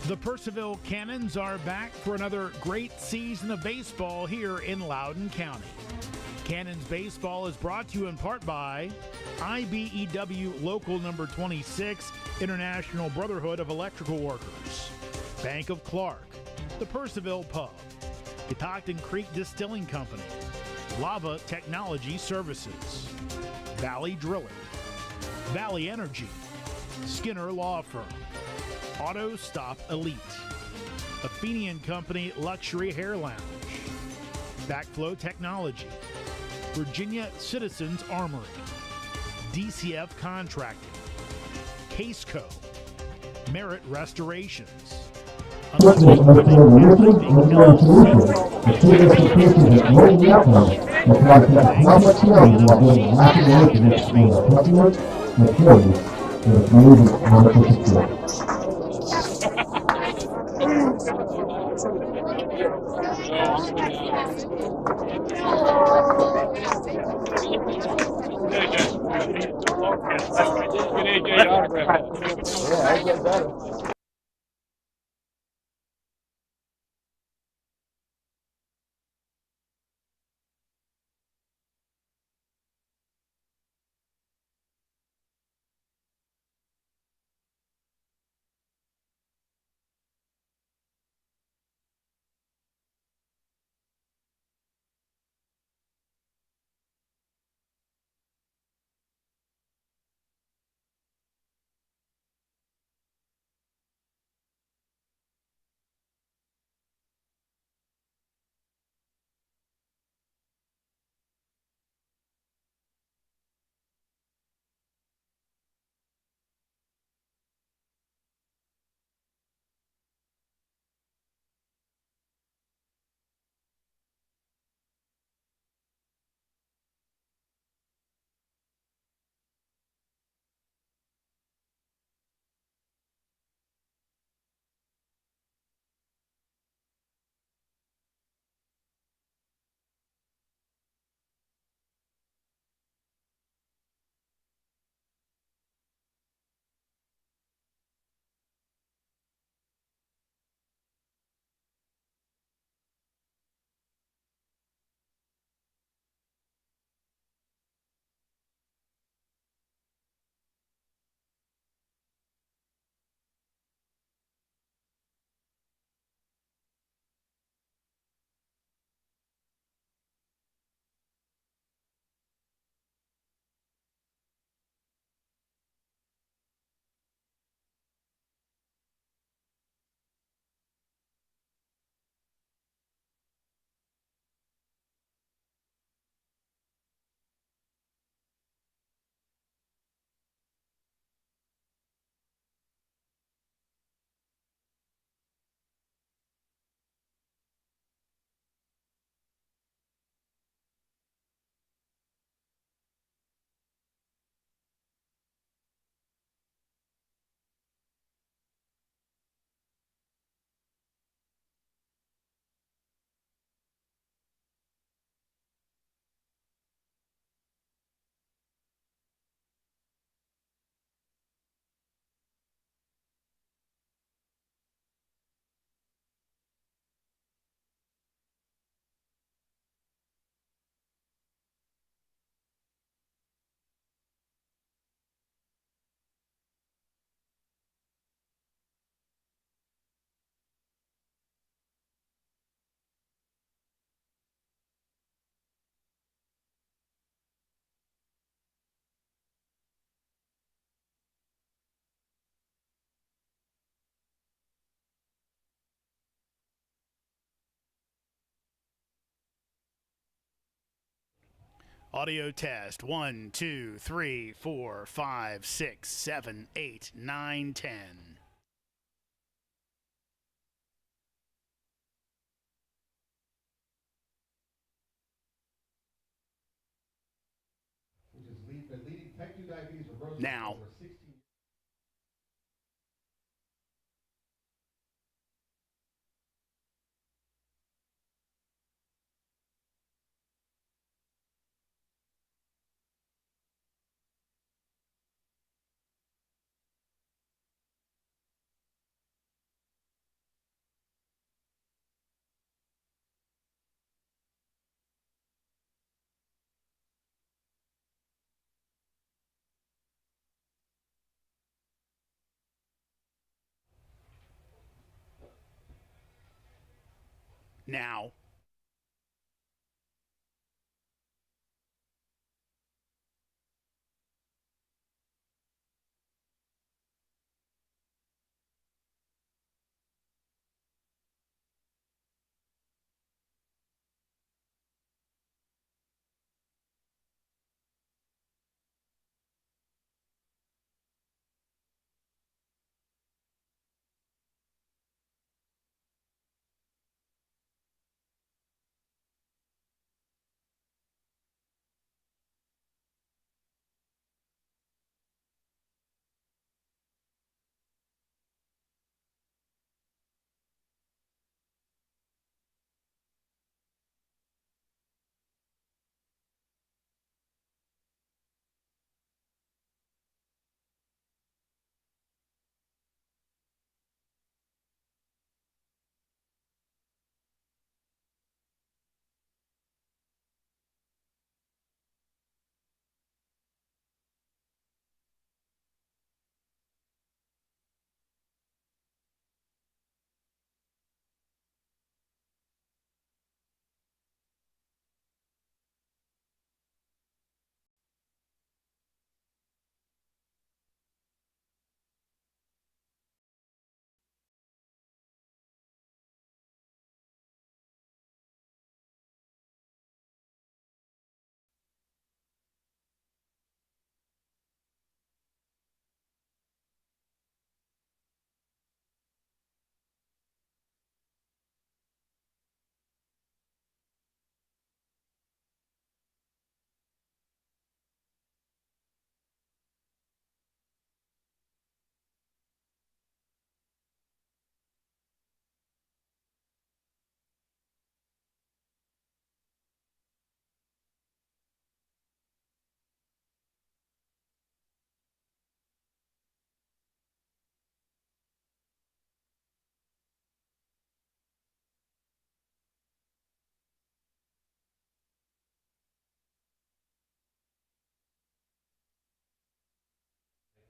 The Purcellville Cannons are back for another great season of baseball here in Loudoun County. Cannons Baseball is brought to you in part by IBEW Local Number 26, International Brotherhood of Electrical Workers, Bank of Clark, the Purcellville Pub, Catoctin Creek Distilling Company, Lava Technology Services, Valley Drilling, Valley Energy, Skinner Law Firm, Auto Stop Elite, Athenian Company Luxury Hair Lounge, Backflow Technology, Virginia Citizens Armory, DCF Contracting, Caseco, Merit Restorations, audio test 1, 2, 3, 4, 5, 6, 7, 8, 9, 10. Which has been leading type 2 diabetes for growth Now. for over 16 years. now.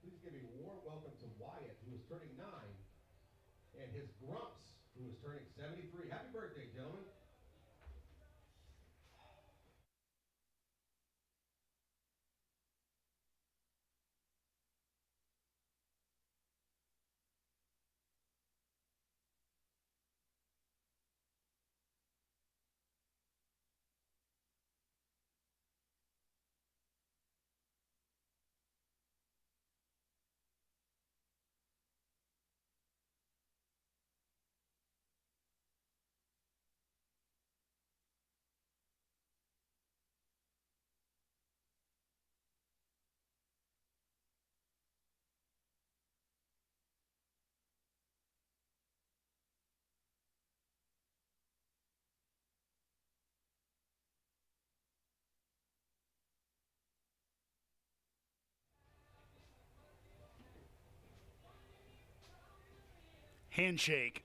Please give a warm welcome to Wyatt, who is turning 9, and his Grumps, who is turning 73. Happy birthday, gentlemen. Handshake.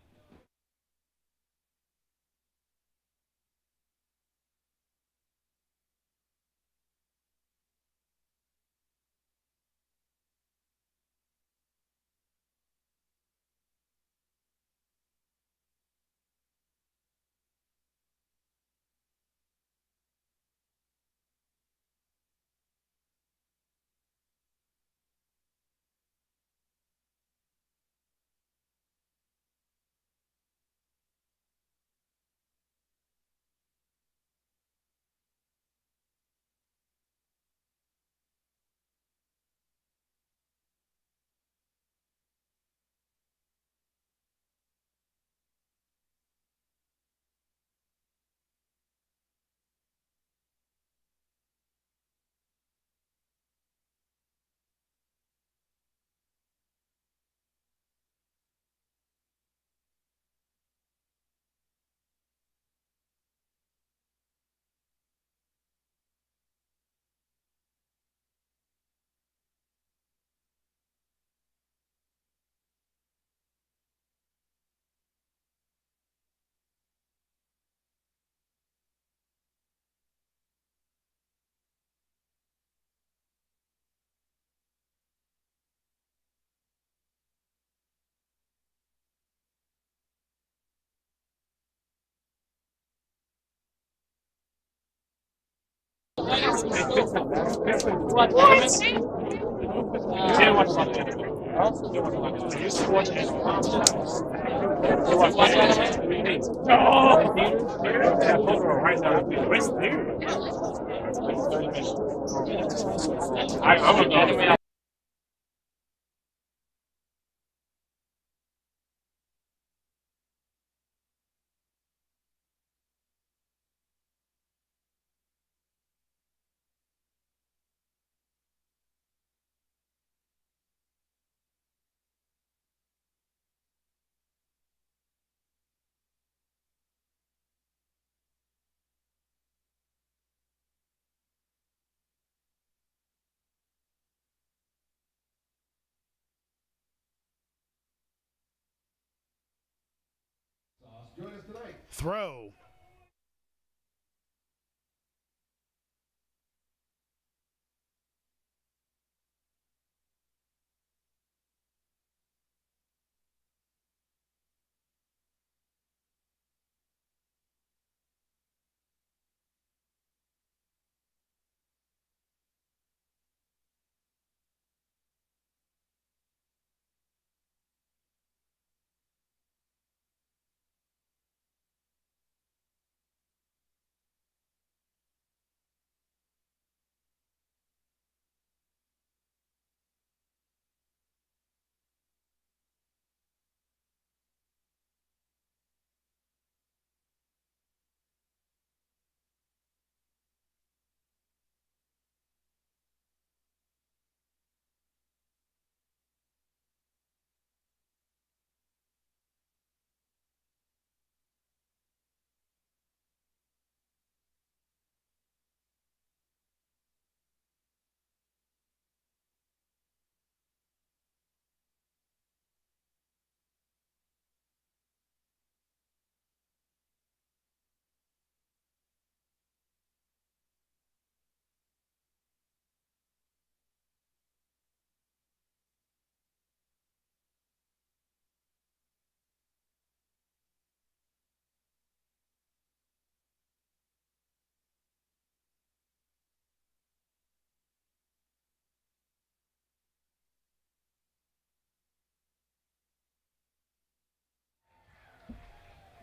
Join us tonight. Throw.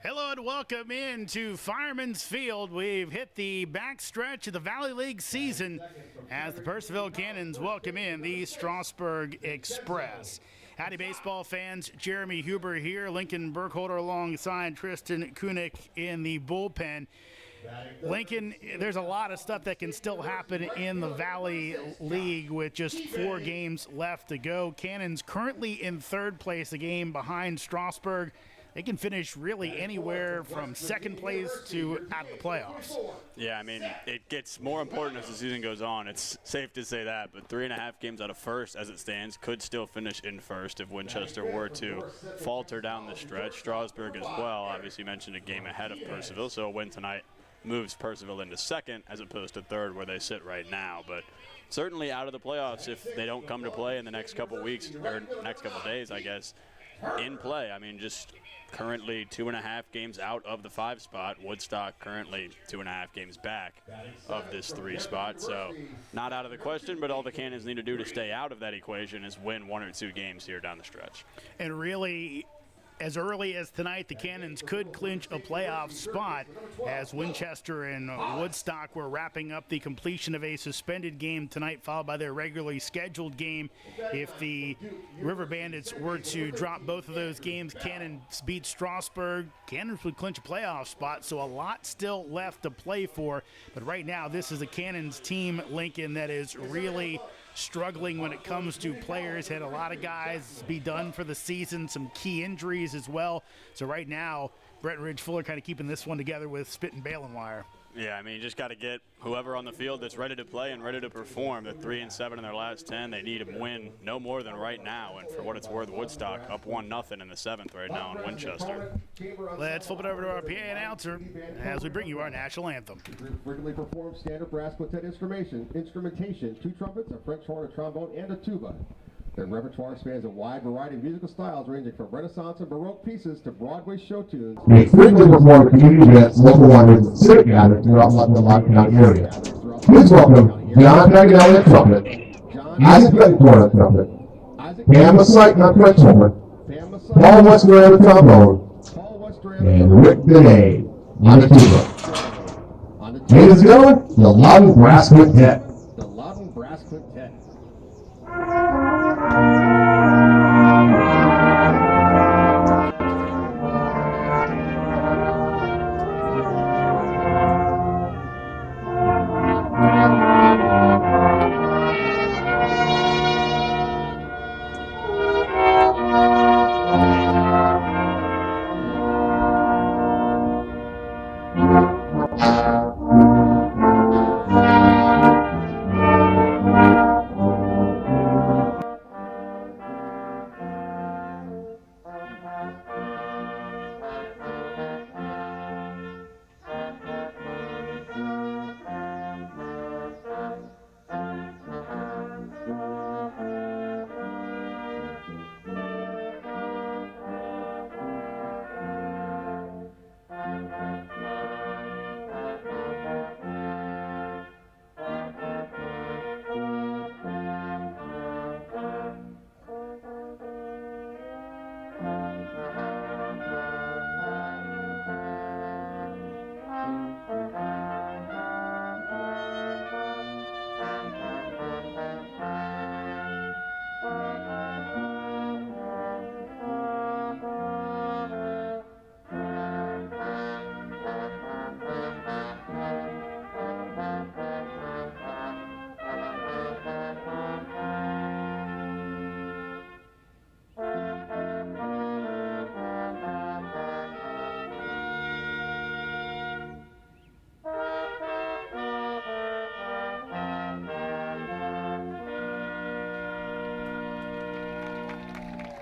Hello and welcome into Fireman's Field. We've hit the backstretch of the Valley League season as the Purcellville Cannons welcome in the Strasburg Express. Howdy baseball fans, Jeremy Huber here, Lincoln Burkholder alongside Tristan Kunick in the bullpen. Lincoln, there's a lot of stuff that can still happen in the Valley League with just 4 games left to go. Cannons currently in third place, a game behind Strasburg. They can finish really anywhere from second place to out of the playoffs. Yeah, I mean, it gets more important as the season goes on. It's safe to say that, but 3.5 games out of first as it stands could still finish in first if Winchester were to falter down the stretch. Strasburg as well, obviously mentioned a game ahead of Purcellville, so a win tonight moves Purcellville into second as opposed to third where they sit right now. But certainly out of the playoffs if they don't come to play in the next couple weeks, or next couple days, I guess, in play. I mean, just currently 2.5 games out of the 5 spot. Woodstock currently 2.5 games back of this 3 spot. So not out of the question, but all the Cannons need to do to stay out of that equation is win 1 or 2 games here down the stretch. And really, as early as tonight, the Cannons could clinch a playoff spot as Winchester and Woodstock were wrapping up the completion of a suspended game tonight, followed by their regularly scheduled game. If the River Bandits were to drop both of those games, Cannons beat Strasburg, Cannons would clinch a playoff spot, so a lot still left to play for. But right now, this is a Cannons team, Lincoln, that is really struggling when it comes to players. Had a lot of guys be done for the season, some key injuries as well. So right now, Brett Ridge Fuller kind of keeping this one together with spit and baling wire. Yeah, I mean, you just got to get whoever on the field that's ready to play and ready to perform. They're 3-7 in their last 10. They need to win no more than right now. And for what it's worth, Woodstock up 1-0 in the 7th right now in Winchester. Let's flip it over to our PA announcer as we bring you our national anthem. Frequently performed standard brass quintet instrumentation, 2 trumpets, a French horn, a trombone, and a tuba. Their repertoire spans a wide variety of musical styles ranging from Renaissance and Baroque pieces to Broadway show tunes. They frequently perform community events, local wonders, and civic gatherings throughout the Loudoun County area. Throughout Please welcome John Paganelli on trumpet, Isaac Bencourt on trumpet, Pam Masite on French horn, Paul Westmoreland on trombone, and Rick Benet on the tuba. Ladies and gentlemen, the Loudon Brass Quintet. The Loudon Brass Quintet.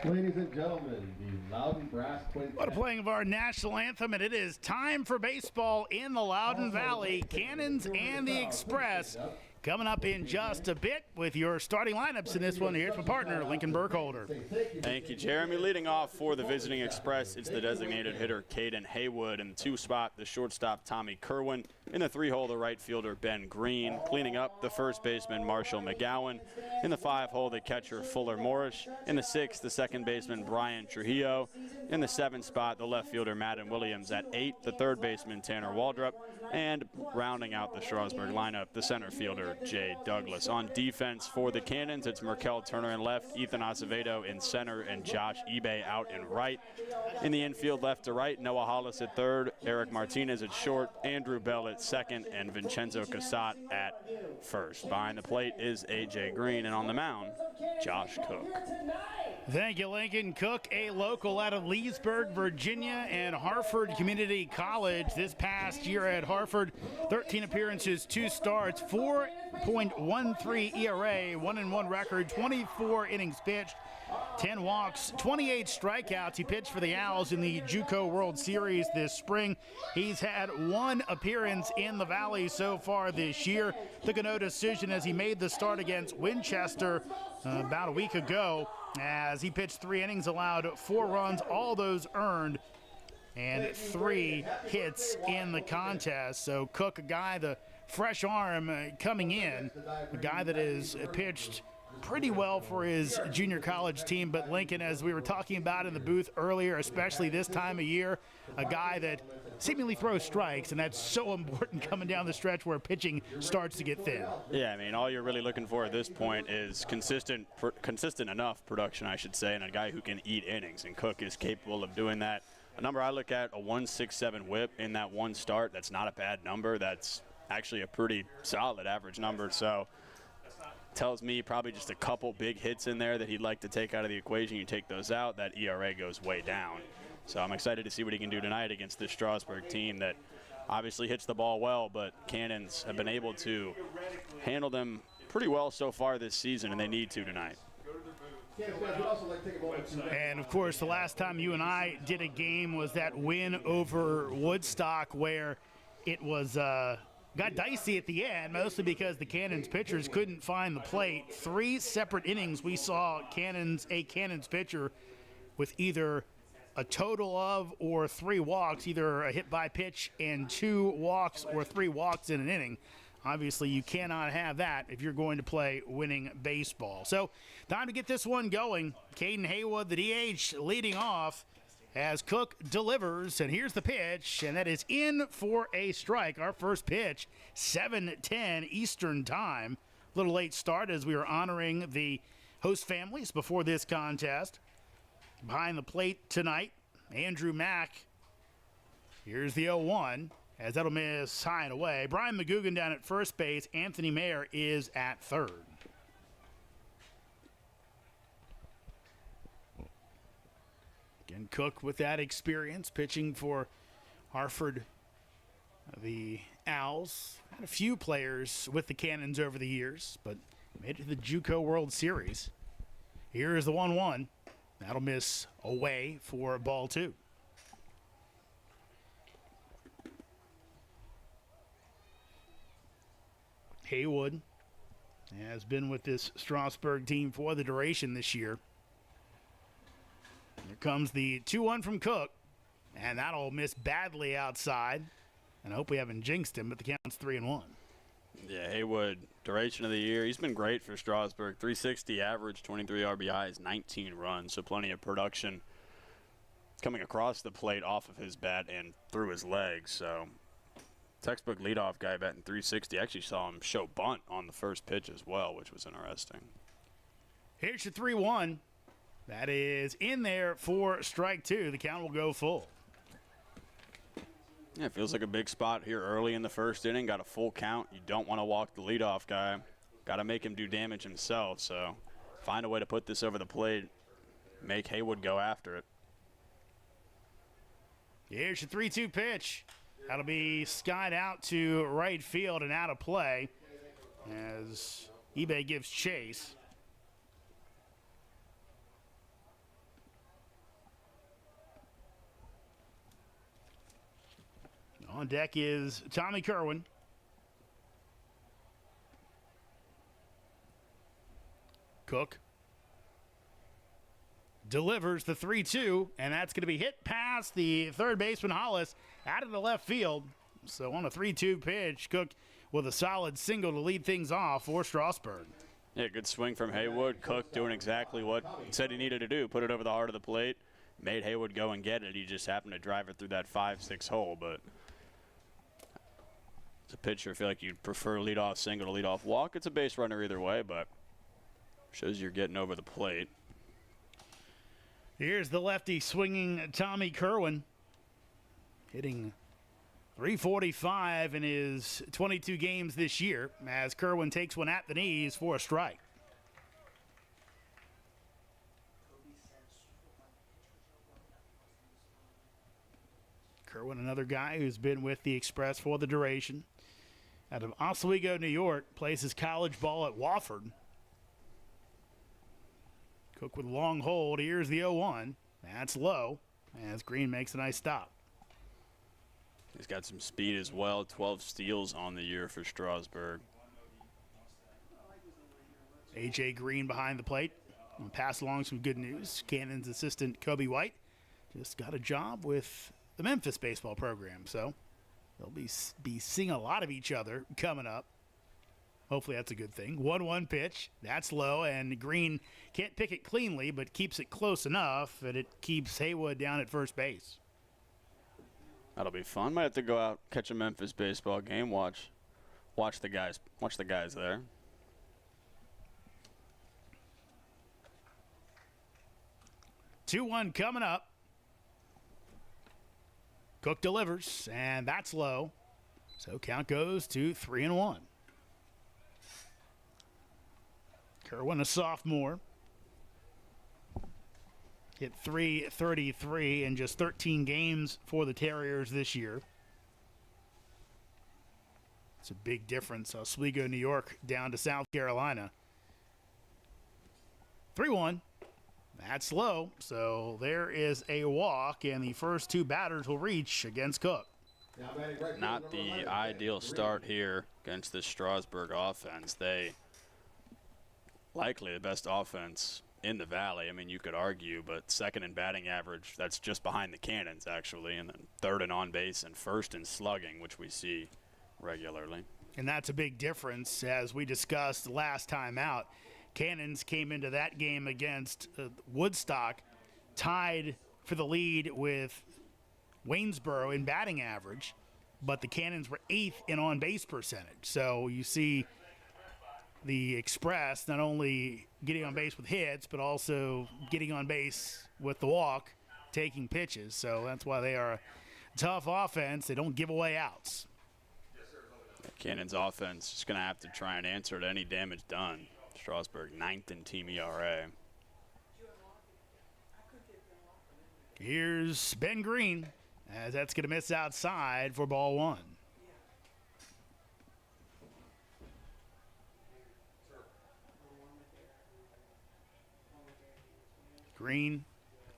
Ladies and gentlemen, the Loudon Brass Quintet. What a playing of our national anthem, and it is time for baseball in the Loudon Valley. Cannons and the Express coming up in just a bit with your starting lineups in this one. Here's my partner, Lincoln Burkholder. Thank you, Jeremy. Leading off for the visiting Express, it's the designated hitter, Caden Haywood. In the 2 spot, the shortstop, Tommy Kerwin. In the 3-hole, the right fielder, Ben Green. Cleaning up, the first baseman, Marshall McGowan. In the 5-hole, the catcher, Fuller Morris. In the 6, the second baseman, Brian Trujillo. In the 7th spot, the left fielder, Madden Williams. At 8, the third baseman, Tanner Waldrop. And rounding out the Strasburg lineup, the center fielder, Jay Douglas. On defense for the Cannons, it's Merkel Turner in left, Ethan Acevedo in center, and Josh Ebay out in right. In the infield, left to right, Noah Hollis at third, Eric Martinez at short, Andrew Bell at second, and Vincenzo Casat at first. Behind the plate is A.J. Green, and on the mound, Josh Cook. Thank you, Lincoln. Cook, a local out of Leesburg, Virginia, and Harford Community College. This past year at Harford, 13 appearances, 2 starts, 4.13 ERA, 1-1 record, 24 innings pitched, 10 walks, 28 strikeouts. He pitched for the Owls in the JUCO World Series this spring. He's had 1 appearance in the Valley so far this year. Took a no decision as he made the start against Winchester about a week ago, as he pitched 3 innings, allowed 4 runs, all those earned, and 3 hits in the contest. So Cook, a guy, the fresh arm coming in, a guy that has pitched pretty well for his junior college team. But Lincoln, as we were talking about in the booth earlier, especially this time of year, a guy that seemingly throws strikes, and that's so important coming down the stretch where pitching starts to get thin. Yeah, I mean, all you're really looking for at this point is consistent enough production, I should say, and a guy who can eat innings, and Cook is capable of doing that. A number I look at, a 1.67 whip in that 1 start, that's not a bad number. That's actually a pretty solid average number, so tells me probably just a couple big hits in there that he'd like to take out of the equation. You take those out, that ERA goes way down. So I'm excited to see what he can do tonight against this Strasburg team that obviously hits the ball well, but Cannons have been able to handle them pretty well so far this season, and they need to tonight. And, of course, the last time you and I did a game was that win over Woodstock, where it was got dicey at the end, mostly because the Cannons pitchers couldn't find the plate. 3 separate innings we saw a Cannons pitcher with either a total of or 3 walks, either a hit by pitch and 2 walks or 3 walks in an inning. Obviously, you cannot have that if you're going to play winning baseball. So, time to get this one going. Caden Haywood, the DH, leading off as Cook delivers. And here's the pitch, and that is in for a strike. Our first pitch, 7:10 Eastern Time. A little late start as we are honoring the host families before this contest. Behind the plate tonight, Andrew Mack. Here's the 0-1. As that'll miss high and away. Brian McGugan down at first base. Anthony Mayer is at third. Again, Cook with that experience pitching for Hartford, the Owls. Had a few players with the Cannons over the years, but made it to the JUCO World Series. Here is the 1-1. That'll miss away for ball 2. Haywood has been with this Strasburg team for the duration this year. Here comes the 2-1 from Cook, and that'll miss badly outside. And I hope we haven't jinxed him, but the count's 3-1. Yeah, Haywood, duration of the year, he's been great for Strasburg. 360 average, 23 RBIs, 19 runs, so plenty of production coming across the plate off of his bat and through his legs. So textbook leadoff guy batting 360. Actually saw him show bunt on the first pitch as well, which was interesting. Here's your 3-1. That is in there for strike 2. The count will go full. Yeah, it feels like a big spot here early in the first inning. Got a full count. You don't want to walk the leadoff guy. Got to make him do damage himself. So find a way to put this over the plate. Make Haywood go after it. Here's your 3-2 pitch. That'll be skied out to right field and out of play as eBay gives chase. On deck is Tommy Kerwin. Cook delivers the 3-2, and that's going to be hit past the third baseman Hollis out of the left field. So on a 3-2 pitch, Cook with a solid single to lead things off for Strasburg. Yeah, good swing from Haywood. Cook doing exactly what he said he needed to do, put it over the heart of the plate. Made Haywood go and get it. He just happened to drive it through that 5-6 hole, but as a pitcher, I feel like you'd prefer leadoff single to leadoff walk. It's a base runner either way, but shows you're getting over the plate. Here's the lefty swinging Tommy Kerwin, hitting .345 in his 22 games this year as Kerwin takes one at the knees for a strike. Kerwin, another guy who's been with the Express for the duration. Out of Oswego, New York, plays his college ball at Wofford. Cook with a long hold. Here's the 0-1. That's low as Green makes a nice stop. He's got some speed as well. 12 steals on the year for Strasburg. A.J. Green behind the plate. I'll pass along some good news. Cannon's assistant Kobe White just got a job with the Memphis baseball program, so they'll be seeing a lot of each other coming up. Hopefully that's a good thing. 1-1 pitch. That's low, and Green can't pick it cleanly, but keeps it close enough, and it keeps Haywood down at first base. That'll be fun. Might have to go out, catch a Memphis baseball game, watch the guys there. Two-one coming up. Cook delivers, and that's low. So count goes to 3-1. Kerwin, a sophomore, hit .333 in just 13 games for the Terriers this year. It's a big difference. Oswego, New York, down to South Carolina. 3-1. That's low, so there is a walk, and the first two batters will reach against Cook. Not the ideal start here against this Strasburg offense. They likely the best offense in the Valley. I mean, you could argue, but second in batting average, that's just behind the Cannons, actually, and then third in on base and first in slugging, which we see regularly. And that's a big difference, as we discussed last time out. Cannons came into that game against Woodstock, tied for the lead with Waynesboro in batting average, but the Cannons were 8th in on-base percentage. So you see the Express not only getting on base with hits, but also getting on base with the walk, taking pitches. So that's why they are a tough offense. They don't give away outs. Cannon's offense is going to have to try and answer to any damage done. Strasburg 9th in team ERA. Here's Ben Green, as that's going to miss outside for ball 1. Green,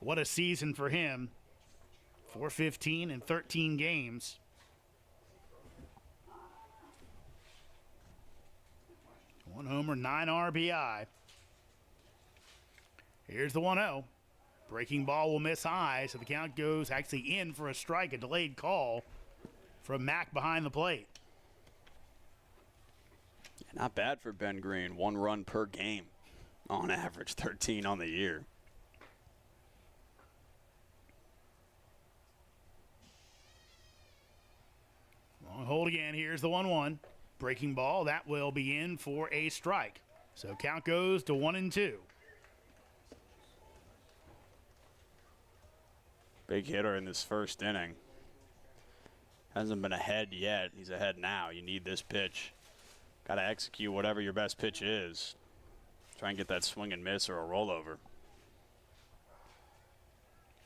what a season for him. 415 in 13 games. One homer, 9 RBI. Here's the 1-0. Breaking ball will miss high, so the count goes actually in for a strike, a delayed call from Mack behind the plate. Not bad for Ben Green. 1 run per game on average, 13 on the year. Long hold again. Here's the 1-1. Breaking ball, that will be in for a strike. So count goes to 1-2. Big hitter in this first inning. Hasn't been ahead yet. He's ahead now. You need this pitch. Got to execute whatever your best pitch is. Try and get that swing and miss or a rollover.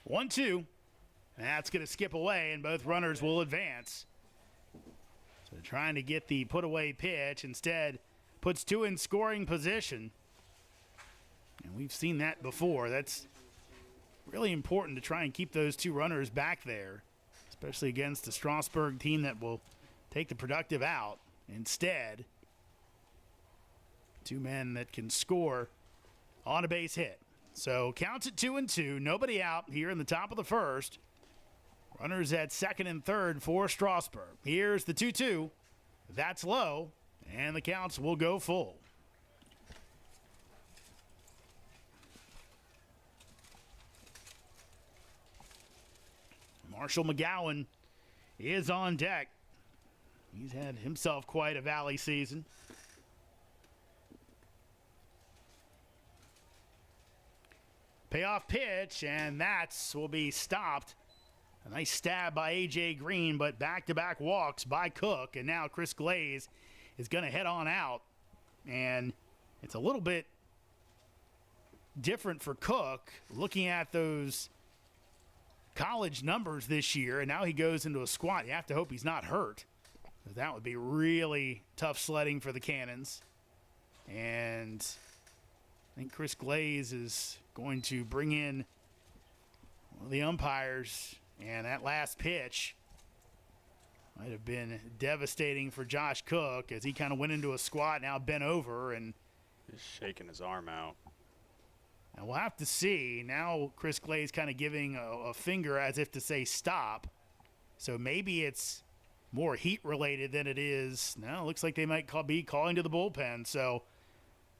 1-2. That's going to skip away, and both runners will advance. So trying to get the put-away pitch. Instead, puts 2 in scoring position. And we've seen that before. That's really important to try and keep those 2 runners back there, especially against the Strasburg team that will take the productive out. Instead, 2 men that can score on a base hit. So counts at 2-2. Nobody out here in the top of the first. Runners at second and third for Strasburg. Here's the 2-2. That's low, and the counts will go full. Marshall McGowan is on deck. He's had himself quite a Valley season. Payoff pitch, and that's will be stopped. A nice stab by A.J. Green, but back-to-back walks by Cook, and now Chris Glaze is going to head on out. And it's a little bit different for Cook, looking at those college numbers this year, and now he goes into a squat. You have to hope he's not hurt. That would be really tough sledding for the Cannons. And I think Chris Glaze is going to bring in one of the umpires, and that last pitch might have been devastating for Josh Cook as he kind of went into a squat, now bent over, and just shaking his arm out. And we'll have to see. Now Chris Glaze kind of giving a finger as if to say stop. So maybe it's more heat-related than it is. No, it looks like they might be calling to the bullpen. So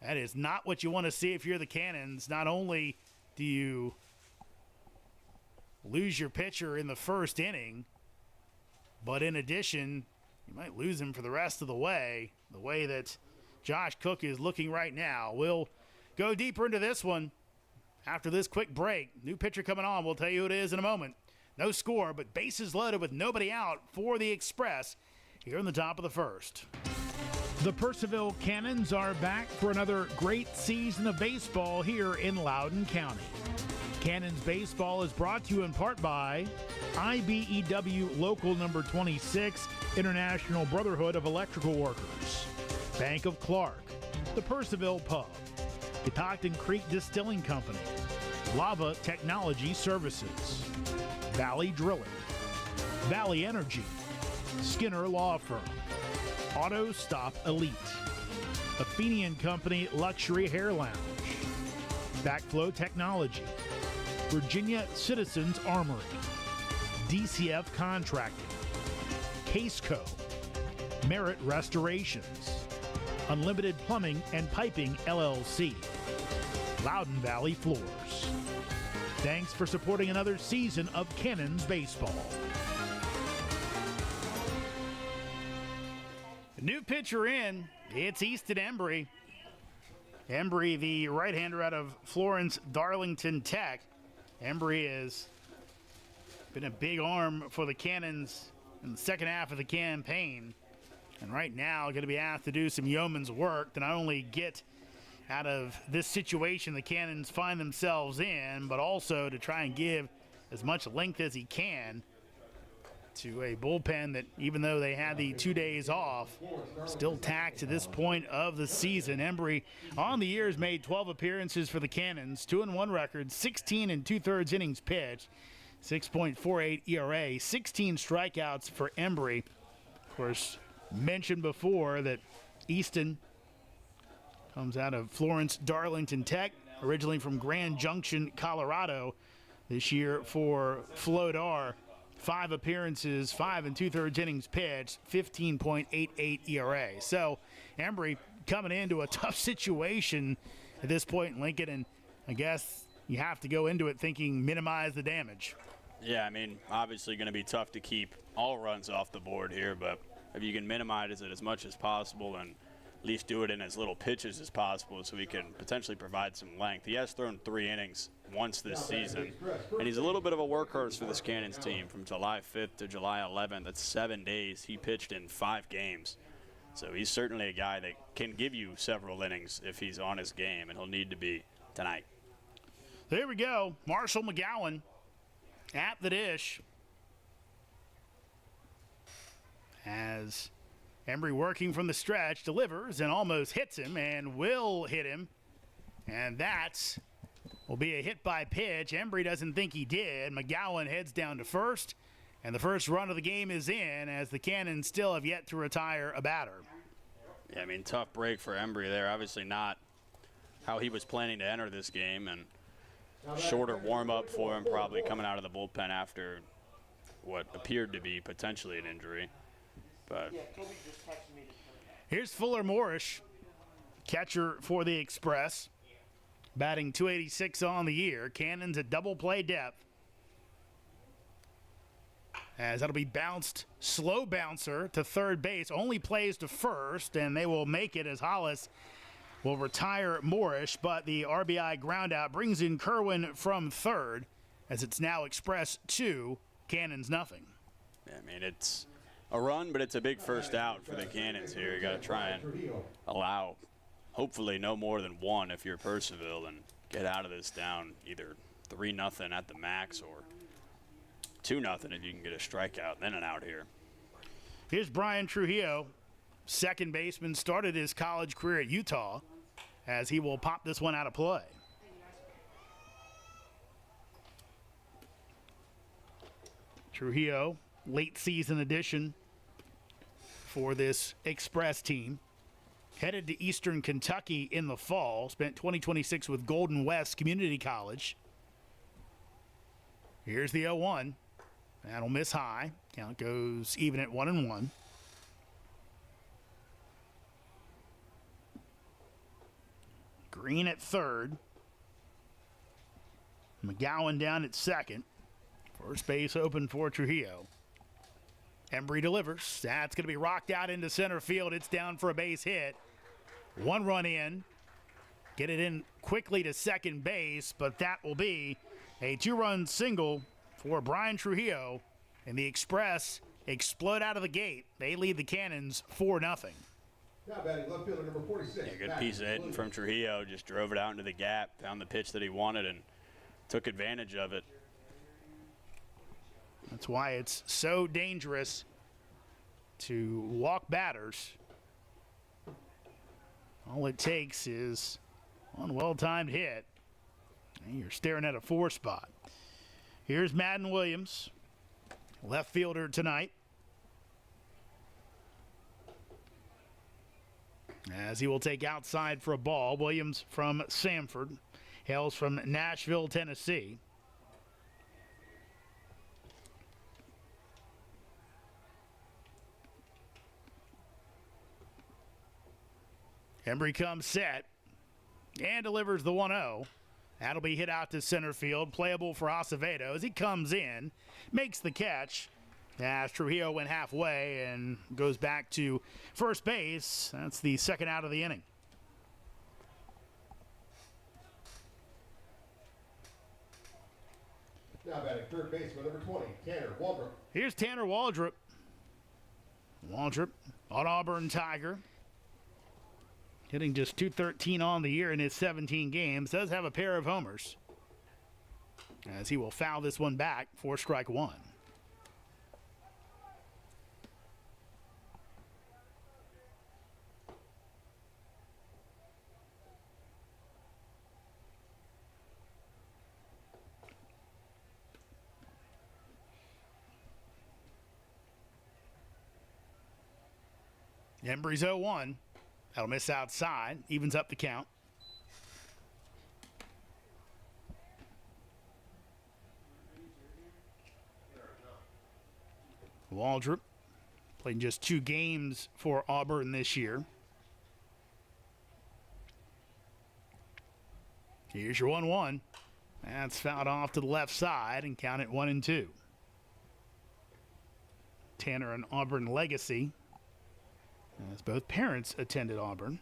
that is not what you want to see if you're the Cannons. Not only do you lose your pitcher in the first inning, but in addition, you might lose him for the rest of the way that Josh Cook is looking right now. We'll go deeper into this one after this quick break. New pitcher coming on. We'll tell you who it is in a moment. No score, but bases loaded with nobody out for the Express here in the top of the first. The Purcellville Cannons are back for another great season of baseball here in Loudoun County. Cannons baseball is brought to you in part by IBEW Local Number 26, International Brotherhood of Electrical Workers, Bank of Clark, the Purcellville Pub, Catoctin Creek Distilling Company, Lava Technology Services, Valley Drilling, Valley Energy, Skinner Law Firm, Auto Stop Elite, Athenian Company Luxury Hair Lounge, Backflow Technology, Virginia Citizens Armory, DCF Contracting, Caseco, Merit Restorations, Unlimited Plumbing and Piping LLC, Loudoun Valley Floors. Thanks for supporting another season of Cannons baseball. New pitcher in, it's Easton Embry. Embry, the right-hander out of Florence Darlington Tech. Embry has been a big arm for the Cannons in the second half of the campaign. And right now, going to be asked to do some yeoman's work to not only get out of this situation the Cannons find themselves in, but also to try and give as much length as he can to a bullpen that, even though they had the 2 days off, still tacked to this point of the season. Embry on the year has made 12 appearances for the Cannons, 2-1 record, 16 2/3 innings pitched, 6.48 ERA, 16 strikeouts for Embry. Of course, mentioned before that Easton comes out of Florence Darlington Tech, originally from Grand Junction, Colorado. This year for Flodar, 5 appearances, 5 2/3 innings pitched, 15.88 ERA. So Embry coming into a tough situation at this point in Lincoln, and I guess you have to go into it thinking minimize the damage. Yeah, I mean, obviously going to be tough to keep all runs off the board here, but if you can minimize it as much as possible and at least do it in as little pitches as possible so he can potentially provide some length. He has thrown 3 innings once this season, and he's a little bit of a workhorse for this Cannons team. From July 5th to July 11th, that's 7 days. He pitched in 5 games. So he's certainly a guy that can give you several innings if he's on his game, and he'll need to be tonight. There we go. Marshall McGowan at the dish as Embry, working from the stretch, delivers and almost hits him and will hit him. And that will be a hit by pitch. Embry doesn't think he did. McGowan heads down to first, and the first run of the game is in as the Cannons still have yet to retire a batter. Yeah, I mean, tough break for Embry there. Obviously not how he was planning to enter this game, and shorter warm-up for him, probably coming out of the bullpen after what appeared to be potentially an injury. But here's Fuller Moorish, catcher for the Express, batting .286 on the year. Cannons at double play depth, as that'll be bounced, slow bouncer to third base, only plays to first, and they will make it as Hollis will retire Moorish, but the RBI ground out brings in Kerwin from third, as it's now Express 2, Cannons nothing. Yeah, I mean, it's a run, but it's a big first out for the Cannons here. You got to try and allow, hopefully, no more than 1 if you're Purcellville, and get out of this down either 3-0 at the max or 2-0 if you can get a strikeout, then an out here. Here's Brian Trujillo, second baseman, started his college career at Utah, as he will pop this one out of play. Trujillo, late season addition for this Express team. Headed to Eastern Kentucky in the fall. Spent 2026 with Golden West Community College. Here's the 0-1. That'll miss high. Count goes even at 1-1. Green at third. McGowan down at second. First base open for Trujillo. Embry delivers. That's going to be rocked out into center field. It's down for a base hit. 1 run in. Get it in quickly to second base, but that will be a 2-run single for Brian Trujillo. And the Express explode out of the gate. They lead the Cannons 4-0. Now batting left fielder number 46. Yeah, good piece of hitting from Trujillo. Just drove it out into the gap, found the pitch that he wanted, and took advantage of it. That's why it's so dangerous to walk batters. All it takes is one well-timed hit, and you're staring at a 4 spot. Here's Madden Williams, left fielder tonight, as he will take outside for a ball. Williams from Samford, hails from Nashville, Tennessee. Embry comes set and delivers the 1-0. That'll be hit out to center field, playable for Acevedo as he comes in, makes the catch. As Trujillo went halfway and goes back to first base. That's the second out of the inning. Now batting third baseman number 20, Tanner Waldrop. Here's Tanner Waldrop. Waldrop, an Auburn Tiger. Hitting just .213 on the year in his 17 games. Does have a pair of homers. As he will foul this one back for strike one. Embry's 0-1. That'll miss outside. Evens up the count. Waldrop played just 2 games for Auburn this year. Here's your 1-1. That's fouled off to the left side and count it 1-2. Tanner, an Auburn legacy, as both parents attended Auburn.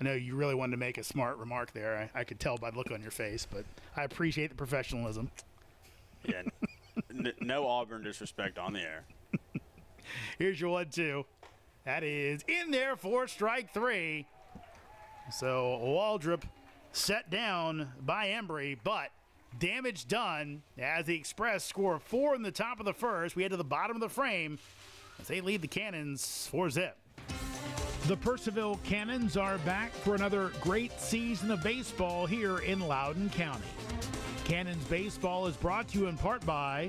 I know you really wanted to make a smart remark there. I could tell by the look on your face, but I appreciate the professionalism. Yeah, no Auburn disrespect on the air. Here's your 1-2. That is in there for strike 3. So Waldrop set down by Embry, but damage done as the Express score 4 in the top of the first. We head to the bottom of the frame as they lead the Cannons 4-0. The Purcellville Cannons are back for another great season of baseball here in Loudoun County. Cannons baseball is brought to you in part by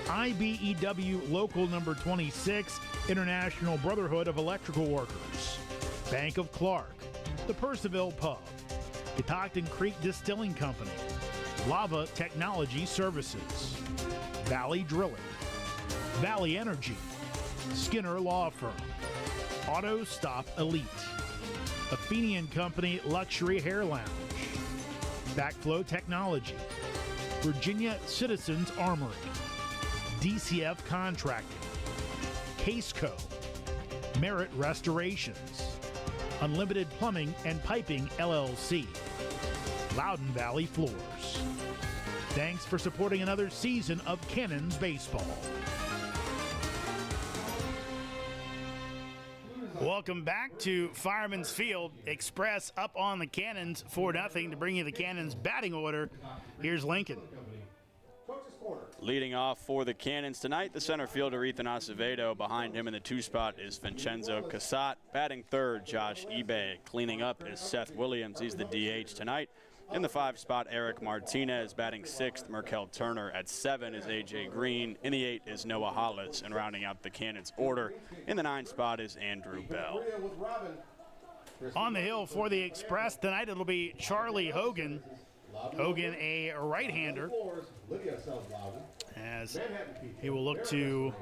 IBEW Local Number 26, International Brotherhood of Electrical Workers, Bank of Clark, the Purcellville Pub, Catoctin Creek Distilling Company, Lava Technology Services, Valley Drilling, Valley Energy, Skinner Law Firm, Auto Stop Elite, Athenian Company Luxury Hair Lounge, Backflow Technology, Virginia Citizens Armory, DCF Contracting, Caseco, Merit Restorations, Unlimited Plumbing and Piping LLC, Loudoun Valley Floors. Thanks for supporting another season of Cannons baseball. Welcome back to Fireman's Field. Express up on the Cannons 4-0 to bring you the Cannons batting order. Here's Lincoln. Leading off for the Cannons tonight, the center fielder Ethan Acevedo. Behind him in the 2 spot is Vincenzo Casat. Batting third, Josh Ebay. Cleaning up is Seth Williams. He's the DH tonight. In the 5 spot, Eric Martinez. Batting 6th, Merkel Turner. At 7 is A.J. Green. In the 8 is Noah Hollis. And rounding out the Cannons order, in the 9 spot is Andrew Bell. On the hill for the Express tonight, it'll be Charlie Hogan. Hogan, a right-hander, as he will look to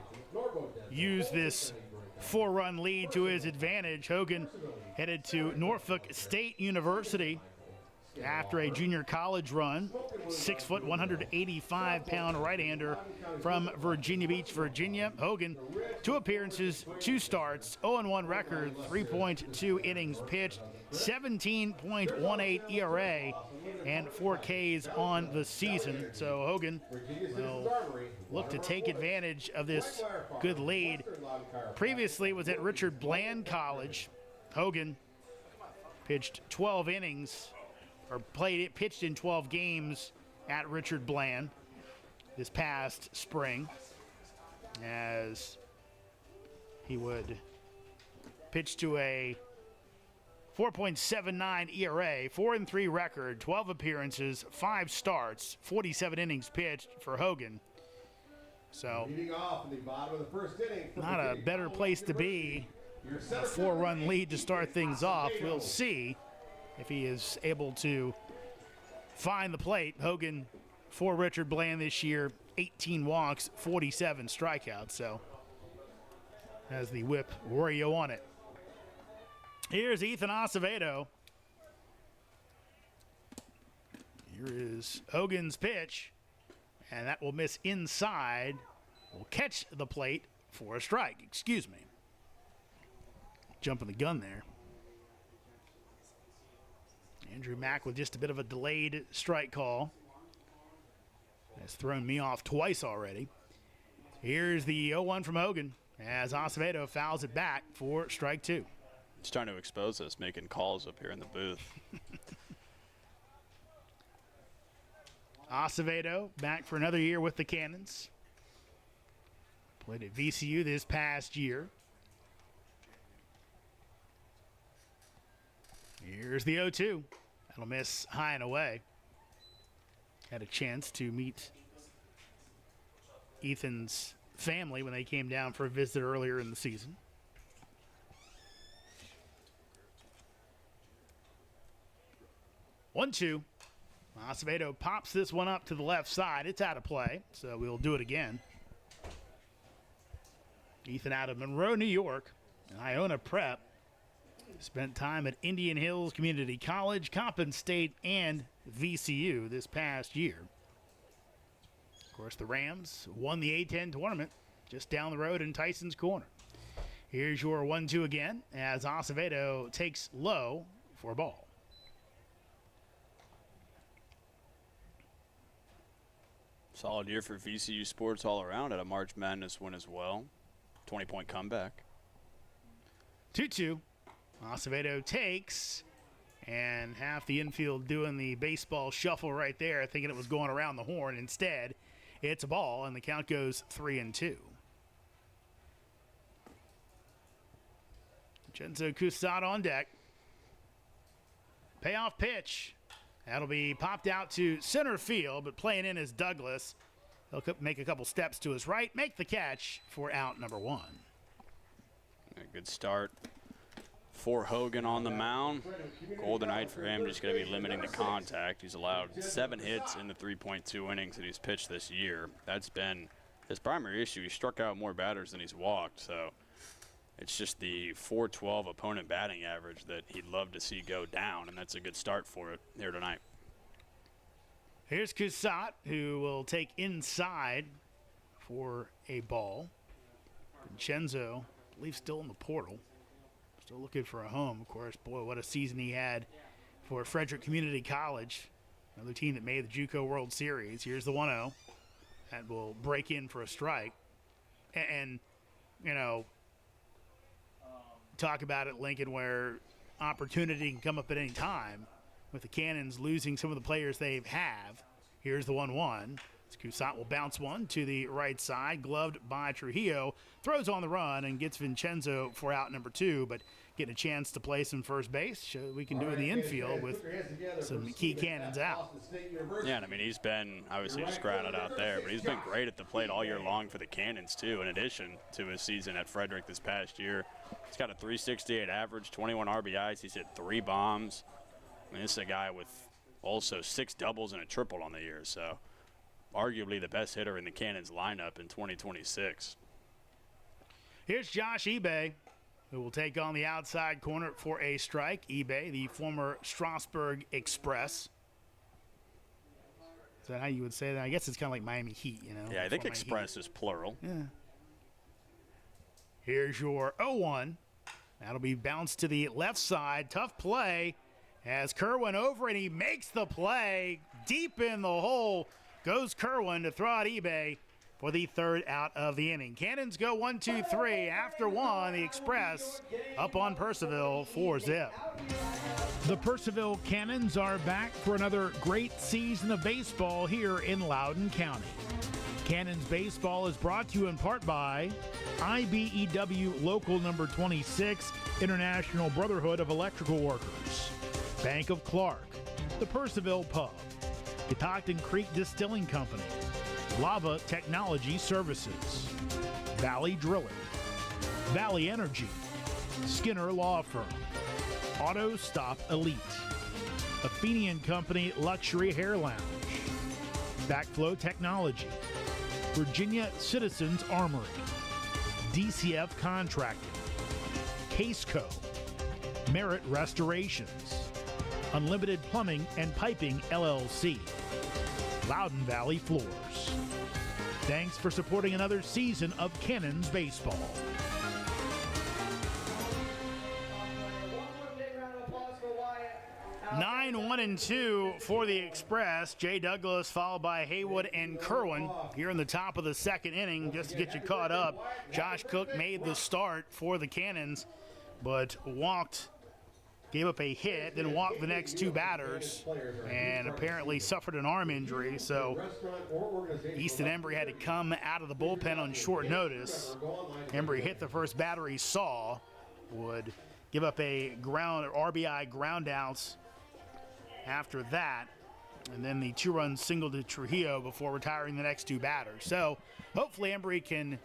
use this 4-run lead to his advantage. Hogan headed to Norfolk State University after a junior college run. 6 foot, 185-pound right-hander from Virginia Beach, Virginia. Hogan, 2 appearances, 2 starts, 0-1 record, 3.2 innings pitched, 17.18 ERA, and 4 Ks on the season. So Hogan will look to take advantage of this good lead. Previously was at Richard Bland College. Hogan pitched 12 innings, or pitched in 12 games at Richard Bland this past spring, as he would pitch to a 4.79 ERA, 4-3 record, 12 appearances, 5 starts, 47 innings pitched for Hogan. So, not a better place to be. A 4-run lead to start things off. We'll see if he is able to find the plate. Hogan, for Richard Bland this year, 18 walks, 47 strikeouts. So, has the whip Wario on it. Here's Ethan Acevedo. Here is Hogan's pitch, and that will miss inside. Will catch the plate for a strike. Excuse me. Jumping the gun there. Andrew Mack with just a bit of a delayed strike call. Has thrown me off twice already. Here's the 0-1 from Hogan as Acevedo fouls it back for strike 2. He's trying to expose us, making calls up here in the booth. Acevedo back for another year with the Cannons. Played at VCU this past year. Here's the 0-2. That'll miss high and away. Had a chance to meet Ethan's family when they came down for a visit earlier in the season. One, two. Acevedo pops this one up to the left side. It's out of play, so we'll do it again. Ethan out of Monroe, New York, and Iona Prep. Spent time at Indian Hills Community College, Coppin State, and VCU this past year. Of course, the Rams won the A-10 tournament just down the road in Tyson's Corner. Here's your 1-2 again as Acevedo takes low for a ball. Solid year for VCU sports all around. At a March Madness win as well. 20-point comeback. 2-2. Acevedo takes, and half the infield doing the baseball shuffle right there, thinking it was going around the horn. Instead, it's a ball, and the count goes 3-2. Vincenzo Cusat on deck. Payoff pitch. That'll be popped out to center field, but playing in is Douglas. He'll make a couple steps to his right, make the catch for out number 1. A good start for Hogan on the mound. Golden night for him, just going to be limiting the contact. He's allowed 7 hits in the 3.2 innings that he's pitched this year. That's been his primary issue. He struck out more batters than he's walked, so it's just the .412 opponent batting average that he'd love to see go down, and that's a good start for it here tonight. Here's Cusat, who will take inside for a ball. Vincenzo, I believe, still in the portal. Still looking for a home, of course. Boy, what a season he had for Frederick Community College. Another team that made the JUCO World Series. Here's the 1-0. That will break in for a strike. And you know, talk about it, Lincoln, where opportunity can come up at any time. With the Cannons losing some of the players they have. Here's the 1-1. Cusat will bounce one to the right side, gloved by Trujillo, throws on the run and gets Vincenzo for out number 2, but getting a chance to play some first base. Show we can do in the infield with some key Cannons out. Yeah, and I mean, he's been obviously just grounded out there, but he's been great at the plate all year long for the Cannons too, in addition to his season at Frederick this past year. He's got a .368 average, 21 RBIs. He's hit 3 bombs. I mean, this is a guy with also 6 doubles and a triple on the year, so arguably the best hitter in the Cannons lineup in 2026. Here's Josh Ebay, who will take on the outside corner for a strike. Ebay, the former Strasburg Express. Is that how you would say that? I guess it's kind of like Miami Heat, you know? Yeah, I think Express is plural. Yeah. Here's your 0-1. That'll be bounced to the left side. Tough play as Kerwin over, and he makes the play deep in the hole. Goes Kerwin to throw out Ebay for the 3rd out of the inning. Cannons go 1-2-3. After 1, the Express up on Purcellville 4-0. The Purcellville Cannons are back for another great season of baseball here in Loudoun County. Cannons baseball is brought to you in part by IBEW Local Number 26, International Brotherhood of Electrical Workers, Bank of Clark, the Purcellville Pub, Catoctin Creek Distilling Company, Lava Technology Services, Valley Drilling, Valley Energy, Skinner Law Firm, Auto Stop Elite, Athenian Company Luxury Hair Lounge, Backflow Technology, Virginia Citizens Armory, DCF Contracting, Caseco, Merit Restorations, Unlimited Plumbing and Piping LLC, Loudoun Valley Floors. Thanks for supporting another season of Cannons baseball. 9-1-2 for the Express. Jay Douglas followed by Haywood and Kerwin here in the top of the second inning. Just to get you caught up, Josh Cook made the start for the Cannons, but gave up a hit, then walked the next two batters, and apparently suffered an arm injury. So Easton Embry had to come out of the bullpen on short notice. Embry hit the first batter he saw, would give up a RBI ground outs after that, and then the two-run single to Trujillo before retiring the next two batters. So hopefully Embry can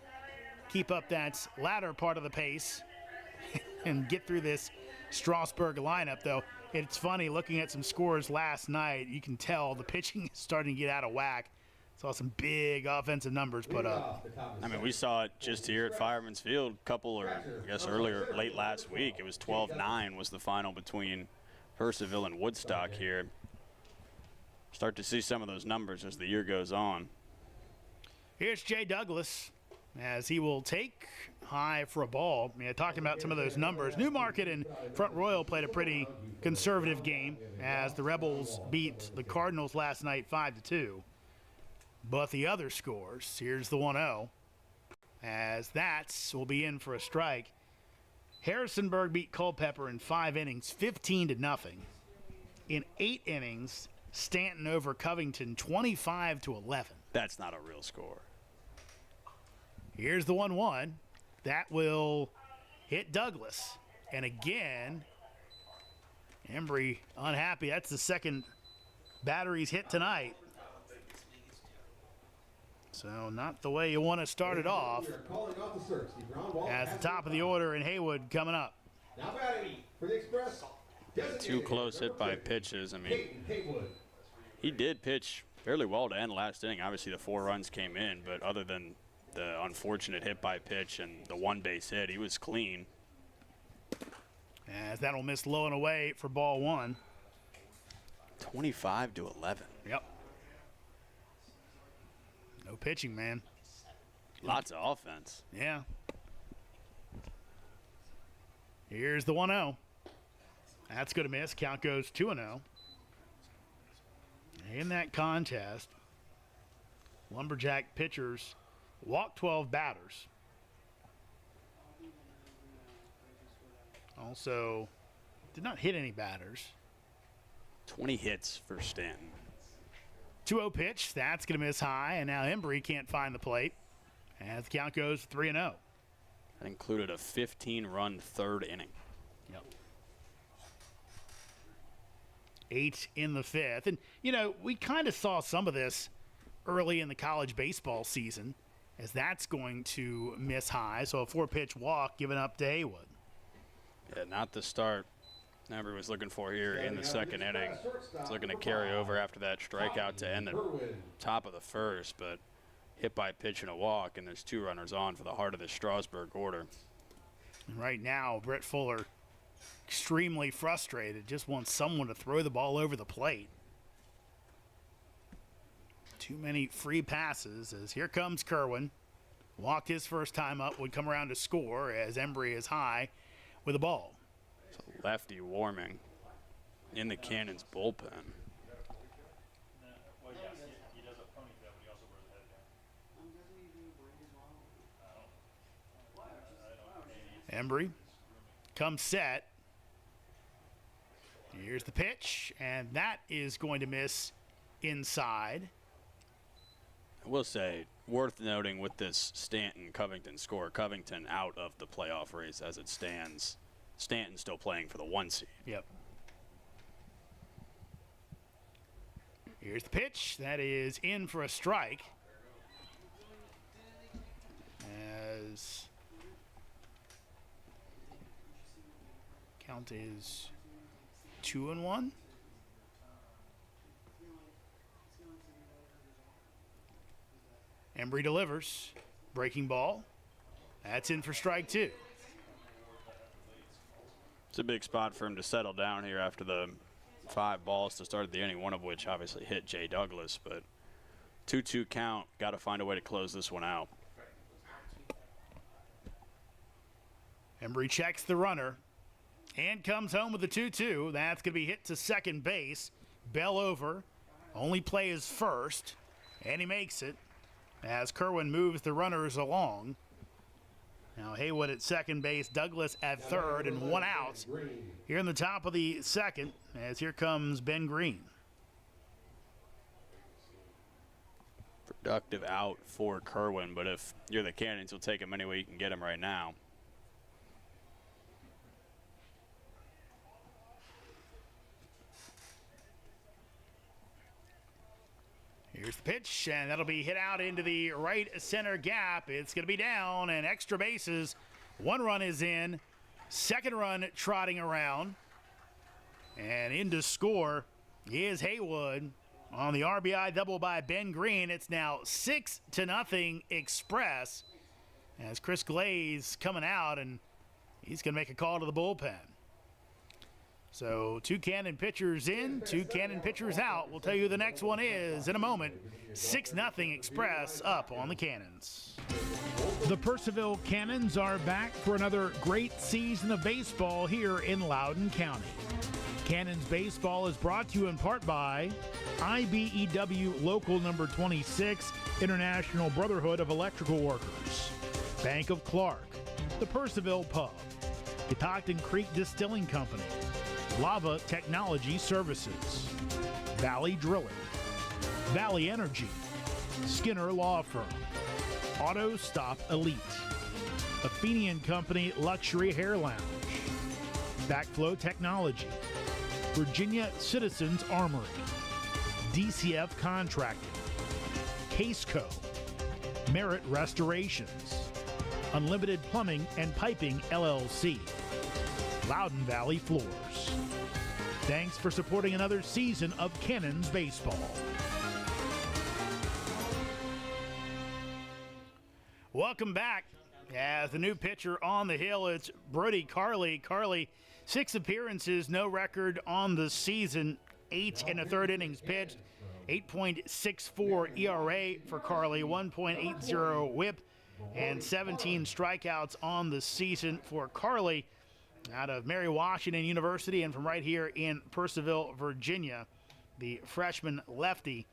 keep up that latter part of the pace and get through this Strasburg lineup. Though it's funny, looking at some scores last night, you can tell the pitching is starting to get out of whack. Saw some big offensive numbers put up. I mean, we saw it just here at Fireman's Field late last week. It was 12-9 was the final between Purcellville and Woodstock here. Start to see some of those numbers as the year goes on. Here's Jay Douglas as he will take high for a ball. I mean, talking about some of those numbers. Newmarket and Front Royal played a pretty conservative game as the Rebels beat the Cardinals last night 5-2. But the other scores, here's the 1-0, as that will be in for a strike. Harrisonburg beat Culpeper in 5 innings, 15-0. In 8 innings, Stanton over Covington, 25-11. That's not a real score. Here's the 1-1. That will hit Douglas. And again, Embry unhappy. That's the second batter he's hit tonight. So not the way you want to start it off. As the top of the order and Haywood coming up. Now batting for the Express. Two close hit by pitches. I mean, he did pitch fairly well to end last inning. Obviously the 4 runs came in, but other than the unfortunate hit by pitch and the 1 base hit, he was clean. As that'll miss low and away for ball 1. 25-11. Yep. No pitching, man. Lots of offense. Yeah. Here's the 1-0. That's going to miss. Count goes 2-0. In that contest, Lumberjack pitchers walked 12 batters. Also, did not hit any batters. 20 hits for Stanton. 2-0 pitch. That's going to miss high, and now Embry can't find the plate. As the count goes 3-0. That included a 15-run third inning. Yep. 8 in the 5th. And, you know, we kind of saw some of this early in the college baseball season, as that's going to miss high. So a 4-pitch walk given up to Haywood. Yeah, not the start Embry was looking for here in the second inning. He's looking to carry over after that strikeout to end the top of the first, but hit by pitch and a walk, and there's 2 runners on for the heart of the Strasburg order. Right now, Brett Fuller extremely frustrated, just wants someone to throw the ball over the plate. Too many free passes as here comes Kerwin. Walked his first time up, would come around to score as Embry is high with the ball. So lefty warming in the Cannons bullpen. Embry comes set. Here's the pitch, and that is going to miss inside. I will say, worth noting with this Stanton-Covington score, Covington out of the playoff race as it stands. Stanton still playing for the 1 seed. Yep. Here's the pitch. That is in for a strike. As count is 2-1. Embry delivers. Breaking ball. That's in for strike 2. It's a big spot for him to settle down here after the 5 balls to start the inning, one of which obviously hit Jay Douglas, but 2-2 count. Got to find a way to close this one out. Embry checks the runner and comes home with a 2-2. That's going to be hit to second base. Bell over. Only play is first, and he makes it as Kerwin moves the runners along. Now Haywood at second base, Douglas at third, and 1 out here in the top of the second as here comes Ben Green. Productive out for Kerwin, but if you're the Cannons, you'll take him any way you can get him right now. Here's the pitch, and that'll be hit out into the right center gap. It's going to be down and extra bases. 1 run is in. 2nd run trotting around. And in to score is Haywood on the RBI double by Ben Green. It's now 6-0 Express as Chris Glaze coming out, and he's going to make a call to the bullpen. So 2 Cannon pitchers in, 2 Cannon pitchers out. We'll tell you who the next one is in a moment. 6-0 Express up on the Cannons. The Purcellville Cannons are back for another great season of baseball here in Loudoun County. Cannons baseball is brought to you in part by IBEW Local Number 26, International Brotherhood of Electrical Workers, Bank of Clark, the Purcellville Pub, Catoctin Creek Distilling Company, Lava Technology Services, Valley Drilling, Valley Energy, Skinner Law Firm, Auto Stop Elite, Athenian Company Luxury Hair Lounge, Backflow Technology, Virginia Citizens Armory, DCF Contracting, Caseco, Merit Restorations, Unlimited Plumbing and Piping LLC, Loudoun Valley Floors. Thanks for supporting another season of Cannons baseball. Welcome back. As the new pitcher on the hill, it's Brody Carley. Carley, 6 appearances, no record on the season, 8 1/3 innings pitched, 8.64 ERA for Carley, 1.80 whip, and 17 strikeouts on the season for Carley out of Mary Washington University and from right here in Purcellville, Virginia, the freshman lefty,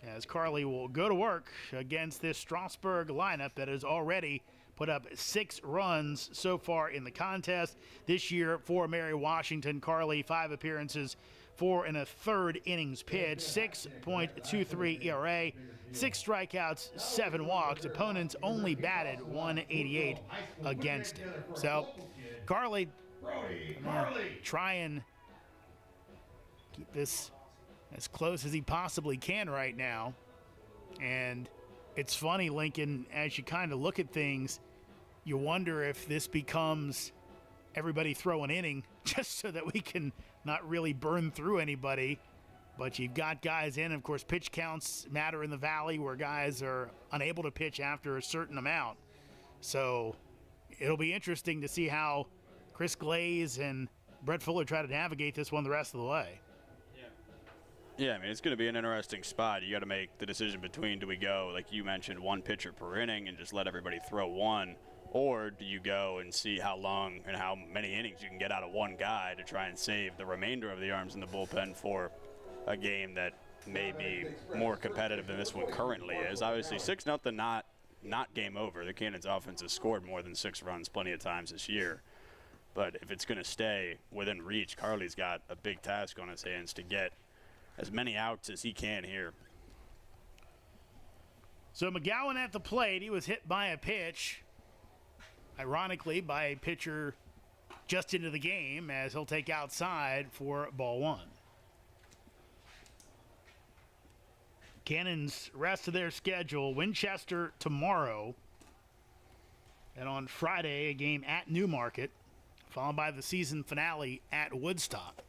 as Carley will go to work against this Strasburg lineup that has already put up 6 runs so far in the contest. This year for Mary Washington, Carley, 5 appearances, 4 1/3 innings pitched, 6.23 ERA, 6 strikeouts, 7 walks. Opponents only batted 188 against him. So Carley, try and keep this as close as he possibly can right now. And it's funny, Lincoln, as you kind of look at things, you wonder if this becomes everybody throw an inning just so that we can not really burn through anybody. But you've got guys in. Of course, pitch counts matter in the Valley where guys are unable to pitch after a certain amount. So it'll be interesting to see how Chris Glaze and Brett Fuller try to navigate this one the rest of the way. Yeah, I mean, it's going to be an interesting spot. You got to make the decision between, do we go, like you mentioned, 1 pitcher per inning and just let everybody throw 1, or do you go and see how long and how many innings you can get out of 1 guy to try and save the remainder of the arms in the bullpen for a game that may be more competitive than this one currently is. Obviously, 6-0 not game over. The Cannons offense has scored more than 6 runs plenty of times this year. But if it's going to stay within reach, Carley's got a big task on his hands to get as many outs as he can here. So McGowan at the plate. He was hit by a pitch, ironically, by a pitcher just into the game, as he'll take outside for ball 1. Cannons rest of their schedule: Winchester tomorrow, and on Friday a game at Newmarket, followed by the season finale at Woodstock.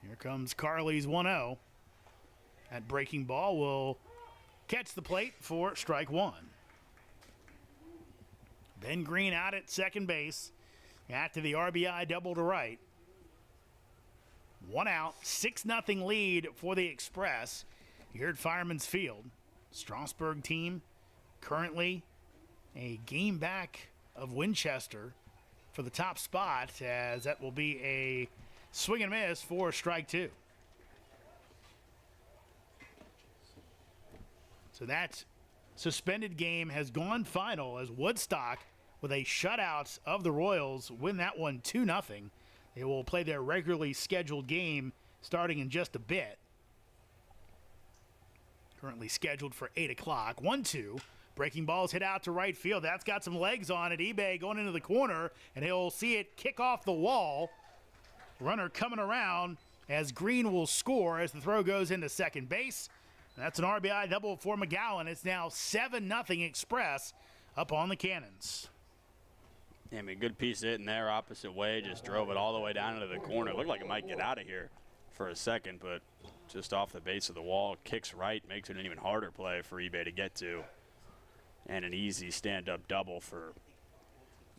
Here comes Carley's 1-0. That breaking ball will catch the plate for strike 1. Ben Green out at second base. After the RBI double to right. 1 out, 6-0 lead for the Express here at Fireman's Field. Strasburg team currently a game back of Winchester for the top spot, as that will be a swing and miss for strike 2. So that suspended game has gone final as Woodstock, with a shutout of the Royals, win that one 2-0. They will play their regularly scheduled game starting in just a bit. Currently scheduled for 8 o'clock. 1-2. Breaking ball's hit out to right field. That's got some legs on it. eBay going into the corner, and he'll see it kick off the wall. Runner coming around as Green will score as the throw goes into second base. That's an RBI double for McGowan. It's now 7-0 Express up on the Cannons. Yeah, I mean, good piece hitting there, opposite way. Just drove it all the way down into the corner. It looked like it might get out of here for a second, but just off the base of the wall, kicks right, makes it an even harder play for eBay to get to. And an easy stand-up double for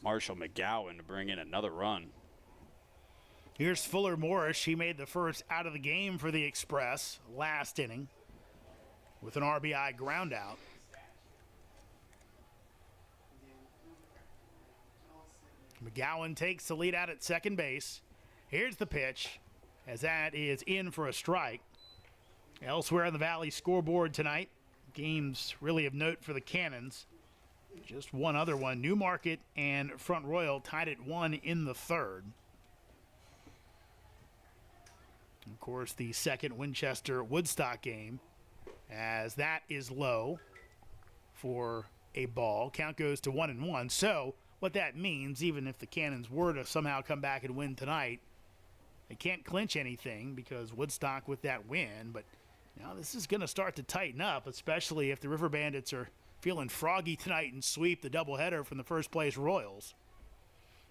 Marshall McGowan to bring in another run. Here's Fuller Morris. He made the first out of the game for the Express last inning with an RBI ground out. McGowan takes the lead out at second base. Here's the pitch, as that is in for a strike. Elsewhere on the Valley scoreboard tonight, games really of note for the Cannons. Just one other one. Newmarket and Front Royal tied at 1 in the third. Of course, the second Winchester-Woodstock game, as that is low for a ball. Count goes to 1-1. So what that means, even if the Cannons were to somehow come back and win tonight, they can't clinch anything because Woodstock with that win. But now this is going to start to tighten up, especially if the River Bandits are feeling froggy tonight and sweep the doubleheader from the first place Royals.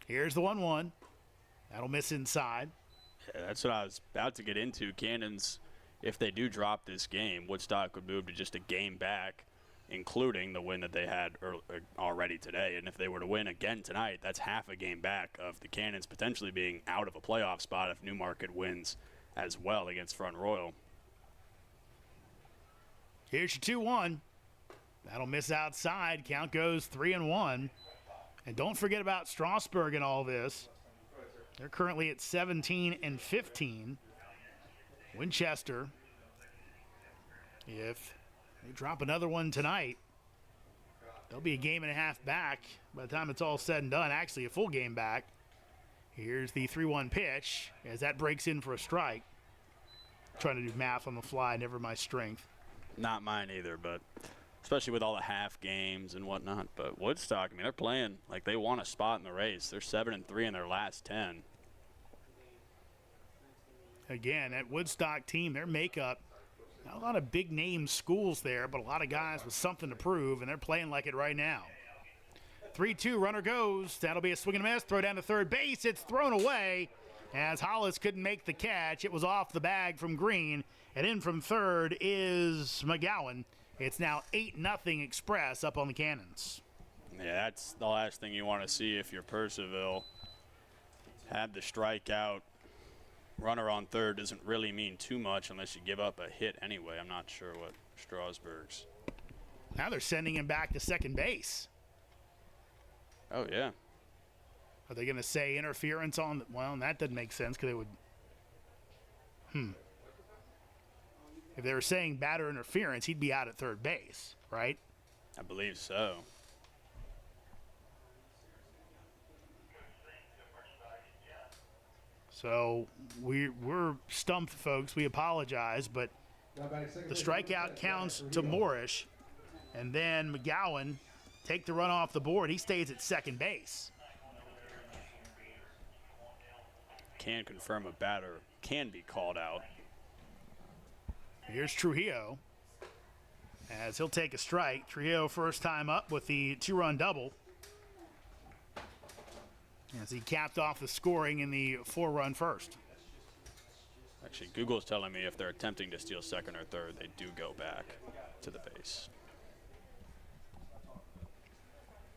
Here's the 1-1. That'll miss inside. Yeah, that's what I was about to get into. Cannons, if they do drop this game, Woodstock would move to just a game back, including the win that they had already today. And if they were to win again tonight, that's half a game back of the Cannons potentially being out of a playoff spot if Newmarket wins as well against Front Royal. Here's your 2-1. That'll miss outside. Count goes 3-1. And don't forget about Strasburg in all this. They're currently at 17-15. Winchester, if they drop another one tonight, they'll be a game and a half back by the time it's all said and done. Actually, a full game back. Here's the 3-1 pitch as that breaks in for a strike. Trying to do math on the fly, never my strength. Not mine either, but especially with all the half games and whatnot. But Woodstock, I mean, they're playing like they want a spot in the race. They're 7-3 in their last 10. Again, that Woodstock team, their makeup, not a lot of big name schools there, but a lot of guys with something to prove, and they're playing like it right now. 3-2, runner goes. That'll be a swing and a miss. Throw down to third base. It's thrown away as Hollis couldn't make the catch. It was off the bag from Green, and in from third is McGowan. It's now 8-0 Express up on the Cannons. Yeah, that's the last thing you want to see if you're Purcellville. Had the strikeout. Runner on third doesn't really mean too much unless you give up a hit anyway. I'm not sure what Strasburg's. Now they're sending him back to second base. Oh, yeah. Are they going to say interference on? Well, that doesn't make sense because they would. If they were saying batter interference, he'd be out at third base, right? I believe so. So we're stumped, folks. We apologize, but the strikeout counts to Moorish, and then McGowan take the run off the board. He stays at second base. Can confirm a batter can be called out. Here's Trujillo as he'll take a strike. Trujillo first time up with the 2-run double as he capped off the scoring in the 4-run first. Actually, Google's telling me if they're attempting to steal second or third, they do go back to the base.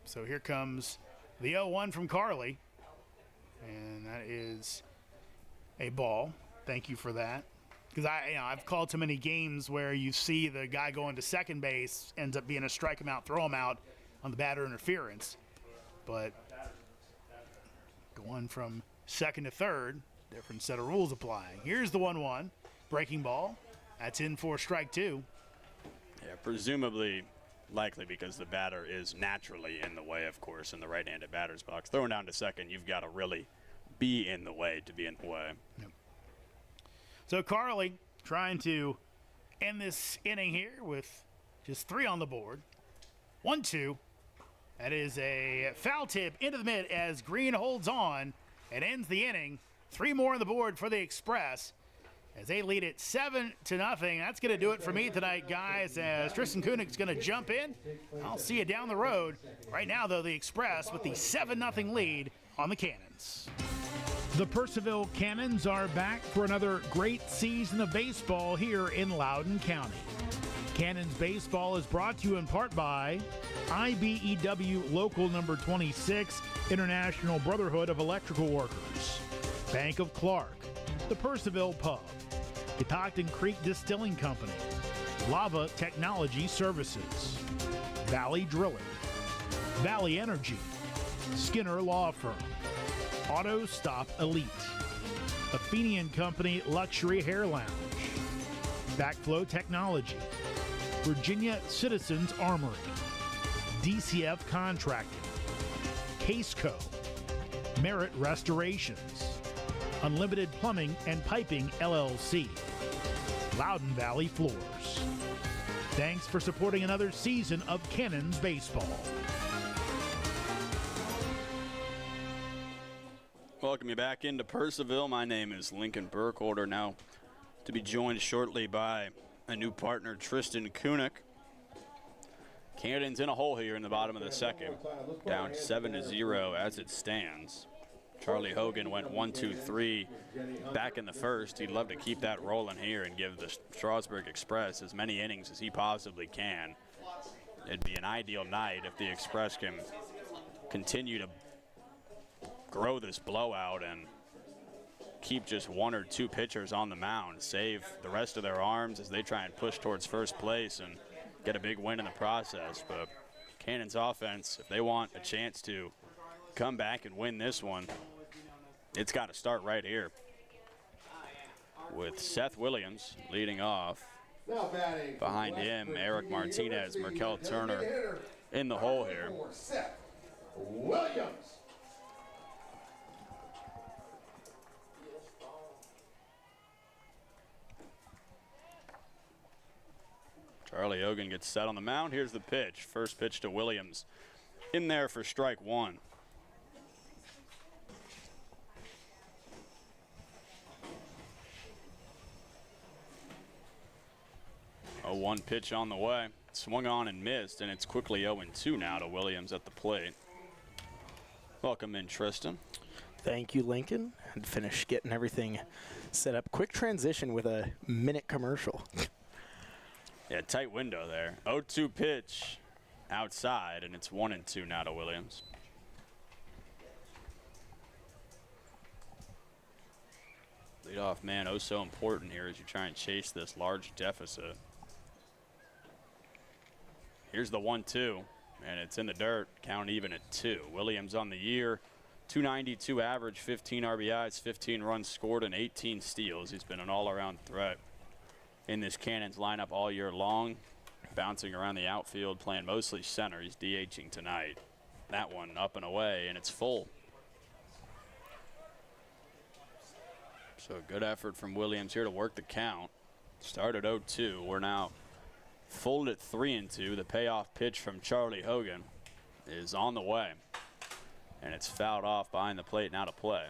So here comes the 0-1 from Carly. And that is a ball. Thank you for that. Because I've called too many games where you see the guy going to second base ends up being a strike him out, throw him out on the batter interference. But going from second to third, different set of rules apply. Here's the 1-1 breaking ball. That's in for strike two. Yeah, presumably likely because the batter is naturally in the way, of course, in the right-handed batter's box. Throwing down to second, you've got to really be in the way to be in the way. Yep. So Carly trying to end this inning here with just 3 on the board. 1-2. That is a foul tip into the mid as Green holds on and ends the inning. 3 more on the board for the Express as they lead it 7-0. That's going to do it for me tonight, guys, as Tristan Kunig's going to jump in. I'll see you down the road. Right now, though, the Express with the 7-0 lead on the Cannons. The Purcellville Cannons are back for another great season of baseball here in Loudoun County. Cannons baseball is brought to you in part by IBEW Local Number 26, International Brotherhood of Electrical Workers, Bank of Clark, the Purcellville Pub, Catoctin Creek Distilling Company, Lava Technology Services, Valley Drilling, Valley Energy, Skinner Law Firm, Auto Stop Elite, Athenian Company Luxury Hair Lounge, Backflow Technology, Virginia Citizens Armory, DCF Contracting, Caseco, Merit Restorations, Unlimited Plumbing and Piping LLC, Loudoun Valley Floors. Thanks for supporting another season of Cannons baseball. Welcome you back into Purcellville. My name is Lincoln Burkholder, now to be joined shortly by a new partner, Tristan Kunig. Cannons in a hole here in the bottom of the second, down 7-0 as it stands. Charlie Hogan went 1-2-3 back in the first. He'd love to keep that rolling here and give the Strasburg Express as many innings as he possibly can. It'd be an ideal night if the Express can continue to grow this blowout and keep just 1 or 2 pitchers on the mound, save the rest of their arms as they try and push towards first place and get a big win in the process. But Cannons offense, if they want a chance to come back and win this one, it's got to start right here with Seth Williams leading off. Behind him, Eric Martinez, Merkel Turner in the hole here. Seth Williams. Charlie Hogan gets set on the mound. Here's the pitch. First pitch to Williams. In there for strike one. A 1 pitch on the way. Swung on and missed, and it's quickly 0-2 now to Williams at the plate. Welcome in, Tristan. Thank you, Lincoln. And finished getting everything set up. Quick transition with a minute commercial. Yeah, tight window there. 0-2 pitch outside, and it's 1-2 now to Williams. Leadoff man, oh so important here as you try and chase this large deficit. Here's the 1-2, and it's in the dirt. Count even at 2. Williams on the year, 292 average, 15 RBIs, 15 runs scored, and 18 steals. He's been an all-around threat in this Cannons lineup all year long, bouncing around the outfield, playing mostly center. He's DHing tonight. That one up and away, and it's full. So good effort from Williams here to work the count. Started 0-2. We're now full at 3-2. The payoff pitch from Charlie Hogan is on the way, and it's fouled off behind the plate now to play.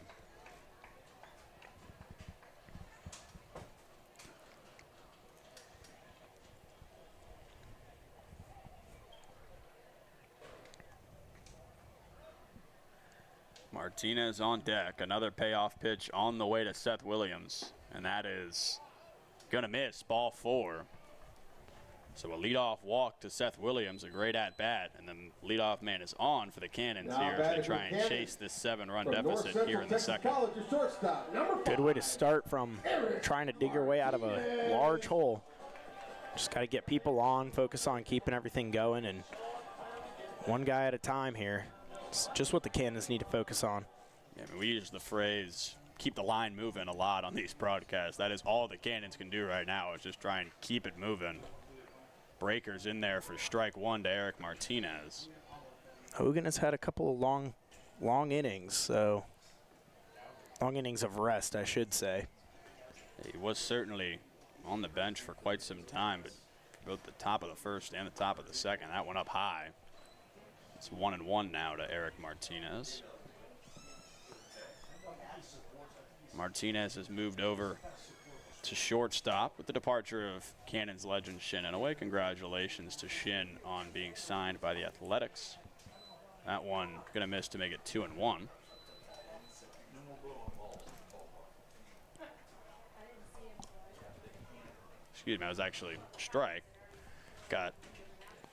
Martinez on deck. Another payoff pitch on the way to Seth Williams, and that is gonna miss. Ball 4. So a leadoff walk to Seth Williams, a great at-bat, and then leadoff man is on for the Cannons here as they try and chase this 7-run deficit here in the second. Good way to start from trying to dig your way out of a large hole. Just got to get people on, focus on keeping everything going, and one guy at a time here. It's just what the Cannons need to focus on. Yeah, I mean, we use the phrase keep the line moving a lot on these broadcasts. That is all the Cannons can do right now, is just try and keep it moving. Breakers in there for strike one to Eric Martinez. Hogan has had a couple of long innings, so long innings of rest, I should say. He was certainly on the bench for quite some time, but both the top of the first and the top of the second, that went up high. It's 1-1 now to Eric Martinez. Martinez has moved over to shortstop with the departure of Cannons legend Shin Inouye. Congratulations to Shin on being signed by the Athletics. That one gonna miss to make it 2-1. Excuse me, I was actually strike. Got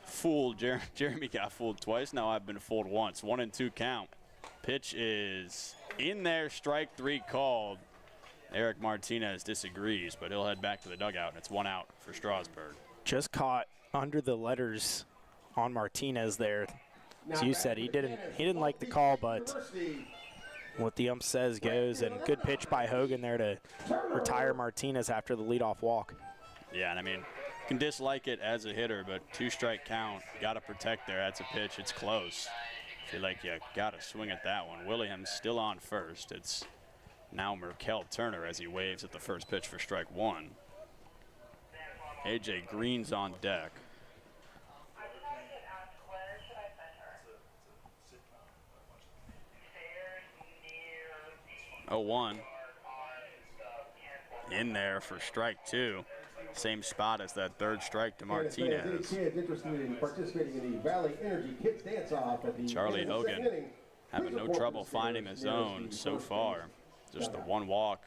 fooled. Jeremy got fooled twice. Now I've been fooled once. 1-2 count. Pitch is in there. Strike three called. Eric Martinez disagrees, but he'll head back to the dugout, and it's one out for Strasburg. Just caught under the letters on Martinez there. As you said, he didn't like the call, but what the ump says goes, and good pitch by Hogan there to retire Martinez after the leadoff walk. Yeah, and I mean, you can dislike it as a hitter, but two-strike count, got to protect there. That's a pitch. It's close. Feel like you got to swing at that one. Williams still on first. It's now Merkel Turner as he waves at the first pitch for strike one. AJ Green's on deck. Oh, 1 in there for strike two. Same spot as that third strike to Martinez. Kids interested in participating in the Valley Energy Kids Dance-Off at the Charlie Hogan having no trouble finding the zone so far. Just the one walk,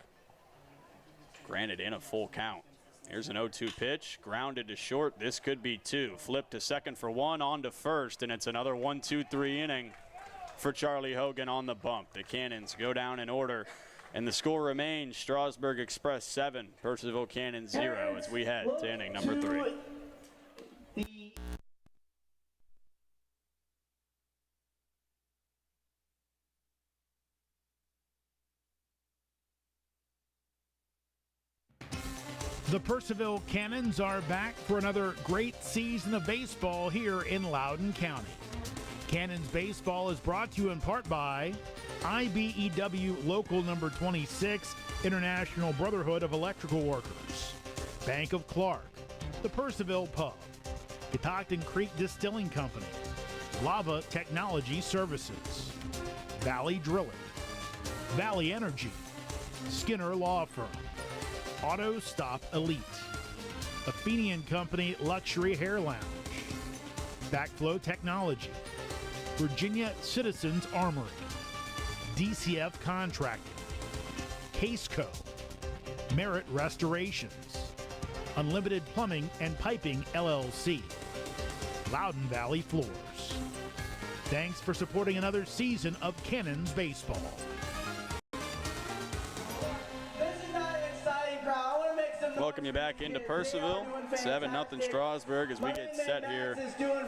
granted in a full count. Here's an 0-2 pitch, grounded to short. This could be two. Flip to second for one, on to first, and it's another 1-2-3 inning for Charlie Hogan on the bump. The Cannons go down in order, and the score remains Strasburg Express 7, Purcellville Cannons 0 as we head to inning number 3. The Purcellville Cannons are back for another great season of baseball here in Loudoun County. Cannons baseball is brought to you in part by IBEW Local Number 26, International Brotherhood of Electrical Workers, Bank of Clark, the Purcellville Pub, Catoctin Creek Distilling Company, Lava Technology Services, Valley Drilling, Valley Energy, Skinner Law Firm, Auto Stop Elite, Athenian Company Luxury Hair Lounge, Backflow Technology, Virginia Citizens Armory, DCF Contracting, Caseco, Merit Restorations, Unlimited Plumbing and Piping LLC, Loudoun Valley Floors. Thanks for supporting another season of Cannons baseball. Welcome you back into Purcellville. 7-0 Strasburg as we get set here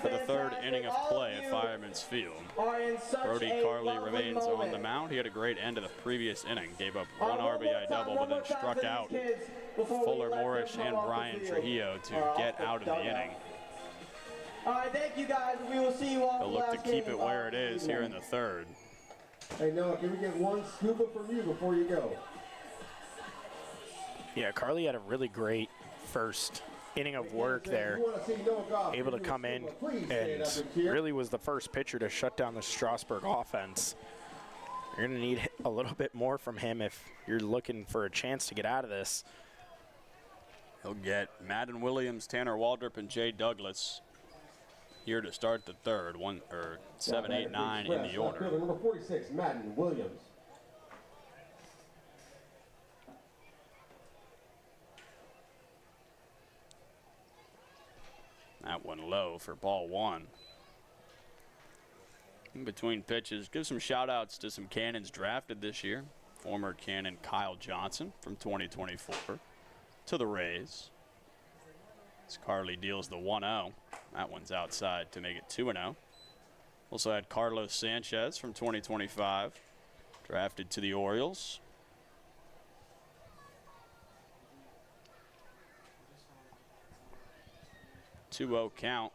for the third inning of play at Fireman's Field. Brody Carley remains on the mound. He had a great end of the previous inning. Gave up one RBI double, but then struck out Fuller Morris and Brian Trujillo to get out of the inning. All right, thank you guys. We will see you all. They'll look to keep it where it is here in the third. Hey, Noah, can we get one scuba from you before you go? Yeah, Carly had a really great first inning of work there. Able to come in and really was the first pitcher to shut down the Strasburg offense. You're going to need a little bit more from him if you're looking for a chance to get out of this. He'll get Madden Williams, Tanner Waldrop, and Jay Douglas here to start the third. 7, 8, 9 in the order. Number 46, Madden Williams. That one low for ball one. In between pitches, give some shout outs to some Cannons drafted this year. Former Cannon Kyle Johnson from 2024 to the Rays. As Carly deals the 1-0. That one's outside to make it 2-0. Also had Carlos Sanchez from 2025 drafted to the Orioles. Two-0 count.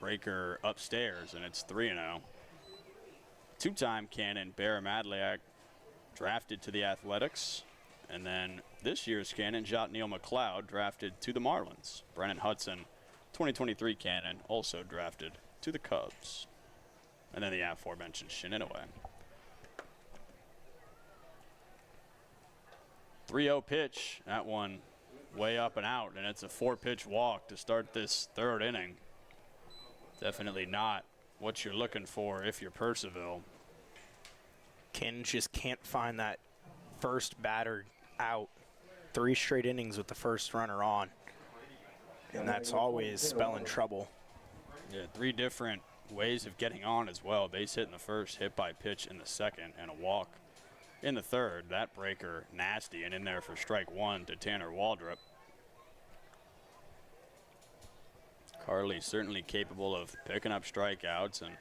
Breaker upstairs, and it's 3-0. Two-time Cannon Bear Madliak drafted to the Athletics. And then this year's Cannon, Jotneil McLeod, drafted to the Marlins. Brennan Hudson, 2023 Cannon, also drafted to the Cubs. And then the aforementioned Shininoue. 3-0 pitch. That one way up and out, and it's a 4-pitch walk to start this third inning. Definitely not what you're looking for if you're Purcellville. Ken just can't find that first batter out. 3 straight innings with the first runner on. And that's always spelling trouble. Yeah, 3 different ways of getting on as well. Base hit in the first, hit by pitch in the second, and a walk in the third. That breaker nasty and in there for strike 1 to Tanner Waldrop. Carly certainly capable of picking up strikeouts, and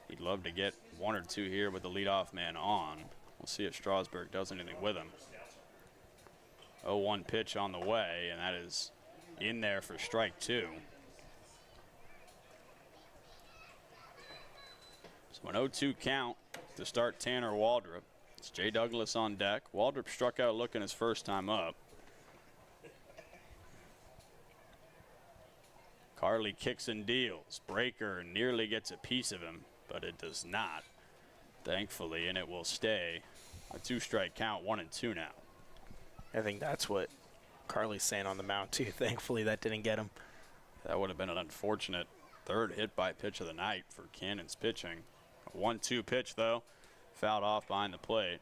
he'd love to get 1 or 2 here with the leadoff man on. We'll see if Strasburg does anything with him. 0-1 pitch on the way, and that is in there for strike 2. So an 0-2 count to start Tanner Waldrop. It's Jay Douglas on deck. Waldrop struck out looking his first time up. Carly kicks and deals. Breaker nearly gets a piece of him, but it does not, thankfully, and it will stay a 2-strike count, 1-2 now. I think that's what Carly's saying on the mound, too. Thankfully, that didn't get him. That would have been an unfortunate third hit by pitch of the night for Cannon's pitching. A 1-2 pitch, though, fouled off behind the plate.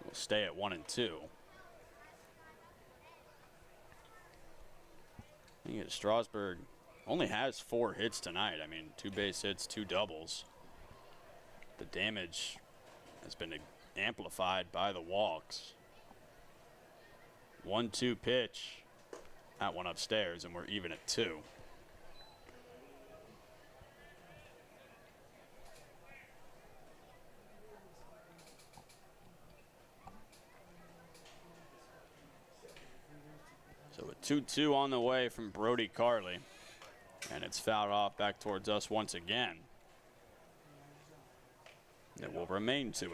We'll stay at 1-2. I think Strasburg only has 4 hits tonight. I mean, 2 base hits, 2 doubles. The damage has been amplified by the walks. 1-2 pitch. That one upstairs, and we're even at 2. So a 2-2 on the way from Brody Carly. And it's fouled off back towards us once again. It will remain 2-2.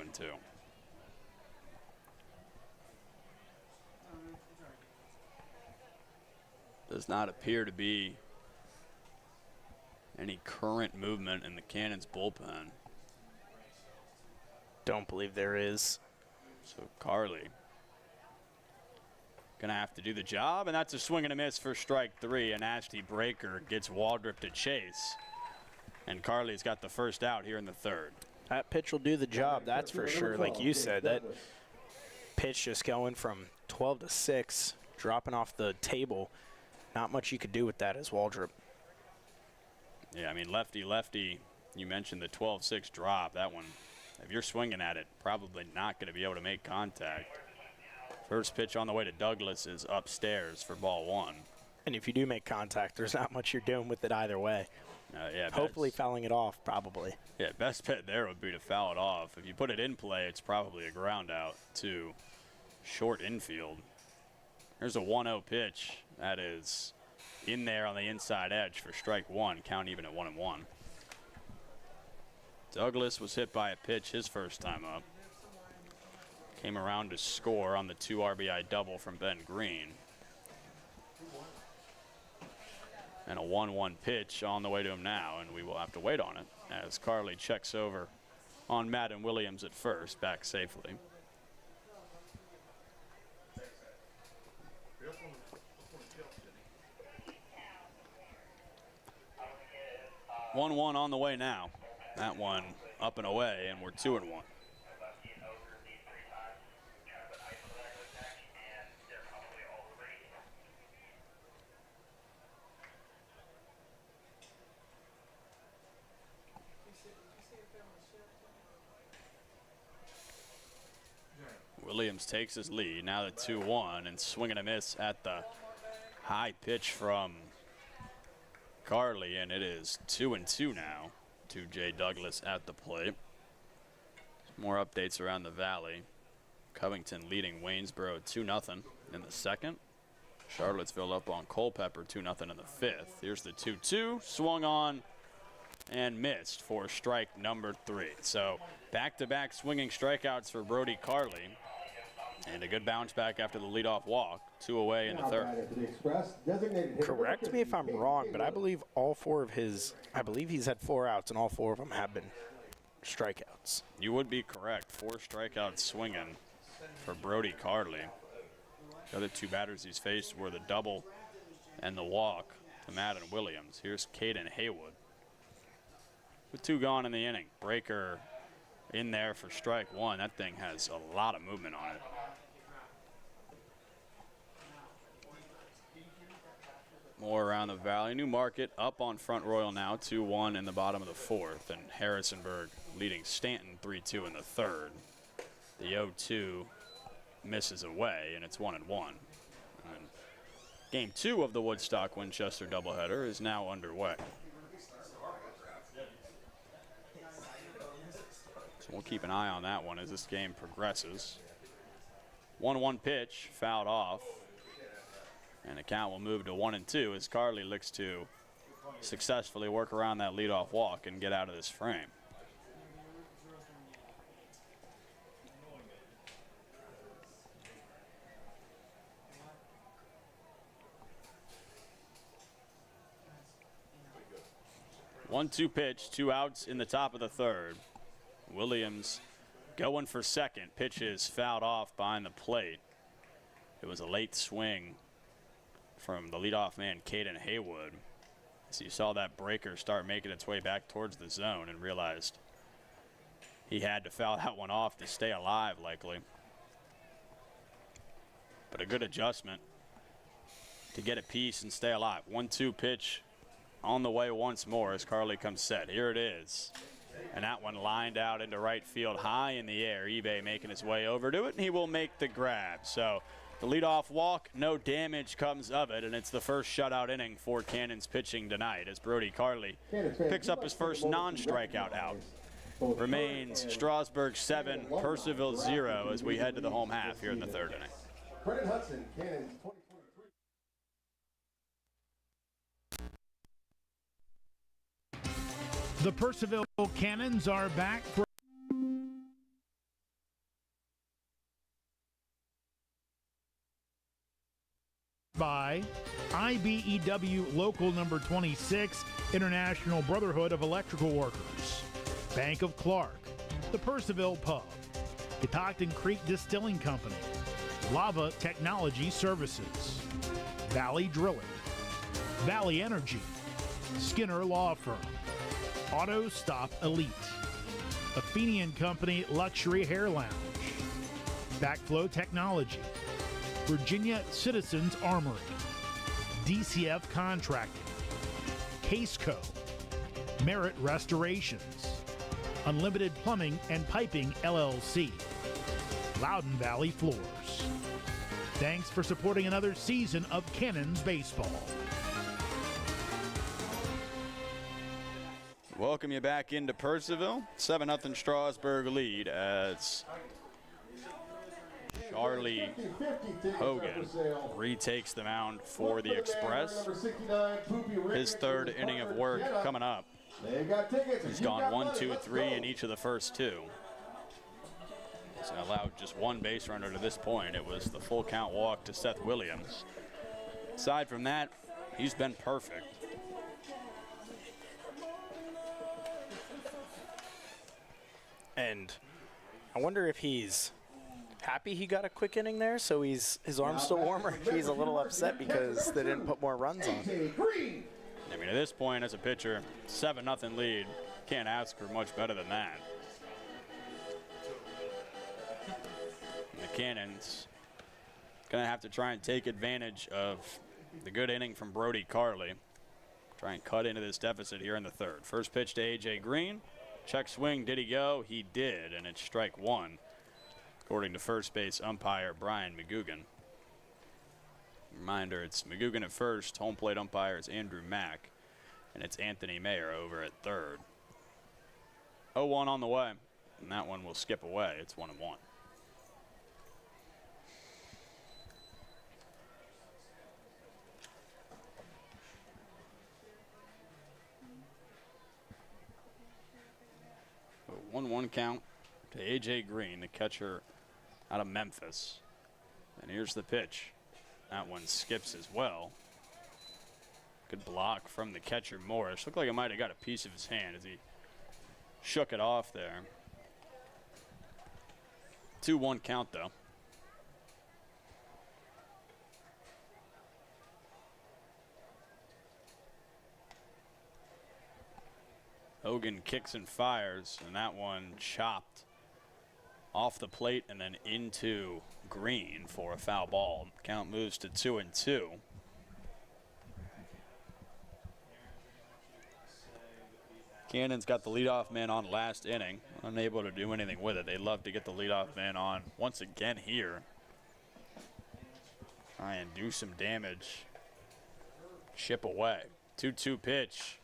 Does not appear to be any current movement in the Cannons bullpen. Don't believe there is. So Carly gonna have to do the job, and that's a swing and a miss for strike 3. A nasty breaker gets Waldrop to chase, and Carly's got the first out here in the third. That pitch will do the job, that's for sure. Like you said, that pitch just going from 12 to 6, dropping off the table. Not much you could do with that as Waldrop. Yeah, I mean, lefty. You mentioned the 12-6 drop. That one, if you're swinging at it, probably not going to be able to make contact. First pitch on the way to Douglas is upstairs for ball 1. And if you do make contact, there's not much you're doing with it either way. Yeah, hopefully fouling it off, probably. Yeah, best bet there would be to foul it off. If you put it in play, it's probably a ground out to short infield. There's a 1-0 pitch. That is in there on the inside edge for strike 1. Count even at 1-1. Douglas was hit by a pitch his first time up. Came around to score on the 2 RBI double from Ben Green. And a 1-1 pitch on the way to him now, and we will have to wait on it as Carly checks over on Madden Williams at first, back safely. One on the way now. That one up and away, and we're 2-1. Williams takes his lead, now the 2-1, and swing and a miss at the high pitch from Carly, and it is 2-2 now to Jay Douglas at the plate. More updates around the Valley. Covington leading Waynesboro 2-0 in the second. Charlottesville up on Culpeper 2-0 in the fifth. Here's the 2-2, swung on and missed for strike number 3. So back-to-back swinging strikeouts for Brody Carly, and a good bounce back after the leadoff walk. 2 away in the third. Correct me if I'm wrong, but I believe he's had 4 outs, and all 4 of them have been strikeouts. You would be correct. 4 strikeouts swinging for Brody Carly. The other 2 batters he's faced were the double and the walk to Madden Williams. Here's Caden Haywood with 2 gone in the inning. Breaker in there for strike 1. That thing has a lot of movement on it. More around the Valley. New Market up on Front Royal now, 2-1 in the bottom of the 4th, and Harrisonburg leading Stanton 3-2 in the 3rd. The 0-2 misses away, and it's 1-1. And game 2 of the Woodstock Winchester doubleheader is now underway. So we'll keep an eye on that one as this game progresses. 1-1 pitch, fouled off. And the count will move to 1-2 as Carly looks to successfully work around that leadoff walk and get out of this frame. One-two pitch, 2 outs in the top of the 3rd. Williams going for second. Pitch is fouled off behind the plate. It was a late swing from the leadoff man, Caden Haywood. So you saw that breaker start making its way back towards the zone and realized he had to foul that one off to stay alive, likely. But a good adjustment to get a piece and stay alive. 1-2 pitch on the way once more as Carly comes set. Here it is. And that one lined out into right field high in the air. eBay making his way over to it, and he will make the grab. So the leadoff walk, no damage comes of it, and it's the first shutout inning for Cannon's pitching tonight as Brody Carly picks up his first non-strikeout out. Remains Strasburg 7, Purcellville 0 as we head to the home half here in the 3rd inning. Brendan Hudson, Cannon's 2023. The Purcellville Cannons are back for by IBEW Local Number 26, International Brotherhood of Electrical Workers, Bank of Clark, the Purcellville Pub, Catoctin Creek Distilling Company, Lava Technology Services, Valley Drilling, Valley Energy, Skinner Law Firm, Auto Stop Elite, Athenian Company Luxury Hair Lounge, Backflow Technology, Virginia Citizens Armory, DCF Contracting, Caseco, Merit Restorations, Unlimited Plumbing and Piping LLC, Loudoun Valley Floors. Thanks for supporting another season of Cannons Baseball. Welcome you back into Purcellville. 7-0 Strasburg lead as Charlie Hogan retakes the mound for the Express. His 3rd inning of work coming up. He's gone 1, 2, 3 in each of the first 2. He's allowed just 1 base runner to this point. It was the full count walk to Seth Williams. Aside from that, he's been perfect. And I wonder if he's happy he got a quick inning there, so his arm's still warmer. He's a little upset because they didn't put more runs on. I mean, at this point, as a pitcher, 7-0 lead. Can't ask for much better than that. And the Cannons going to have to try and take advantage of the good inning from Brody Carly. Try and cut into this deficit here in the 3rd. First pitch to A.J. Green. Check swing, did he go? He did, and it's strike 1. According to first base umpire Brian McGugan. Reminder, it's McGugan at first. Home plate umpire is Andrew Mack. And it's Anthony Mayer over at third. 0-1 on the way. And that one will skip away. It's 1-1. A 1-1 count to A.J. Green, the catcher out of Memphis. And here's the pitch. That one skips as well. Good block from the catcher Morris. Looked like it might have got a piece of his hand as he shook it off there. 2-1 count though. Hogan kicks and fires, and that one chopped off the plate and then into Green for a foul ball. Count moves to 2-2. Cannon's got the leadoff man on last inning, unable to do anything with it. They love to get the leadoff man on once again here. Try and do some damage. Chip away. 2-2 pitch.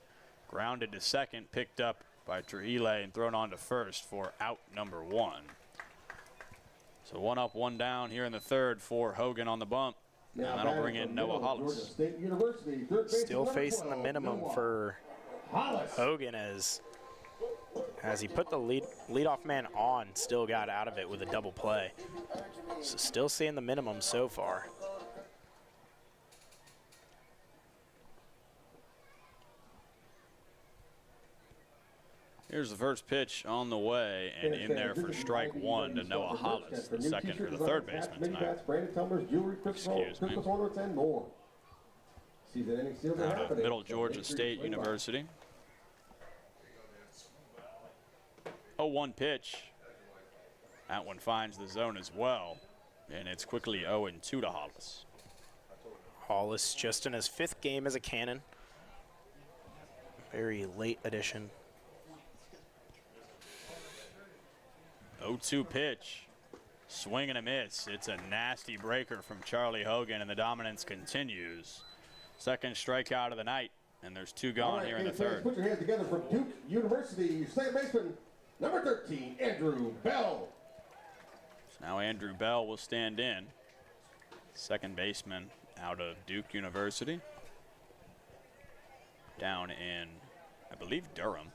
Grounded to second, picked up by Trujillo and thrown on to first for out number 1. So 1 up, 1 down here in the third for Hogan on the bump. And that'll bring in Noah Hollis. Still facing the minimum for Hogan as he put the leadoff man on, still got out of it with a double play. So still seeing the minimum so far. Here's the first pitch on the way, and in there for strike 1 to Noah Hollis, the second or the third baseman tonight. Excuse me. Out of Middle Georgia State University. 0-1 pitch. That one finds the zone as well, and it's quickly 0-2 to Hollis. Hollis just in his 5th game as a Cannon. Very late addition. 0-2 pitch. Swing and a miss. It's a nasty breaker from Charlie Hogan, and the dominance continues. Second strikeout of the night, and there's 2 gone here in the third. Put your hands together from Duke University, second baseman, number 13, Andrew Bell. So now Andrew Bell will stand in. Second baseman out of Duke University. Down in, I believe, Durham.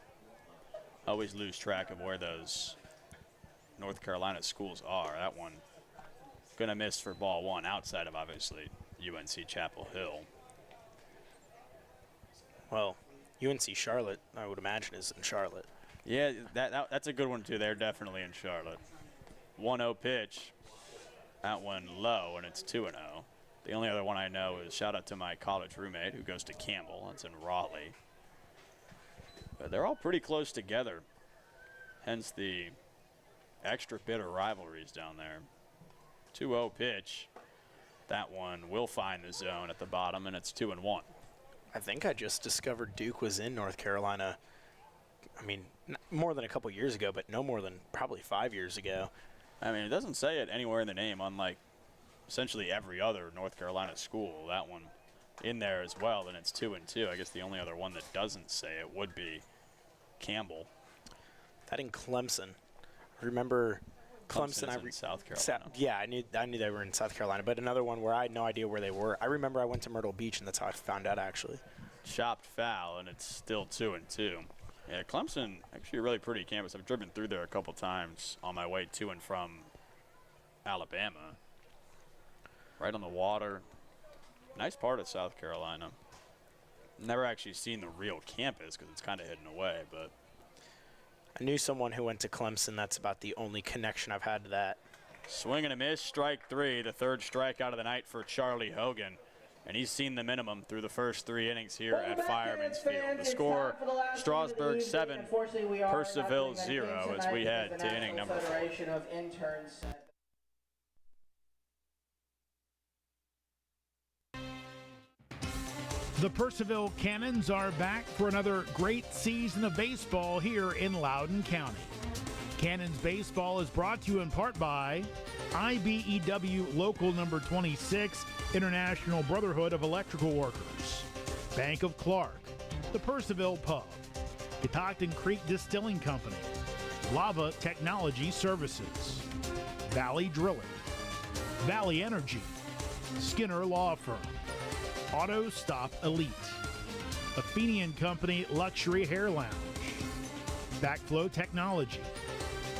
Always lose track of where those North Carolina schools are. That one gonna miss for ball 1 outside of obviously UNC Chapel Hill. Well, UNC Charlotte, I would imagine, is in Charlotte. Yeah, that's a good one too. They're definitely in Charlotte. 1-0 pitch. That one low, and it's 2-0. The only other one I know is shout out to my college roommate who goes to Campbell. That's in Raleigh. But they're all pretty close together. Hence the extra bit of rivalries down there. 2-0 pitch. That one will find the zone at the bottom, and it's 2-1. I think I just discovered Duke was in North Carolina. I mean, more than a couple years ago, but no more than probably 5 years ago. I mean, it doesn't say it anywhere in the name, unlike essentially every other North Carolina school. That one in there as well, and it's 2-2. I guess the only other one that doesn't say it would be Campbell. That in Clemson. Remember Clemson? In South Carolina. Yeah, I knew they were in South Carolina, but another one where I had no idea where they were. I remember I went to Myrtle Beach, and that's how I found out, actually. Chopped foul, and it's still 2-2. Yeah, Clemson, actually a really pretty campus. I've driven through there a couple times on my way to and from Alabama. Right on the water. Nice part of South Carolina. Never actually seen the real campus because it's kind of hidden away, but I knew someone who went to Clemson. That's about the only connection I've had to that. Swing and a miss, strike 3, the third strikeout of the night for Charlie Hogan. And he's seen the minimum through the first 3 innings here at Fireman's Field. The score, Strasburg 7, Purcellville 0 as we head to inning number 4. The Purcellville Cannons are back for another great season of baseball here in Loudoun County. Cannons Baseball is brought to you in part by IBEW Local Number 26, International Brotherhood of Electrical Workers, Bank of Clark, the Purcellville Pub, Catoctin Creek Distilling Company, Lava Technology Services, Valley Drilling, Valley Energy, Skinner Law Firm, Auto Stop Elite, Athenian Company Luxury Hair Lounge, Backflow Technology,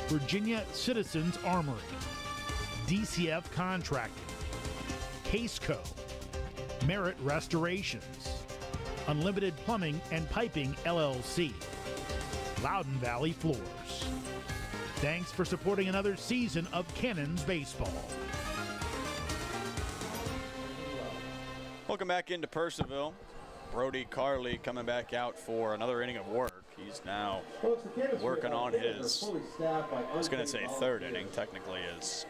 Virginia Citizens Armory, DCF Contracting, Caseco, Merit Restorations, Unlimited Plumbing and Piping LLC, Loudoun Valley Floors. Thanks for supporting another season of Cannons Baseball. Welcome back into Purcellville. Brody Carley coming back out for another inning of work. He's now working on his, I was going to say third inning, technically his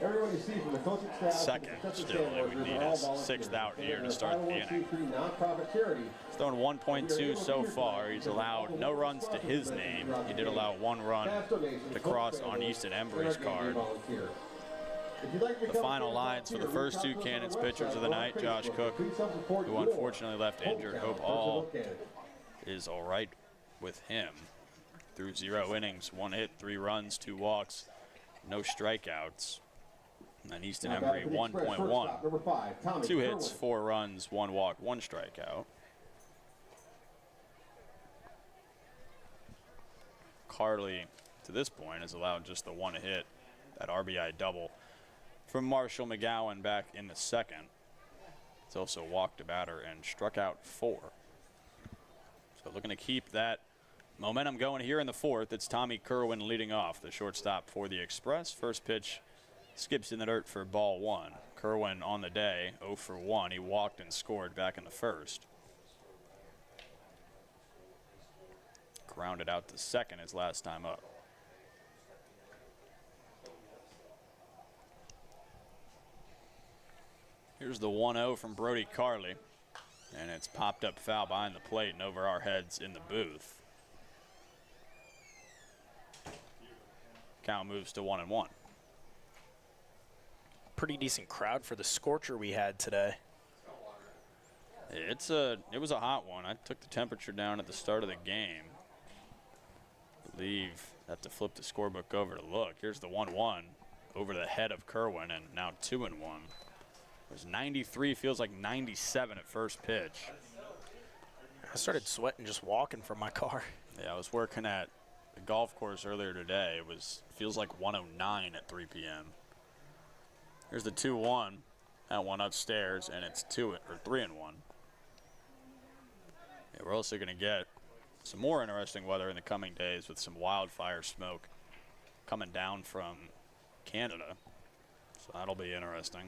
second still. They would need his sixth out here to start the inning. He's thrown 1.2 so far. He's allowed no runs to his name. He did allow one run to cross on Easton Embry's card. The final lines for the first two Cannons pitchers of the night, Josh Cook, who unfortunately left injured. Hope all is all right with him. Through 0 innings, 1 hit, 3 runs, 2 walks, no strikeouts. And then Easton Embry 1.1. 2 hits, 4 runs, 1 walk, 1 strikeout. Carley, to this point, has allowed just the 1 hit, that RBI double from Marshall McGowan back in the second. He's also walked a batter and struck out 4. So looking to keep that momentum going here in the fourth. It's Tommy Kerwin leading off, the shortstop for the Express. First pitch skips in the dirt for ball 1. Kerwin on the day, 0 for 1. He walked and scored back in the first. Grounded out to second his last time up. Here's the 1-0 from Brody Carley. And it's popped up foul behind the plate and over our heads in the booth. Count moves to 1-1. Pretty decent crowd for the scorcher we had today. It was a hot one. I took the temperature down at the start of the game. I believe I have to flip the scorebook over to look. Here's the 1-1 over the head of Kerwin, and now 2-1. It was 93, feels like 97 at first pitch. I started sweating just walking from my car. Yeah, I was working at the golf course earlier today. It feels like 109 at 3 p.m. Here's the 2-1. That one upstairs, and it's 3-1. Yeah, we're also going to get some more interesting weather in the coming days with some wildfire smoke coming down from Canada. So that'll be interesting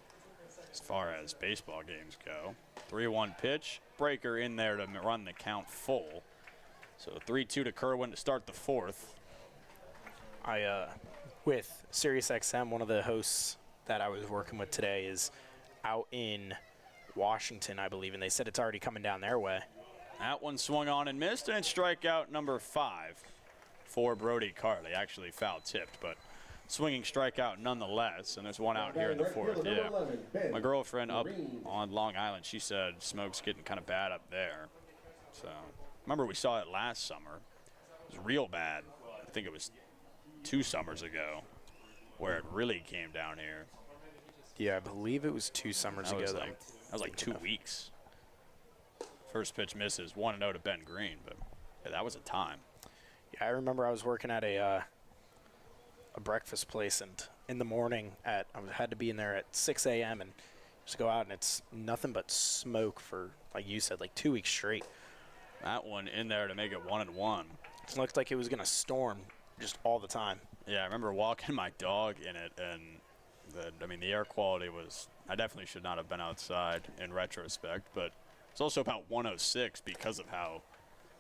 as far as baseball games go. 3-1 pitch. Breaker in there to run the count full. So 3-2 to Kerwin to start the fourth. With SiriusXM, one of the hosts that I was working with today is out in Washington, I believe, and they said it's already coming down their way. That one swung on and missed, and it's strikeout number 5 for Brody Carley. Actually foul tipped, but swinging strikeout nonetheless, and there's one out here in the fourth. Yeah, my girlfriend up on Long Island, she said smoke's getting kind of bad up there. So remember we saw it last summer. It was real bad. I think it was 2 summers ago where it really came down here. Yeah, I believe it was 2 summers ago. That was like 2 weeks. First pitch misses, 1-0 to Ben Green, but yeah, that was a time. Yeah, I remember I was working at a breakfast place, and in the morning I had to be in there at 6 a.m. and just go out, and it's nothing but smoke for, like you said, like 2 weeks straight. That one in there to make it 1-1. It looked like it was going to storm just all the time. Yeah, I remember walking my dog in it, and the air quality was, I definitely should not have been outside in retrospect, but it's also about 106 because of how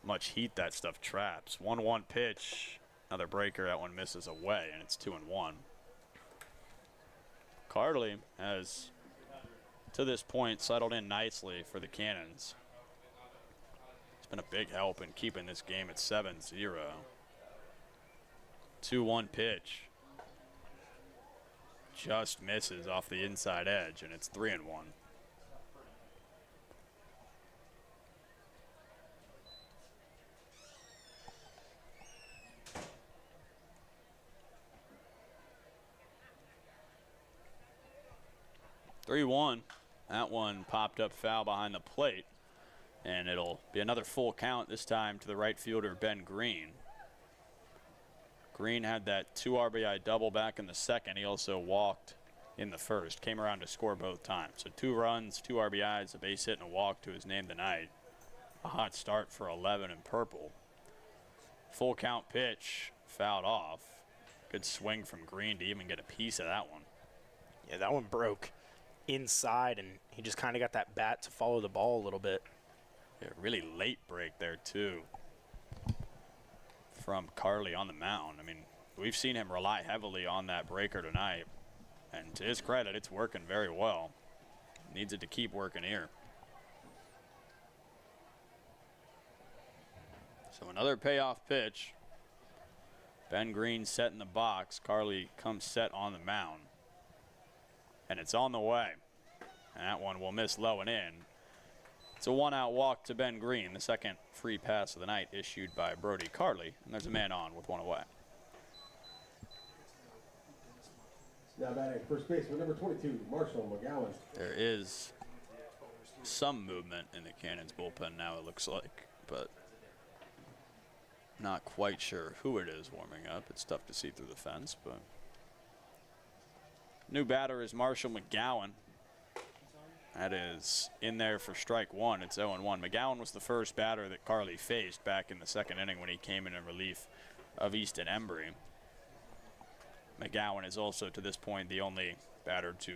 much heat that stuff traps. 1-1 pitch, another breaker, that one misses away, and it's 2-1. Carley has, to this point, settled in nicely for the Cannons. It's been a big help in keeping this game at 7-0. 2-1 pitch. just misses off the inside edge, and it's 3-1. That one popped up foul behind the plate, and it'll be another full count, this time to the right fielder, Ben Green. Green had that 2 RBI double back in the second. He also walked in the first, came around to score both times. So 2 runs, 2 RBIs, a base hit, and a walk to his name tonight. A hot start for 11 in purple. Full count pitch, fouled off. Good swing from Green to even get a piece of that one. Yeah, that one broke inside, and he just kind of got that bat to follow the ball a little bit. Yeah, really late break there, too, from Carly on the mound. I mean, we've seen him rely heavily on that breaker tonight, and to his credit, it's working very well. Needs it to keep working here. So another payoff pitch. Ben Green set in the box. Carly comes set on the mound. And it's on the way. And that one will miss low and in. It's a 1-out walk to Ben Green, the second free pass of the night issued by Brody Carly. And there's a man on with 1 away. Now batting first baseman number 22, Marshall McGowan. There is some movement in the Cannons bullpen now, it looks like, but not quite sure who it is warming up. It's tough to see through the fence, but new batter is Marshall McGowan. That is in there for strike 1. It's 0-1. McGowan was the first batter that Carly faced back in the second inning when he came in relief of Easton Embry. McGowan is also, to this point, the only batter to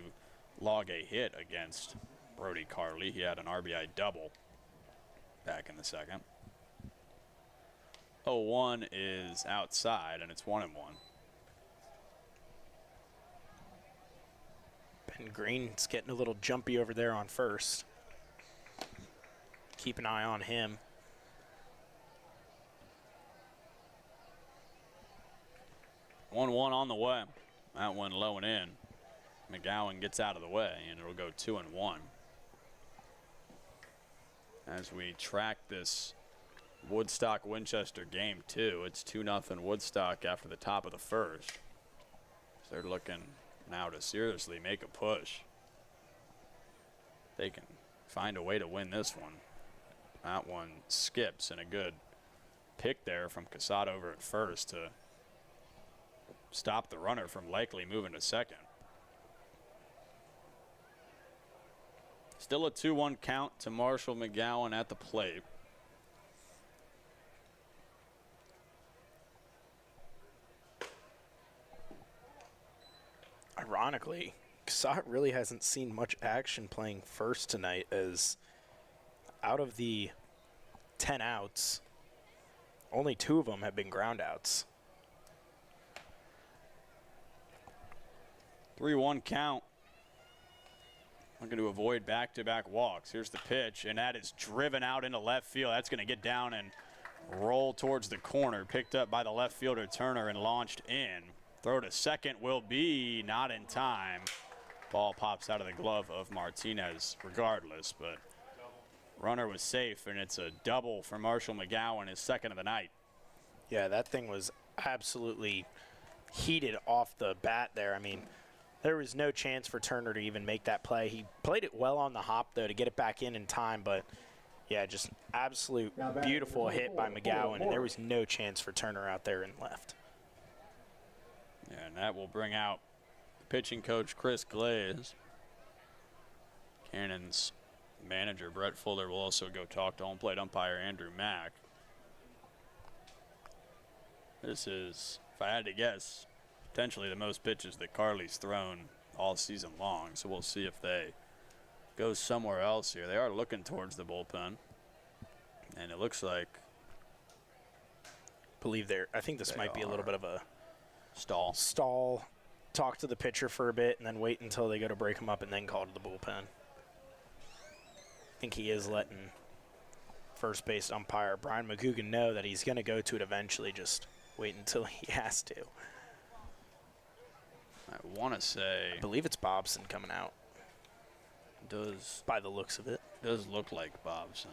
log a hit against Brody Carly. He had an RBI double back in the second. 0-1 is outside, and it's 1-1. Ben Green's getting a little jumpy over there on first. Keep an eye on him. One on the way. That one low and in. McGowan gets out of the way, and it'll go 2-1. As we track this Woodstock-Winchester game, too, it's 2-0 Woodstock after the top of the first. So they're looking now to seriously make a push. They can find a way to win this one. That one skips, and a good pick there from Casado over at first to stop the runner from likely moving to second. Still a 2-1 count to Marshall McGowan at the plate. Ironically, Casat really hasn't seen much action playing first tonight, as out of the 10 outs, only 2 of them have been ground outs. 3-1 count. Looking to avoid back-to-back walks. Here's the pitch, and that is driven out into left field. That's going to get down and roll towards the corner. Picked up by the left fielder, Turner, and launched in. Throw to second will be not in time. Ball pops out of the glove of Martinez regardless, but runner was safe, and it's a double for Marshall McGowan, his second of the night. Yeah, that thing was absolutely heated off the bat there. I mean, there was no chance for Turner to even make that play. He played it well on the hop, though, to get it back in time, but yeah, just absolute beautiful hit by McGowan, and there was no chance for Turner out there in left. Yeah, and that will bring out pitching coach Chris Glaze. Cannons manager Brett Fuller will also go talk to home plate umpire Andrew Mack. This is, if I had to guess, potentially the most pitches that Carly's thrown all season long. So we'll see if they go somewhere else here. They are looking towards the bullpen, and it looks like I think this might be a little bit of a stall. Talk to the pitcher for a bit and then wait until they go to break him up and then call to the bullpen. I think he is letting first base umpire Brian McGugan know that he's going to go to it eventually. Just wait until he has to. I want to say I believe it's Bobson coming out, does by the looks of it. does look like Bobson.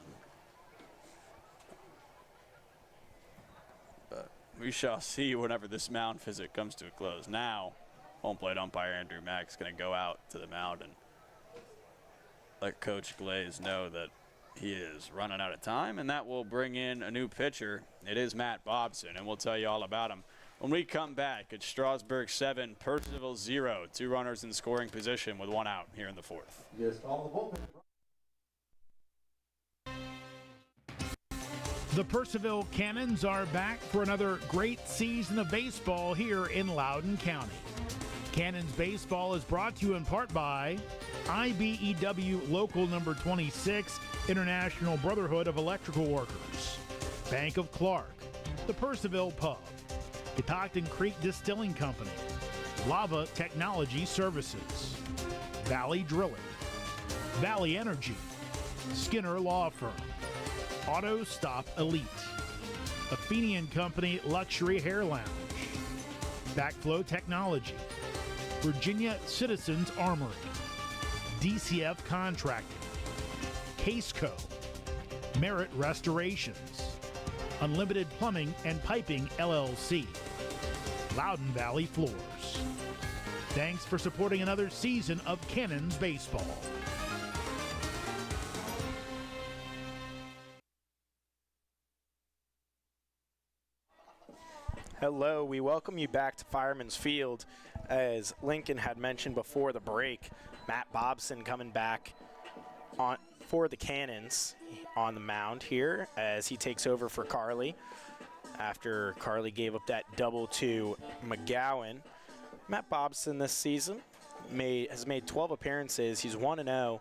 But we shall see whenever this mound visit comes to a close. Now, home plate umpire Andrew Mack is going to go out to the mound and let Coach Glaze know that he is running out of time, and that will bring in a new pitcher. It is Matt Bobson, and we'll tell you all about him when we come back. It's Strasburg 7, Purcellville 0. 2 runners in scoring position with 1 out here in the 4th. Yes, all the bullpen. The Purcellville Cannons are back for another great season of baseball here in Loudoun County. Cannons Baseball is brought to you in part by IBEW Local Number 26, International Brotherhood of Electrical Workers, Bank of Clark, the Purcellville Pub, Catoctin Creek Distilling Company, Lava Technology Services, Valley Drilling, Valley Energy, Skinner Law Firm, Auto Stop Elite, Athenian Company Luxury Hair Lounge, Backflow Technology, Virginia Citizens Armory, DCF Contracting, Caseco, Merit Restorations, Unlimited Plumbing and Piping LLC, Loudoun Valley Floors. Thanks for supporting another season of Cannons Baseball. Hello, we welcome you back to Fireman's Field. As Lincoln had mentioned before the break, Matt Bobson coming back on for the Cannons on the mound here as he takes over for Carly after Carly gave up that double to McGowan. Matt Bobson this season has made 12 appearances. He's 1-0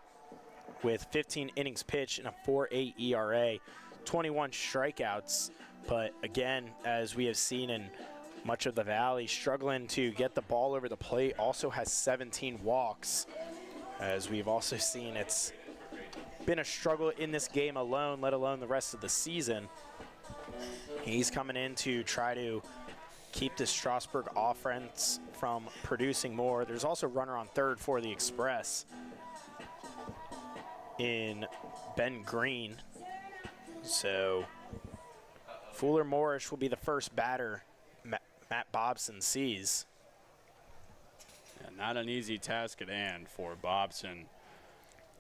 with 15 innings pitched and a 4.8 ERA, 21 strikeouts. But again, as we have seen in much of the Valley, struggling to get the ball over the plate, also has 17 walks. As we've also seen, it's been a struggle in this game alone, let alone the rest of the season. He's coming in to try to keep the Strasburg offense from producing more. There's also a runner on third for the Express in Ben Green. So Fuller Morrish will be the first batter Matt Bobson sees. And not an easy task at hand for Bobson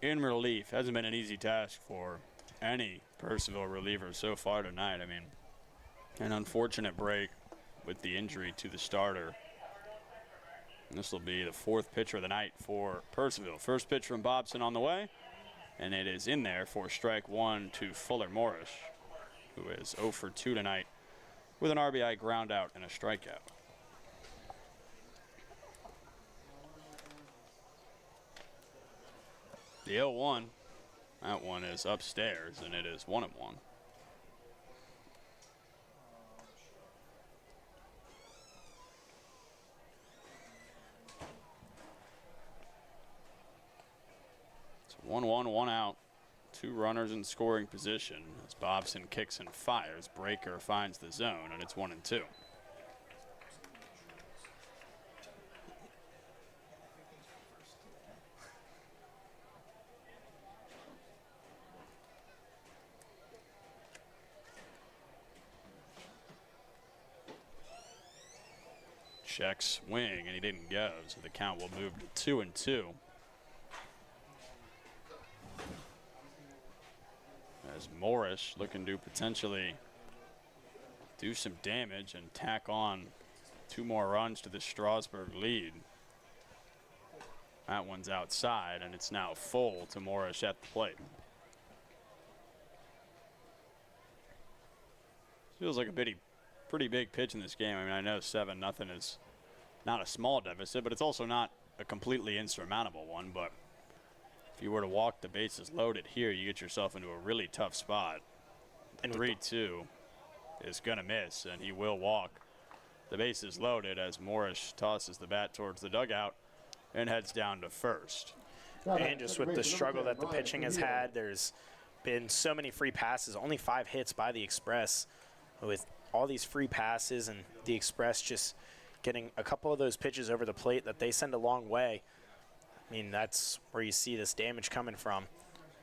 in relief. Hasn't been an easy task for any Purcellville reliever so far tonight. I mean, an unfortunate break with the injury to the starter. And this will be the 4th pitcher of the night for Purcellville. First pitch from Bobson on the way, and it is in there for strike 1 to Fuller Morrish, who is 0 for 2 tonight with an RBI ground out and a strikeout. The 0-1, that one is upstairs, and it is 1-1. It's 1-1, 1 out. 2 runners in scoring position as Bobson kicks and fires. Breaker finds the zone, and it's 1-2. Check swing, and he didn't go, so the count will move to 2-2. As Morrish looking to potentially do some damage and tack on 2 more runs to the Strasburg lead. That one's outside, and it's now full to Morrish at the plate. Feels like a pretty big pitch in this game. I mean, I know 7-0 is not a small deficit, but it's also not a completely insurmountable one. But if you were to walk the bases loaded here, you get yourself into a really tough spot. And 3-2 is going to miss, and he will walk the bases loaded as Morrish tosses the bat towards the dugout and heads down to first. And just with the struggle that the pitching has had, there's been so many free passes, only 5 hits by the Express. With all these free passes and the Express just getting a couple of those pitches over the plate that they send a long way. I mean, that's where you see this damage coming from.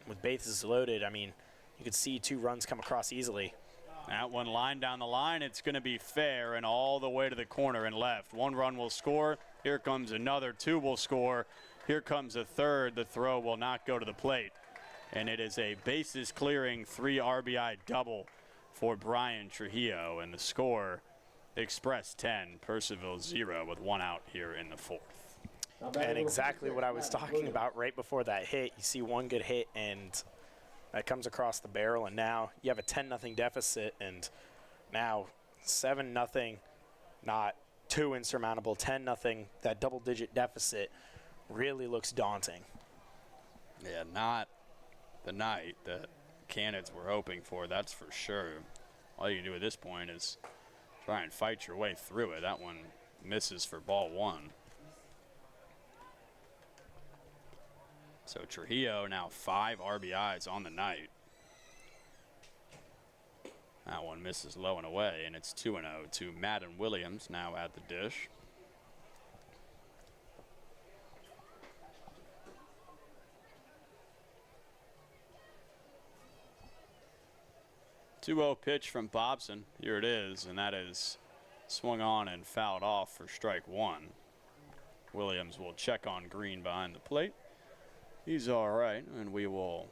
With bases loaded, I mean, you could see 2 runs come across easily. That one line down the line, it's going to be fair and all the way to the corner and left. 1 run will score. Here comes another. 2 will score. Here comes a third. The throw will not go to the plate. And it is a bases clearing 3 RBI double for Brian Trujillo. And the score, Express 10, Purcellville 0 with 1 out here in the 4th. And exactly what I was talking about right before that hit. You see 1 good hit, and that comes across the barrel, and now you have a 10-0 deficit, and now 7-0, not 2 insurmountable, 10-0. That double-digit deficit really looks daunting. Yeah, not the night that Cannons were hoping for, that's for sure. All you can do at this point is try and fight your way through it. That one misses for ball 1. So Trujillo now 5 RBIs on the night. That one misses low and away, and it's 2-0 to Madden Williams now at the dish. Two-0 pitch from Bobson. Here it is, and that is swung on and fouled off for strike 1. Williams will check on Green behind the plate. He's all right, and we will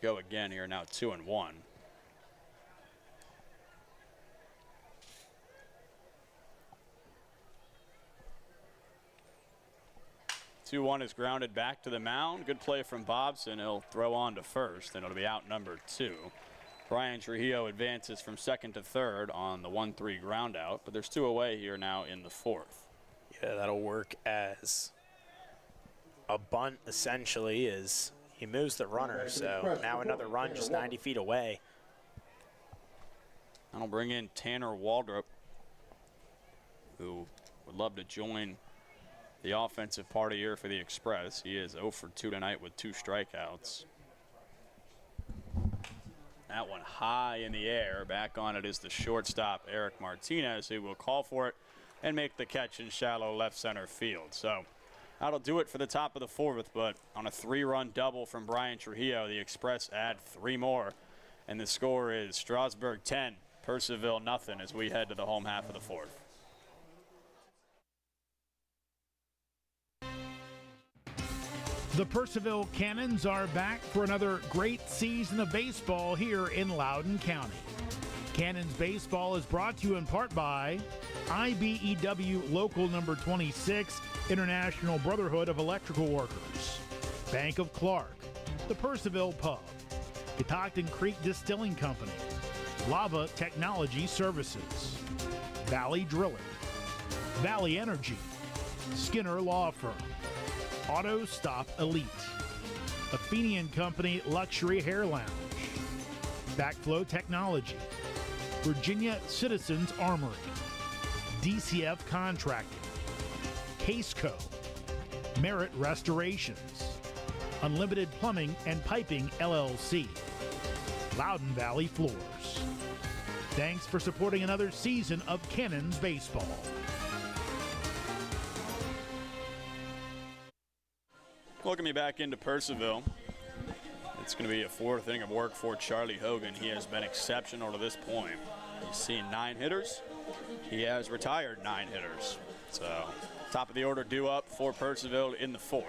go again here now, 2-1. 2-1 is grounded back to the mound. Good play from Bobson. He'll throw on to first, and it'll be out number 2. Brian Trujillo advances from second to third on the 1-3 ground out, but there's 2 away here now in the 4th. Yeah, that'll work as a bunt, essentially, as he moves the runner. So now another run just 90 feet away. That'll bring in Tanner Waldrop, who would love to join the offensive party here for the Express. He is 0 for 2 tonight with 2 strikeouts. That one high in the air. Back on it is the shortstop, Eric Martinez, who will call for it and make the catch in shallow left center field. So that'll do it for the top of the 4th, but on a 3-run double from Brian Trujillo, the Express add 3 more, and the score is Strasburg 10, Purcellville nothing as we head to the home half of the 4th. The Purcellville Cannons are back for another great season of baseball here in Loudoun County. Cannons baseball is brought to you in part by IBEW Local Number 26, International Brotherhood of Electrical Workers, Bank of Clark, the Purcellville Pub, Catoctin Creek Distilling Company, Lava Technology Services, Valley Drilling, Valley Energy, Skinner Law Firm, Auto Stop Elite, Athenian Company Luxury Hair Lounge, Backflow Technology, Virginia Citizens Armory, DCF Contracting, Caseco, Merit Restorations, Unlimited Plumbing and Piping LLC, Loudoun Valley Floors. Thanks for supporting another season of Cannons baseball. Welcome you back into Purcellville. It's going to be a 4th inning of work for Charlie Hogan. He has been exceptional to this point. He's seen 9 hitters. He has retired 9 hitters. So top of the order due up for Purcellville in the 4th.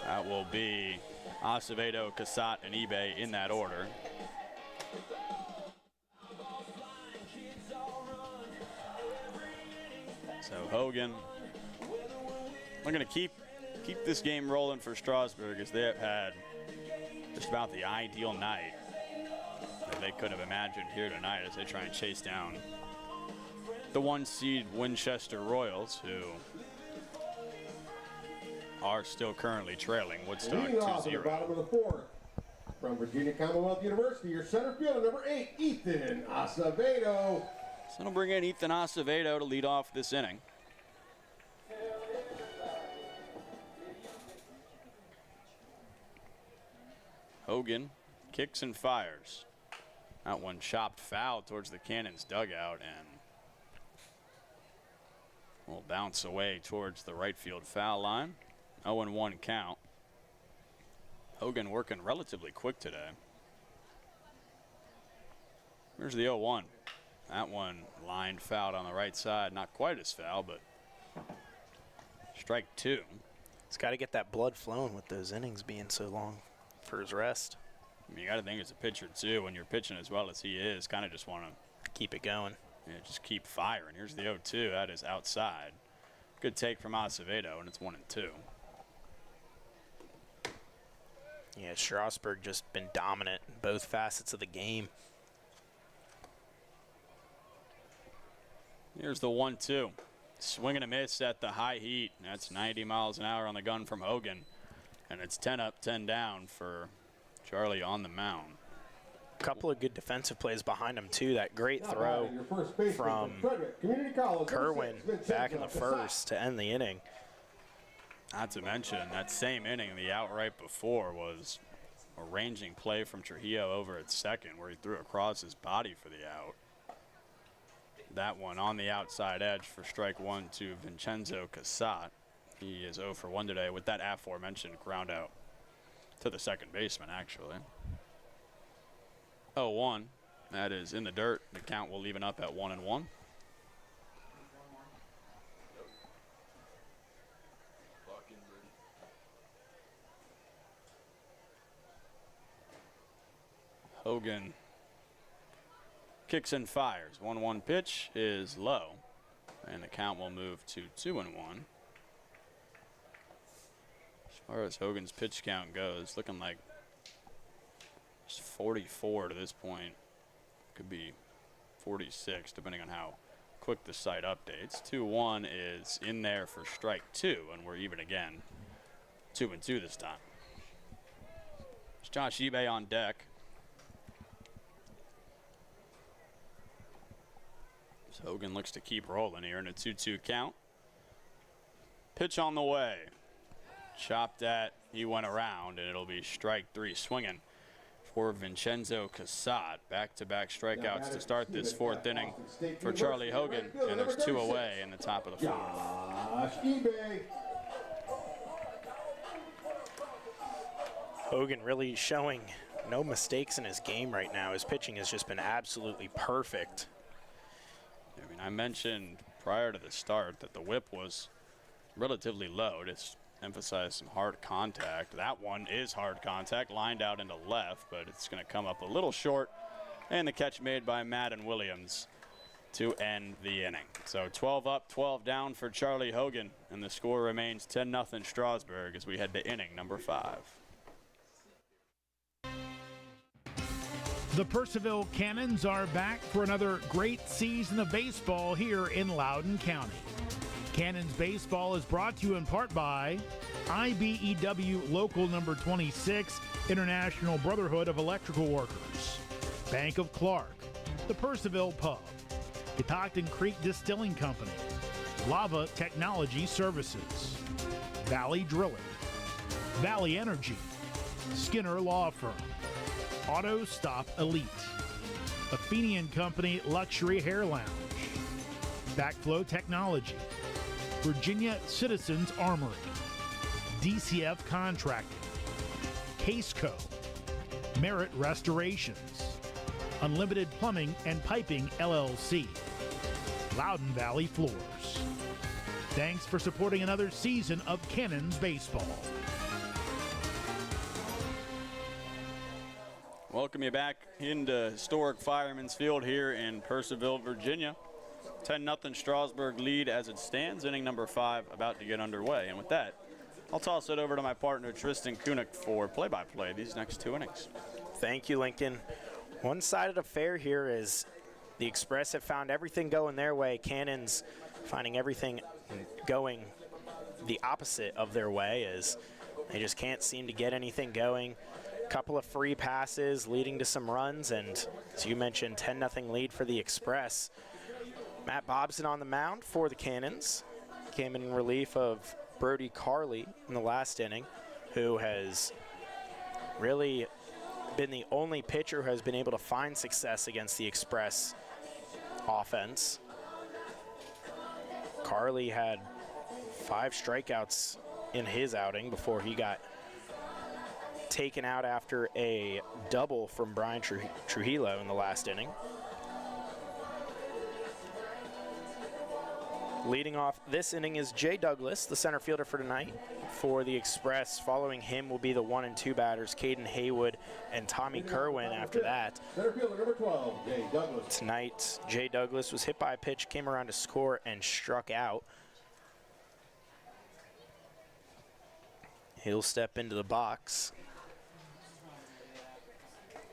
That will be Acevedo, Casat, and eBay in that order. So Hogan looking to keep this game rolling for Strasburg, as they have had just about the ideal night that they could have imagined here tonight as they try and chase down the 1-seed Winchester Royals, who are still currently trailing Woodstock 2-0. Bottom of the 4th, from Virginia Commonwealth University, your center fielder, number 8, Ethan Acevedo. So it'll bring in Ethan Acevedo to lead off this inning. Hogan kicks and fires. That one chopped foul towards the Cannons dugout, and will bounce away towards the right field foul line. 0-1 count. Hogan working relatively quick today. Here's the 0-1. That one lined fouled on the right side. Not quite as foul, but strike two. He's got to get that blood flowing with those innings being so long for his rest. I mean, you got to think as a pitcher, too, when you're pitching as well as he is, kind of just want to keep it going. Yeah, just keep firing. Here's the 0-2. That is outside. Good take from Acevedo, and it's 1-2. Yeah, Strasburg just been dominant in both facets of the game. Here's the 1-2. Swing and a miss at the high heat. That's 90 miles an hour on the gun from Hogan. And it's 10 up, 10 down for Charlie on the mound. Couple of good defensive plays behind him, too. That great throw from Kerwin back in the first to end the inning. Not to mention, that same inning, the out right before, was a ranging play from Trujillo over at second where he threw across his body for the out. That one on the outside edge for strike one to Vincenzo Casat. He is 0 for 1 today with that aforementioned ground out to the second baseman, actually. 0-1. That is in the dirt. The count will even up at 1-1. Hogan kicks and fires. 1-1 pitch is low, and the count will move to 2-1. As far as Hogan's pitch count goes, looking like it's 44 to this point. Could be 46, depending on how quick the site updates. 2-1 is in there for strike two, and we're even again. 2-2 this time. It's Josh Ebay on deck. So Hogan looks to keep rolling here in a 2-2 count. Pitch on the way. Chopped at, he went around, and it'll be strike three swinging for Vincenzo Casat. Back-to-back strikeouts to start this fourth inning for Charlie Hogan, and there's two away in the top of the fourth. Hogan really showing no mistakes in his game right now. His pitching has just been absolutely perfect. I mean, I mentioned prior to the start that the whip was relatively low. Just emphasize some hard contact. That one is hard contact, lined out into left, but it's going to come up a little short. And the catch made by Madden Williams to end the inning. So 12 up, 12 down for Charlie Hogan, and the score remains 10-0 Strasburg as we head to inning number 5. The Purcellville Cannons are back for another great season of baseball here in Loudoun County. Cannons Baseball is brought to you in part by IBEW Local Number 26, International Brotherhood of Electrical Workers, Bank of Clark, the Purcellville Pub, Catoctin Creek Distilling Company, Lava Technology Services, Valley Drilling, Valley Energy, Skinner Law Firm, Auto Stop Elite, Athenian Company Luxury Hair Lounge, Backflow Technology, Virginia Citizens Armory, DCF Contracting, Caseco, Merit Restorations, Unlimited Plumbing and Piping LLC, Loudoun Valley Floors. Thanks for supporting another season of Cannons Baseball. Welcome you back into historic Fireman's Field here in Purcellville, Virginia. 10-0 Strasburg lead as it stands. Inning number 5 about to get underway. And with that, I'll toss it over to my partner Tristan Kunick for play-by-play these next 2 innings. Thank you, Lincoln. One-sided affair here is the Express have found everything going their way. Cannons finding everything going the opposite of their way, as they just can't seem to get anything going. Couple of free passes leading to some runs, and as you mentioned, 10-0 lead for the Express. Matt Bobson on the mound for the Cannons. Came in relief of Brody Carley in the last inning, who has really been the only pitcher who has been able to find success against the Express offense. Carly had 5 strikeouts in his outing before he got taken out after a double from Brian Trujillo in the last inning. Leading off this inning is Jay Douglas, the center fielder for tonight for the Express. Following him will be the 1 and 2 batters, Caden Haywood and Tommy Kerwin after that. Center fielder number 12, Jay Douglas. Tonight, Jay Douglas was hit by a pitch, came around to score, and struck out. He'll step into the box.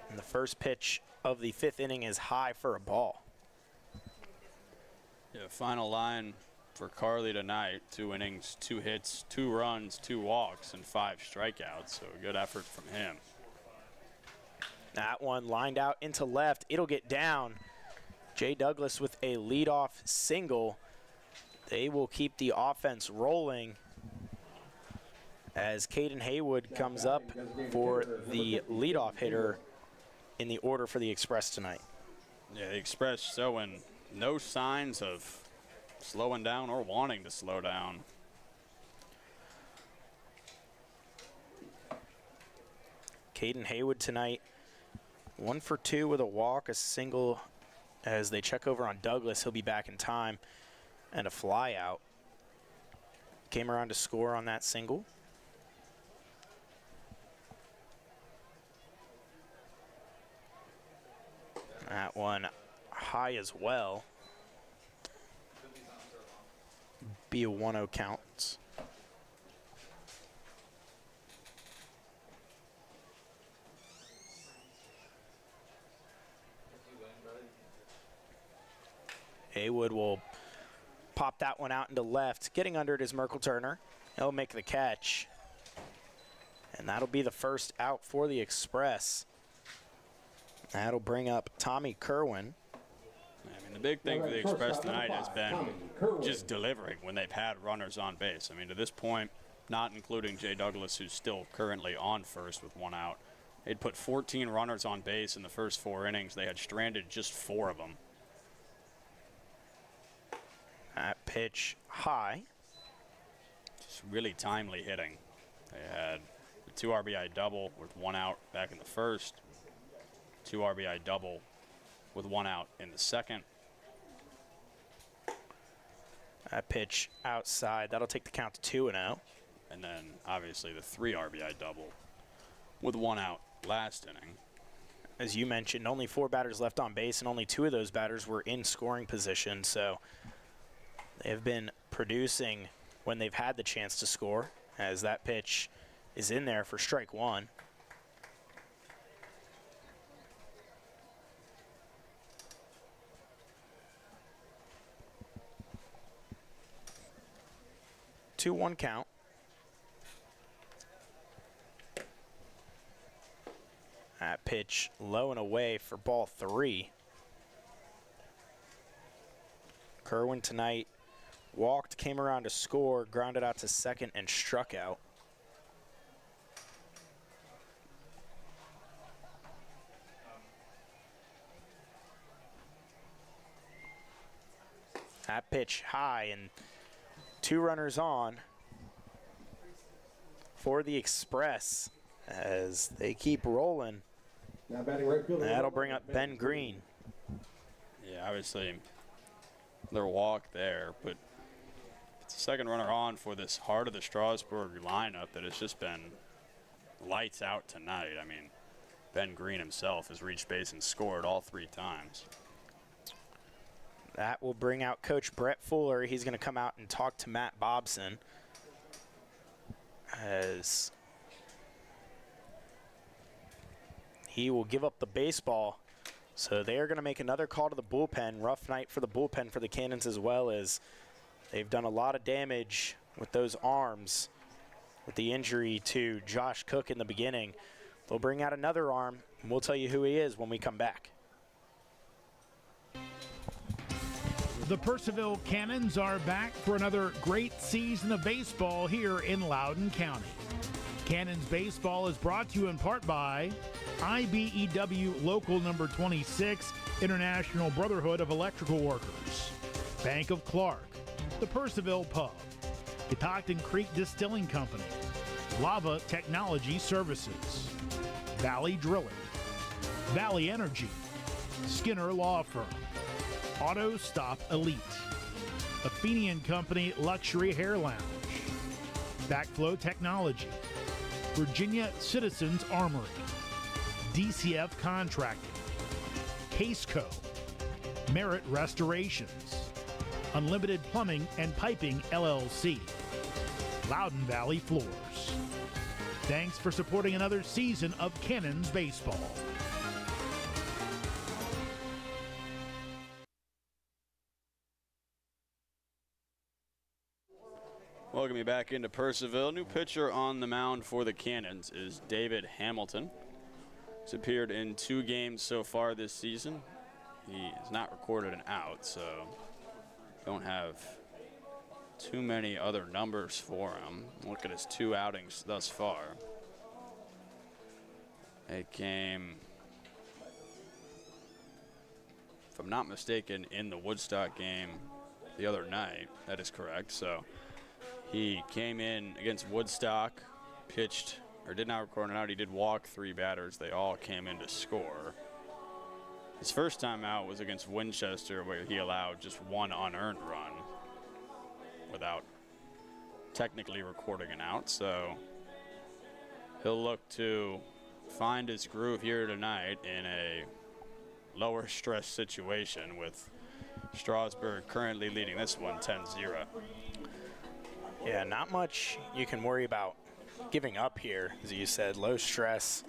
And the first pitch of the 5th inning is high for a ball. Yeah, final line for Carly tonight, 2 innings, 2 hits, 2 runs, 2 walks, and 5 strikeouts, so a good effort from him. That one lined out into left. It'll get down. Jay Douglas with a leadoff single. They will keep the offense rolling as Caden Haywood comes up for the leadoff hitter in the order for the Express tonight. Yeah, the Express showing no signs of slowing down or wanting to slow down. Caden Haywood tonight, 1 for 2 with a walk, a single as they check over on Douglas. He'll be back in time, and a fly out. Came around to score on that single. That one high as well. Be a 1-0 count. Haywood will pop that one out into left. Getting under it is Merkle Turner. He'll make the catch. And that'll be the first out for the Express. That'll bring up Tommy Kerwin. I mean, the big thing for the Express tonight has been just delivering when they've had runners on base. I mean, to this point, not including Jay Douglas, who's still currently on first with 1 out. They'd put 14 runners on base in the first 4 innings. They had stranded just 4 of them. That pitch high. Just really timely hitting. They had a 2 RBI double with 1 out back in the first. 2 RBI double with 1 out in the second. That pitch outside. That'll take the count to 2-0. And then, obviously, the 3 RBI double with 1 out last inning. As you mentioned, only 4 batters left on base, and only 2 of those batters were in scoring position. So they have been producing when they've had the chance to score, as that pitch is in there for strike 1. Two 1 count. That pitch low and away for ball 3. Kerwin tonight walked, came around to score, grounded out to second, and struck out. That pitch high, and 2 runners on for the Express as they keep rolling. Now batting right field. That'll bring up Ben Green. Yeah, obviously, their walk there, but it's the second runner on for this heart of the Strasburg lineup that has just been lights out tonight. I mean, Ben Green himself has reached base and scored all 3 times. That will bring out Coach Brett Fuller. He's going to come out and talk to Matt Bobson as he will give up the baseball. So they are going to make another call to the bullpen. Rough night for the bullpen for the Cannons as well, as they've done a lot of damage with those arms with the injury to Josh Cook in the beginning. They'll bring out another arm, and we'll tell you who he is when we come back. The Purcellville Cannons are back for another great season of baseball here in Loudoun County. Cannons baseball is brought to you in part by IBEW Local Number 26, International Brotherhood of Electrical Workers, Bank of Clark, the Purcellville Pub, Catoctin Creek Distilling Company, Lava Technology Services, Valley Drilling, Valley Energy, Skinner Law Firm, Auto Stop Elite, Athenian Company Luxury Hair Lounge, Backflow Technology, Virginia Citizens Armory, DCF Contracting, Caseco, Merit Restorations, Unlimited Plumbing and Piping LLC, Loudoun Valley Floors. Thanks for supporting another season of Cannons Baseball. Welcome you back into Purcellville. New pitcher on the mound for the Cannons is David Hamilton. He's appeared in 2 games so far this season. He has not recorded an out, so don't have too many other numbers for him. Look at his 2 outings thus far. It came, if I'm not mistaken, in the Woodstock game the other night. That is correct. So he came in against Woodstock, pitched, or did not record an out. He did walk 3 batters. They all came in to score. His first time out was against Winchester, where he allowed just 1 unearned run without technically recording an out. So he'll look to find his groove here tonight in a lower stress situation, with Strasburg currently leading this one 10-0. Yeah, not much you can worry about giving up here. As you said, low stress.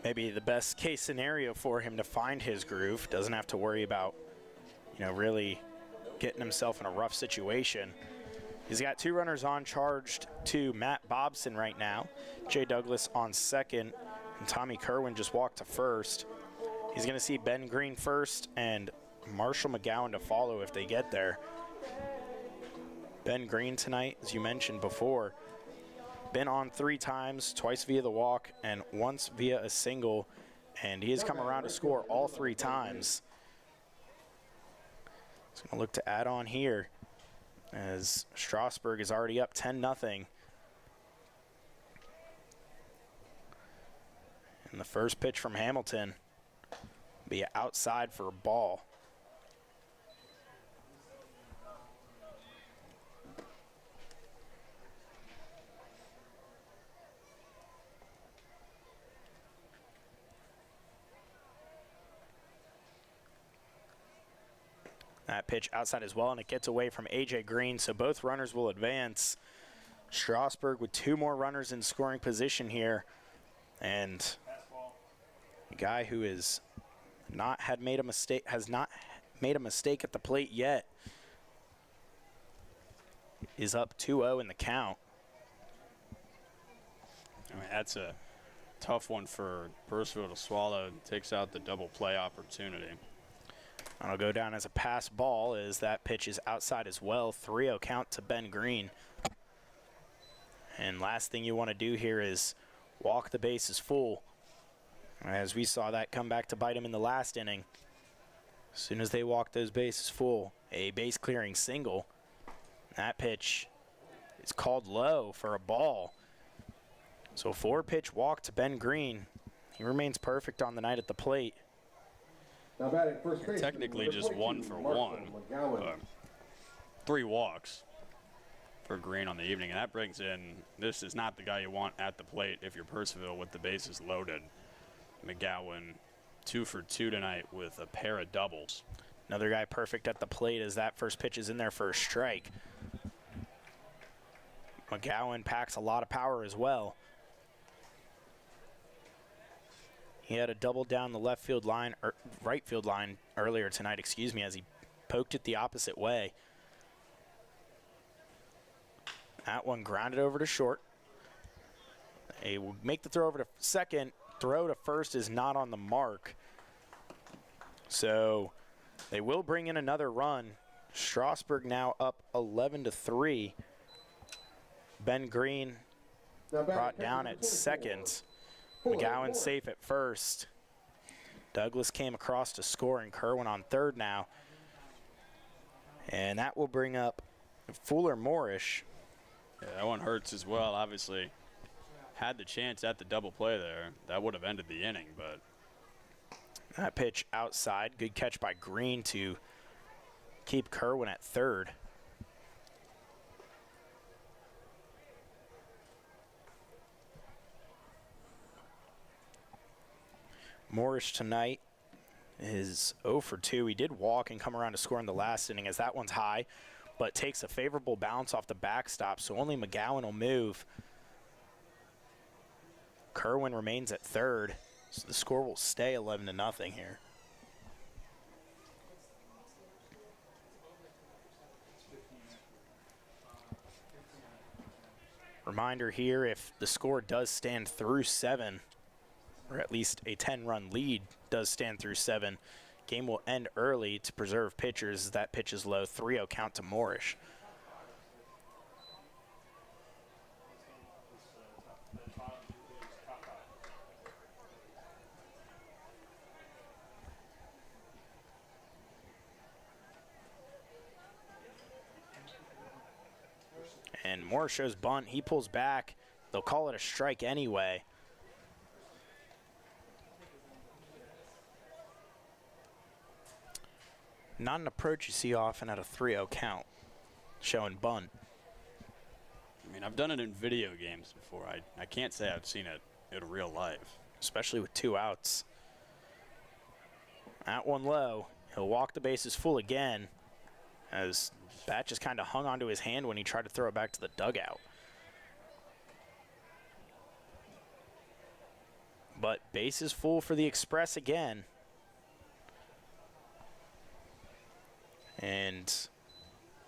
Maybe the best case scenario for him to find his groove. Doesn't have to worry about, really getting himself in a rough situation. He's got 2 runners on, charged to Matt Bobson right now. Jay Douglas on second, and Tommy Kerwin just walked to first. He's going to see Ben Green first and Marshall McGowan to follow if they get there. Ben Green tonight, as you mentioned before, been on 3 times, twice via the walk and once via a single, and he has come around to score all 3 times. He's going to look to add on here as Strasburg is already up 10-0. And the first pitch from Hamilton will be outside for a ball. That pitch outside as well, and it gets away from A.J. Green, so both runners will advance. Strasburg with 2 more runners in scoring position here, and a guy who has not made a mistake at the plate yet is up 2-0 in the count. I mean, that's a tough one for Purcellville to swallow. Takes out the double play opportunity. It'll go down as a pass ball as that pitch is outside as well. 3-0 count to Ben Green. And last thing you want to do here is walk the bases full, as we saw that come back to bite him in the last inning. As soon as they walk those bases full, a base clearing single. That pitch is called low for a ball. So 4-pitch walk to Ben Green. He remains perfect on the night at the plate. Now batting first base. Technically just 1 for 1. 3 walks for Green on the evening, and that brings in, this is not the guy you want at the plate if you're Purcellville with the bases loaded. McGowan 2 for 2 tonight with a pair of doubles. Another guy perfect at the plate as that first pitch is in there for a strike. McGowan packs a lot of power as well. He had a double down the left field line, or right field line earlier tonight, as he poked it the opposite way. That one grounded over to short. They will make the throw over to second. Throw to first is not on the mark. So they will bring in another run. Strasburg now up 11-3. Ben Green brought down at second. McGowan safe at first. Douglas came across to score, and Kerwin on third now. And that will bring up Fuller Moorish. Yeah, that one hurts as well. Obviously, had the chance at the double play there. That would have ended the inning, but. That pitch outside. Good catch by Green to keep Kerwin at third. Moorish tonight is 0 for 2. He did walk and come around to score in the last inning as that one's high, but takes a favorable bounce off the backstop, so only McGowan will move. Kerwin remains at third, so the score will stay 11-0 here. Reminder here, if the score does stand through 7, or at least a 10-run lead does stand through 7, game will end early to preserve pitchers. That pitch is low, 3-0 count to Moorish. And Moore shows bunt. He pulls back. They'll call it a strike anyway. Not an approach you see often at a 3-0 count, showing bunt. I mean, I've done it in video games before. I can't say I've seen it in real life. Especially with 2 outs. That one low. He'll walk the bases full again, as bat just kind of hung onto his hand when he tried to throw it back to the dugout. But bases full for the Express again. And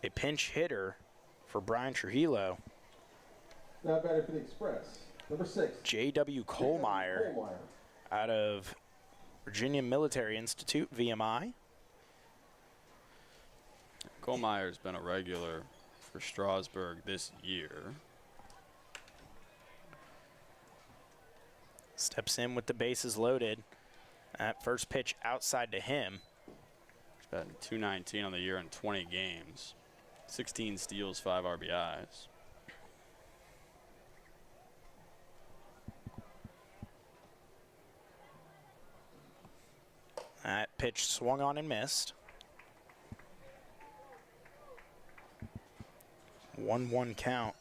a pinch hitter for Brian Trujillo. Now batting for the Express, number 6. J.W. Kohlmeyer out of Virginia Military Institute, VMI. Kohlmeyer's been a regular for Strasburg this year. Steps in with the bases loaded. That first pitch outside to him. He's batting .219 on the year in 20 games. 16 steals, 5 RBIs. That pitch swung on and missed. 1-1 count.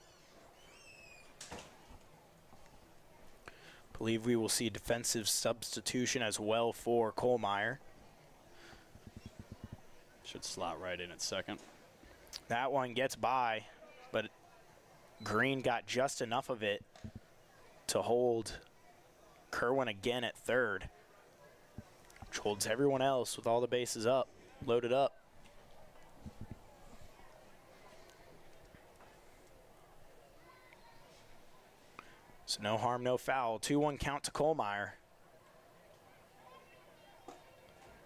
Believe we will see defensive substitution as well for Kohlmeyer. Should slot right in at second. That one gets by, but Green got just enough of it to hold Kerwin again at third, which holds everyone else with all the bases up, loaded up. So no harm, no foul. 2-1 count to Kohlmeyer.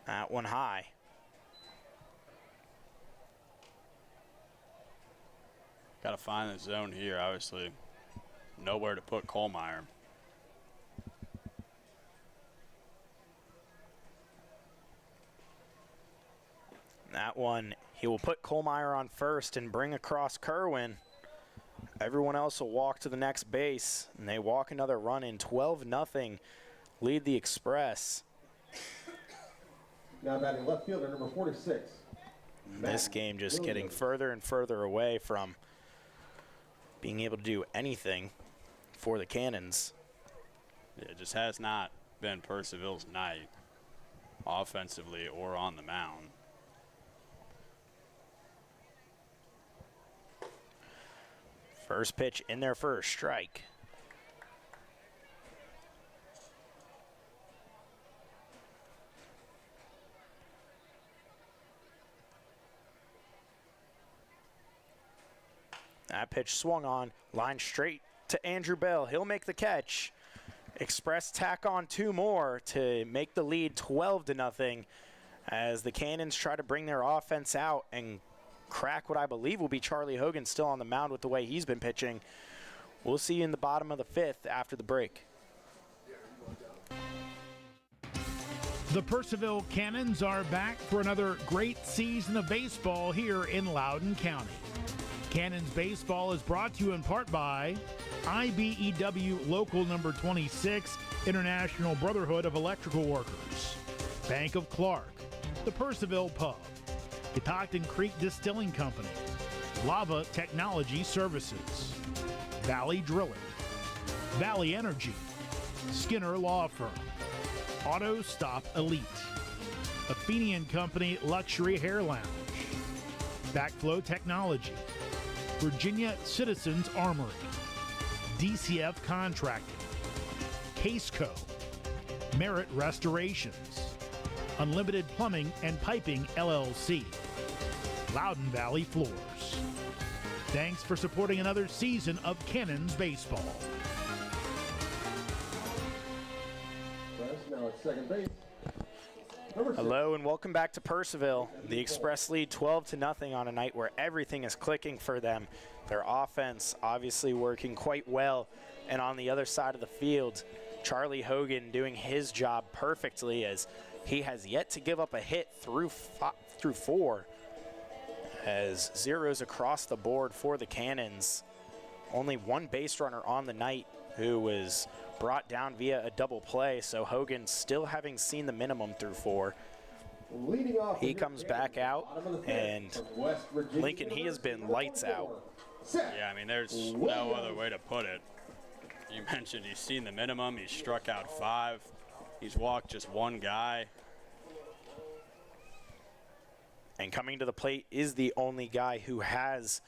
That one high. Got to find the zone here, obviously. Nowhere to put Kohlmeyer. That one, he will put Kohlmeyer on first and bring across Kerwin. Everyone else will walk to the next base, and they walk another run in. 12-0, lead the Express. Now batting left fielder, number 46. This game just getting further and further away from being able to do anything for the Cannons. Yeah, it just has not been Purcellville's night, offensively or on the mound. First pitch in there for a strike. That pitch swung on, line straight to Andrew Bell. He'll make the catch. Express tack on 2 more to make the lead 12-0 as the Cannons try to bring their offense out and crack what I believe will be Charlie Hogan still on the mound with the way he's been pitching. We'll see you in the bottom of the 5th after the break. The Purcellville Cannons are back for another great season of baseball here in Loudoun County. Cannons baseball is brought to you in part by IBEW Local Number 26, International Brotherhood of Electrical Workers, Bank of Clark, the Purcellville Pub, Catoctin Creek Distilling Company, Lava Technology Services, Valley Drilling, Valley Energy, Skinner Law Firm, Auto Stop Elite, Athenian Company Luxury Hair Lounge, Backflow Technology, Virginia Citizens Armory, DCF Contracting, Caseco, Merit Restorations, Unlimited Plumbing and Piping LLC, Loudoun Valley Floors. Thanks for supporting another season of Cannons baseball. Now at second base. Hello and welcome back to Purcellville. The Express lead 12-0 on a night where everything is clicking for them. Their offense obviously working quite well. And on the other side of the field, Charlie Hogan doing his job perfectly as he has yet to give up a hit through four. As zeros across the board for the Cannons. Only one base runner on the night who was brought down via a double play, so Hogan still having seen the minimum through four. He comes back out, and Lincoln, he has been lights out. Yeah, I mean, there's no other way to put it. You mentioned he's seen the minimum. He's struck out 5. He's walked just one guy. And coming to the plate is the only guy who has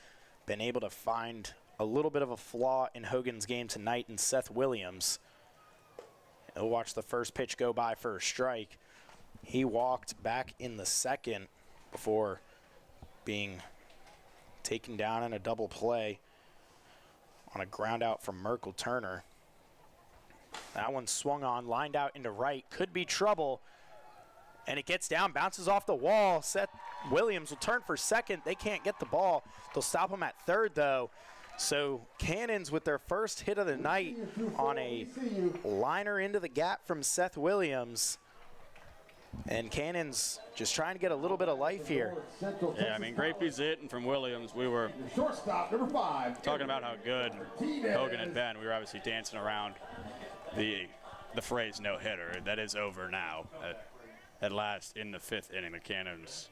been able to find a little bit of a flaw in Hogan's game tonight in Seth Williams. He'll watch the first pitch go by for a strike. He walked back in the second before being taken down in a double play on a ground out from Merkle Turner. That one swung on, lined out into right, could be trouble. And it gets down, bounces off the wall. Seth Williams will turn for second. They can't get the ball. They'll stop him at third, though. So Cannons with their first hit of the night on a liner into the gap from Seth Williams. And Cannons just trying to get a little bit of life here. Yeah, I mean, great piece of hitting from Williams. We were talking about how good Hogan had been. We were obviously dancing around the phrase no-hitter. That is over now. At last, in the 5th inning, the Cannons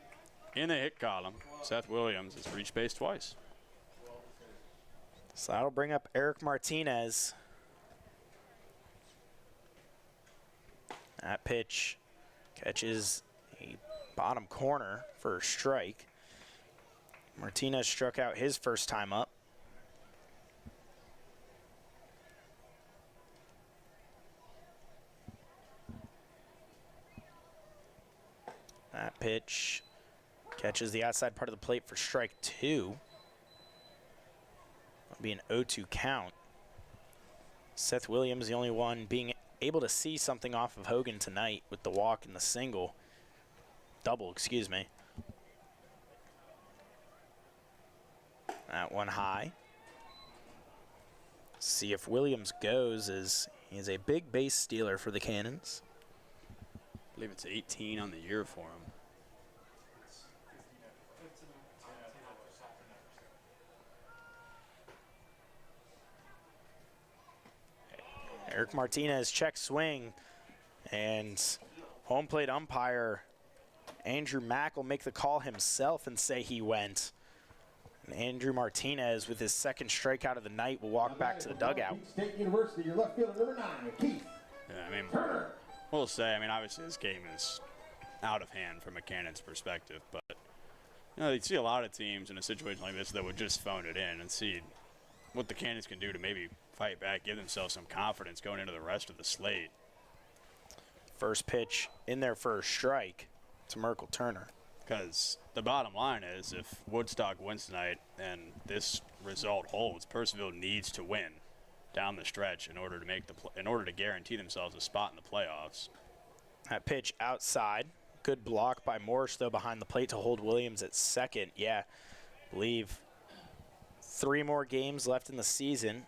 in the hit column. Seth Williams has reached base twice. So that'll bring up Eric Martinez. That pitch catches a bottom corner for a strike. Martinez struck out his first time up. That pitch catches the outside part of the plate for strike 2. That'll be an 0-2 count. Seth Williams, the only one being able to see something off of Hogan tonight with the walk and the double, excuse me. That one high. See if Williams goes, as he's a big base stealer for the Cannons. I believe it's 18 on the year for him. Eric Martinez check swing, and home plate umpire Andrew Mack will make the call himself and say he went. And Andrew Martinez, with his second strikeout of the night, will walk back to the dugout. State University, your left fielder, number 9, Keith. Yeah, I mean, we'll say, obviously this game is out of hand from a Cannons perspective, but you see a lot of teams in a situation like this that would just phone it in and see what the Cannons can do to maybe fight back, give themselves some confidence going into the rest of the slate. First pitch in there for a strike to Merkle Turner. Because the bottom line is, if Woodstock wins tonight and this result holds, Purcellville needs to win down the stretch in order to guarantee themselves a spot in the playoffs. That pitch outside, good block by Morris though behind the plate to hold Williams at second. Yeah, I believe 3 more games left in the season.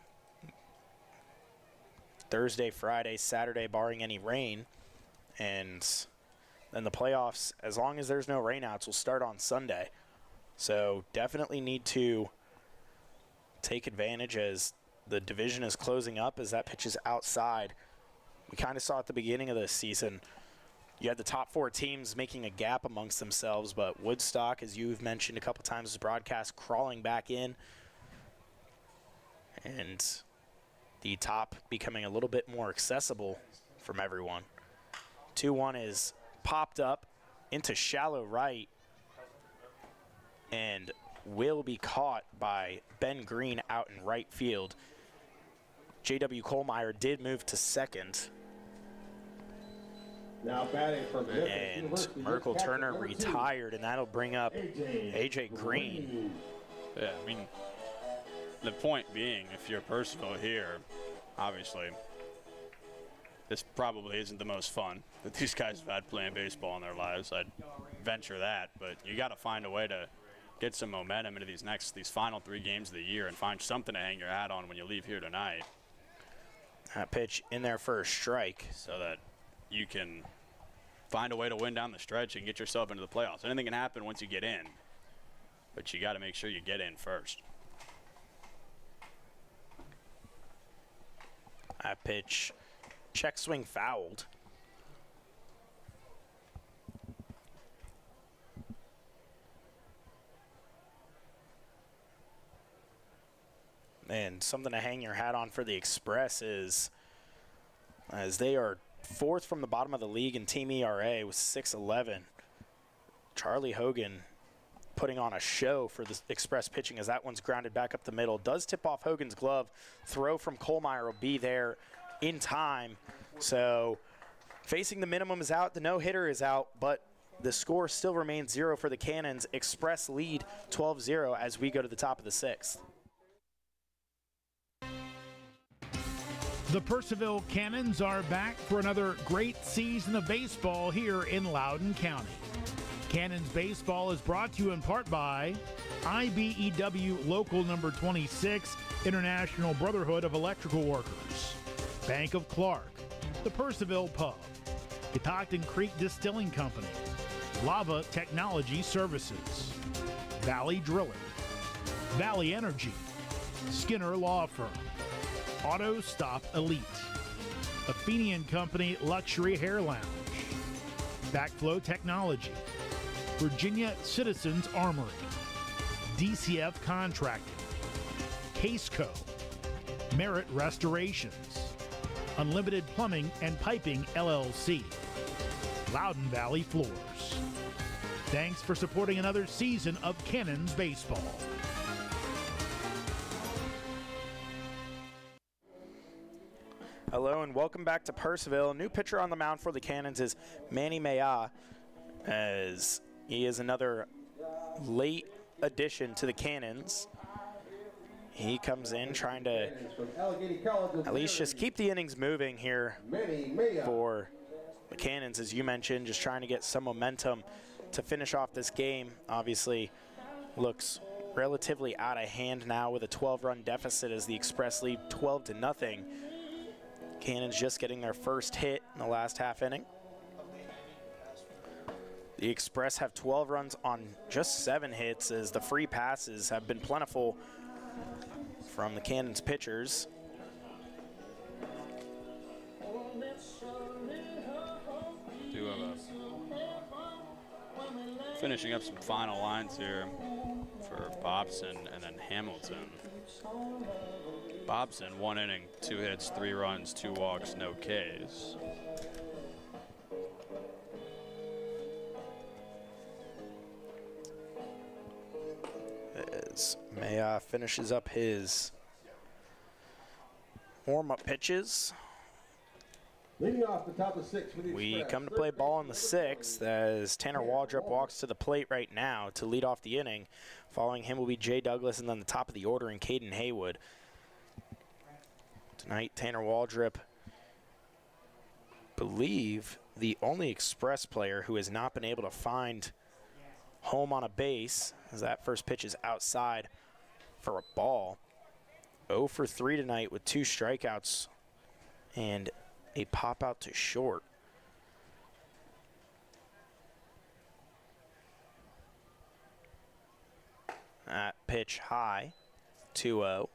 Thursday, Friday, Saturday, barring any rain, and And the playoffs, as long as there's no rainouts, will start on Sunday. So definitely need to take advantage as the division is closing up, as that pitch is outside. We kind of saw at the beginning of the season, you had the top 4 teams making a gap amongst themselves, but Woodstock, as you've mentioned a couple times, this broadcast, crawling back in. And the top becoming a little bit more accessible from everyone. 2-1 is popped up into shallow right and will be caught by Ben Green out in right field. J.W. Kohlmeyer did move to second. Now batting from And Merkel Turner retired, and that'll bring up A.J. Green. Yeah, I mean, the point being, if you're Purcellville here, obviously, this probably isn't the most fun that these guys have had playing baseball in their lives. I'd venture that, but you got to find a way to get some momentum into these final 3 games of the year and find something to hang your hat on when you leave here tonight. That pitch in there for a strike. So that you can find a way to win down the stretch and get yourself into the playoffs. Anything can happen once you get in, but you got to make sure you get in first. That pitch, check swing fouled. And something to hang your hat on for the Express is, as they are 4th from the bottom of the league in team ERA with 6.11, Charlie Hogan putting on a show for the Express pitching as that one's grounded back up the middle. Does tip off Hogan's glove. Throw from Kohlmeyer will be there in time. So facing the minimum is out. The no-hitter is out, but the score still remains 0 for the Cannons. Express lead 12-0 as we go to the top of the 6th. The Purcellville Cannons are back for another great season of baseball here in Loudoun County. Cannons baseball is brought to you in part by IBEW Local Number 26, International Brotherhood of Electrical Workers, Bank of Clark, the Purcellville Pub, Catoctin Creek Distilling Company, Lava Technology Services, Valley Drilling, Valley Energy, Skinner Law Firm, Auto Stop Elite, Athenian Company Luxury Hair Lounge, Backflow Technology, Virginia Citizens Armory, DCF Contracting, Caseco, Merit Restorations, Unlimited Plumbing and Piping LLC, Loudoun Valley Floors. Thanks for supporting another season of Cannons baseball. Hello and welcome back to Purcellville. New pitcher on the mound for the Cannons is Manny Maya, as he is another late addition to the Cannons. He comes in trying to at least just keep the innings moving here for the Cannons, as you mentioned, just trying to get some momentum to finish off this game. Obviously looks relatively out of hand now with a 12-run deficit as the Express lead 12-0. Cannons just getting their first hit in the last half inning. The Express have 12 runs on just 7 hits, as the free passes have been plentiful from the Cannons pitchers. Finishing up some final lines here for Bobson and then Hamilton. Bobson, 1 inning, 2 hits, 3 runs, 2 walks, no Ks. As Maya finishes up his warm-up pitches. Leading off the top of 6 for the We Express. come to play ball in the 6th as Tanner Waldrop walks to the plate right now to lead off the inning. Following him will be Jay Douglas, and then the top of the order in Caden Haywood. Tonight, Tanner Waldrop, believe the only Express player who has not been able to find home on a base, as that first pitch is outside for a ball. 0 for 3 tonight with 2 strikeouts and a pop out to short. pitch high, 2-0.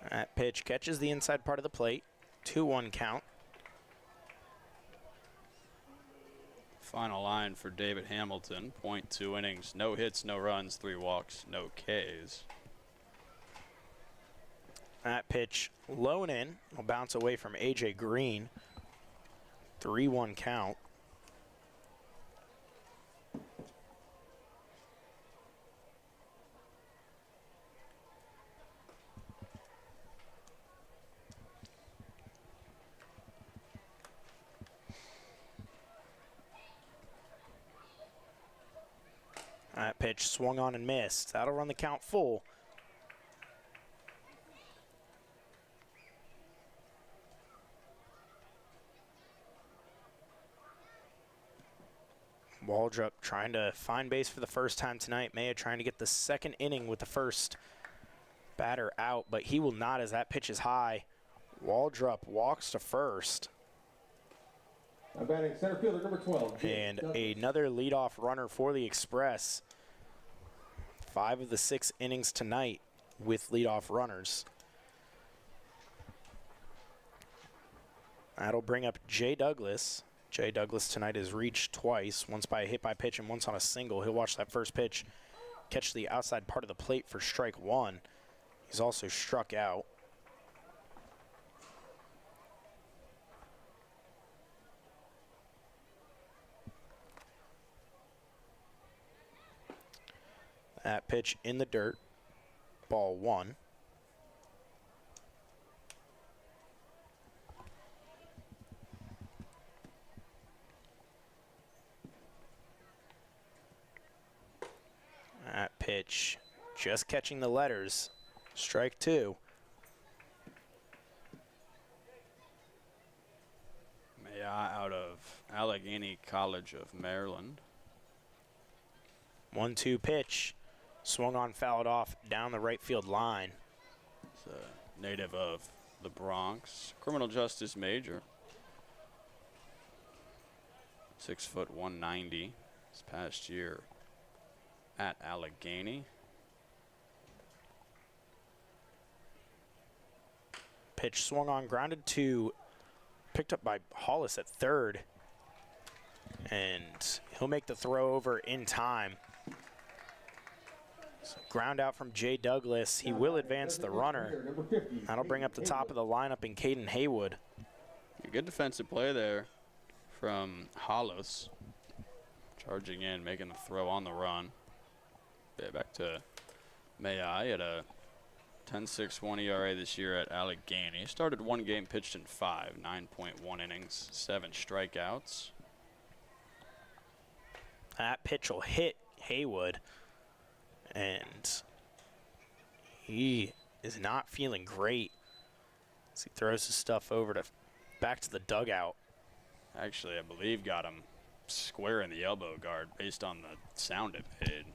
That pitch catches the inside part of the plate, 2-1 count. Final line for David Hamilton, 0.2 innings, no hits, no runs, 3 walks, no Ks. That pitch low and in, will bounce away from A.J. Green, 3-1 count. That pitch swung on and missed. That'll run the count full. Waldrop trying to find base for the first time tonight. Maya trying to get the second inning with the first batter out, but he will not as that pitch is high. Waldrop walks to first. Batting center fielder number 12. And another leadoff runner for the Express. 5 of the 6 innings tonight with leadoff runners. That'll bring up Jay Douglas. Jay Douglas tonight has reached twice, once by a hit by pitch and once on a single. He'll watch that first pitch catch the outside part of the plate for strike 1. He's also struck out. That pitch in the dirt, ball 1. That pitch just catching the letters, strike 2. Maya out of Allegheny College of Maryland. 1-2 pitch. Swung on, fouled off down the right field line. It's a native of the Bronx. Criminal justice major. 6 foot 190 this past year at Allegheny. Pitch swung on, grounded to, picked up by Hollis at third. And he'll make the throw over in time. Ground out from Jay Douglas. He will advance the runner. That'll bring up the top of the lineup in Caden Haywood. A good defensive play there from Hollis. Charging in, making the throw on the run. Yeah, back to Mayi at a 10.61 ERA this year at Allegheny. Started 1 game, pitched in 5, 9.1 innings, 7 strikeouts. That pitch will hit Haywood. And he is not feeling great as he throws his stuff over to back to the dugout. Actually, I believe got him square in the elbow guard based on the sound it made.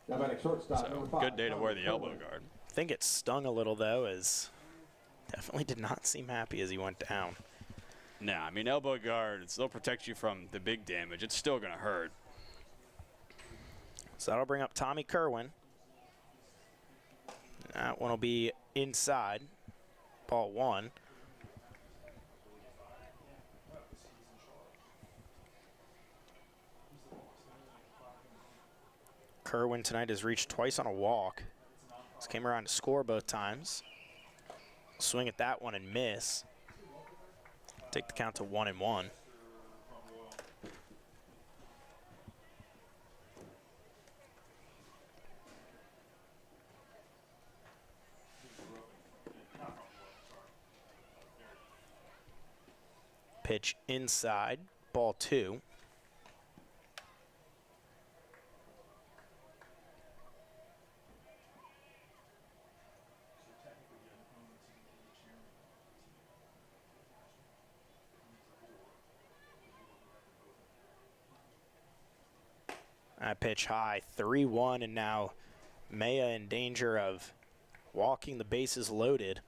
So good day to wear the elbow guard. I think it stung a little though, as definitely did not seem happy as he went down. Nah, I mean elbow guard, it still protects you from the big damage. It's still gonna hurt. So that'll bring up Tommy Kerwin. That one will be inside, ball 1. Kerwin tonight has reached twice on a walk. Just came around to score both times. Swing at that one and miss. Take the count to 1-1. Pitch inside, ball 2. That pitch high, 3-1, and now Maya in danger of walking the bases loaded.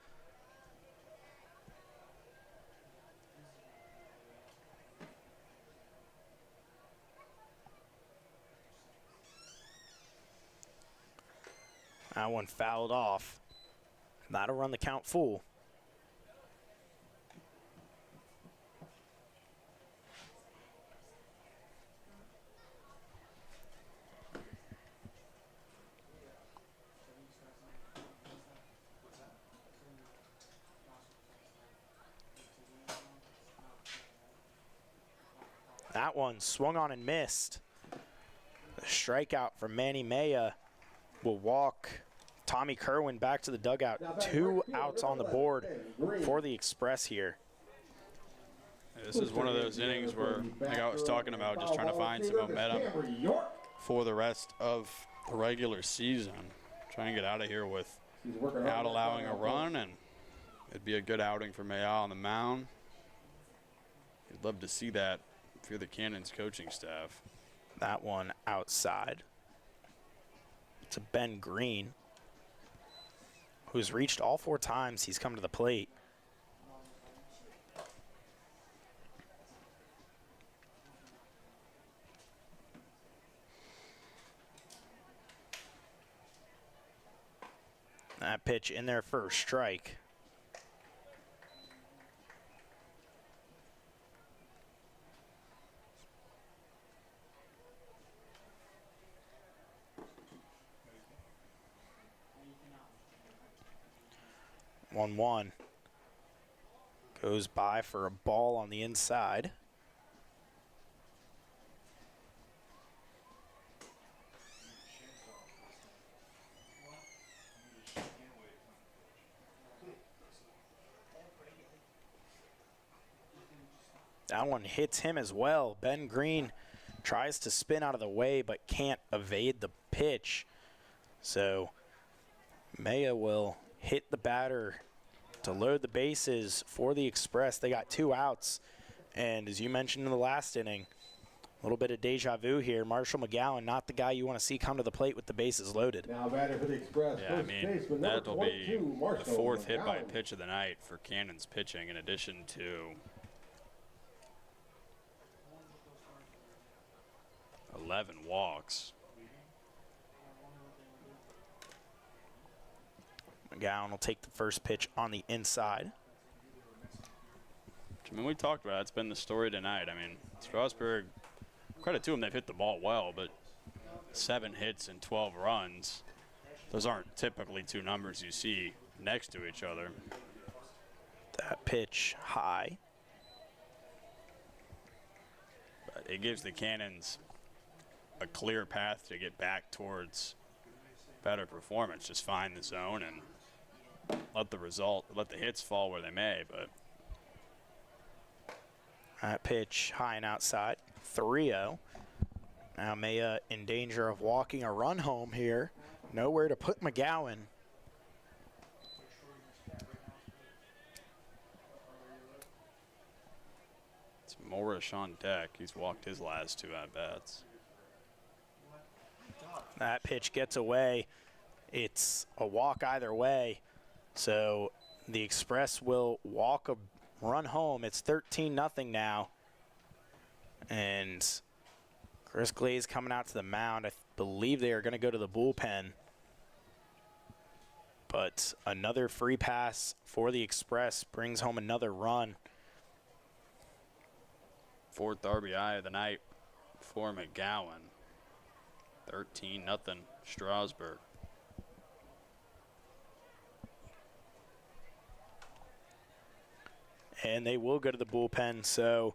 That one fouled off. That'll run the count full. That one swung on and missed. The strikeout from Manny Maya will walk Tommy Kerwin back to the dugout. 2 outs on the board for the Express here. This is one of those innings where, like I was talking about, just trying to find some momentum for the rest of the regular season. Try and get out of here without allowing a run, and it'd be a good outing for Maya on the mound. You'd love to see that if you're the Cannons coaching staff. That one outside. To Ben Green, who's reached all 4 times he's come to the plate. That pitch in there for a strike. One goes by for a ball on the inside. That one hits him as well. Ben Green tries to spin out of the way but can't evade the pitch. So Maya will hit the batter to load the bases for the Express. They got 2 outs. And as you mentioned in the last inning, a little bit of deja vu here. Marshall McGowan, not the guy you want to see come to the plate with the bases loaded. Now batting for the Express. Yeah, I mean, that'll be the 4th hit by pitch of the night for Cannons pitching, in addition to 11 walks. McGowan will take the first pitch on the inside. I mean, we talked about it. It's been the story tonight. I mean, Strasburg, credit to them, they've hit the ball well, but 7 hits and 12 runs, those aren't typically 2 numbers you see next to each other. That pitch high. But it gives the Cannons a clear path to get back towards better performance. Just find the zone and let the hits fall where they may. But that pitch high and outside, 3-0. Now Maya in danger of walking a run home here. Nowhere to put McGowan. it's Morris on deck. He's walked his last 2 at-bats. That pitch gets away. It's a walk either way. So the Express will walk a run home. It's 13-0 now. And Chris Glaze coming out to the mound. I believe they are going to go to the bullpen. But another free pass for the Express brings home another run. 4th RBI of the night for McGowan. 13-0 Strasburg. And they will go to the bullpen, so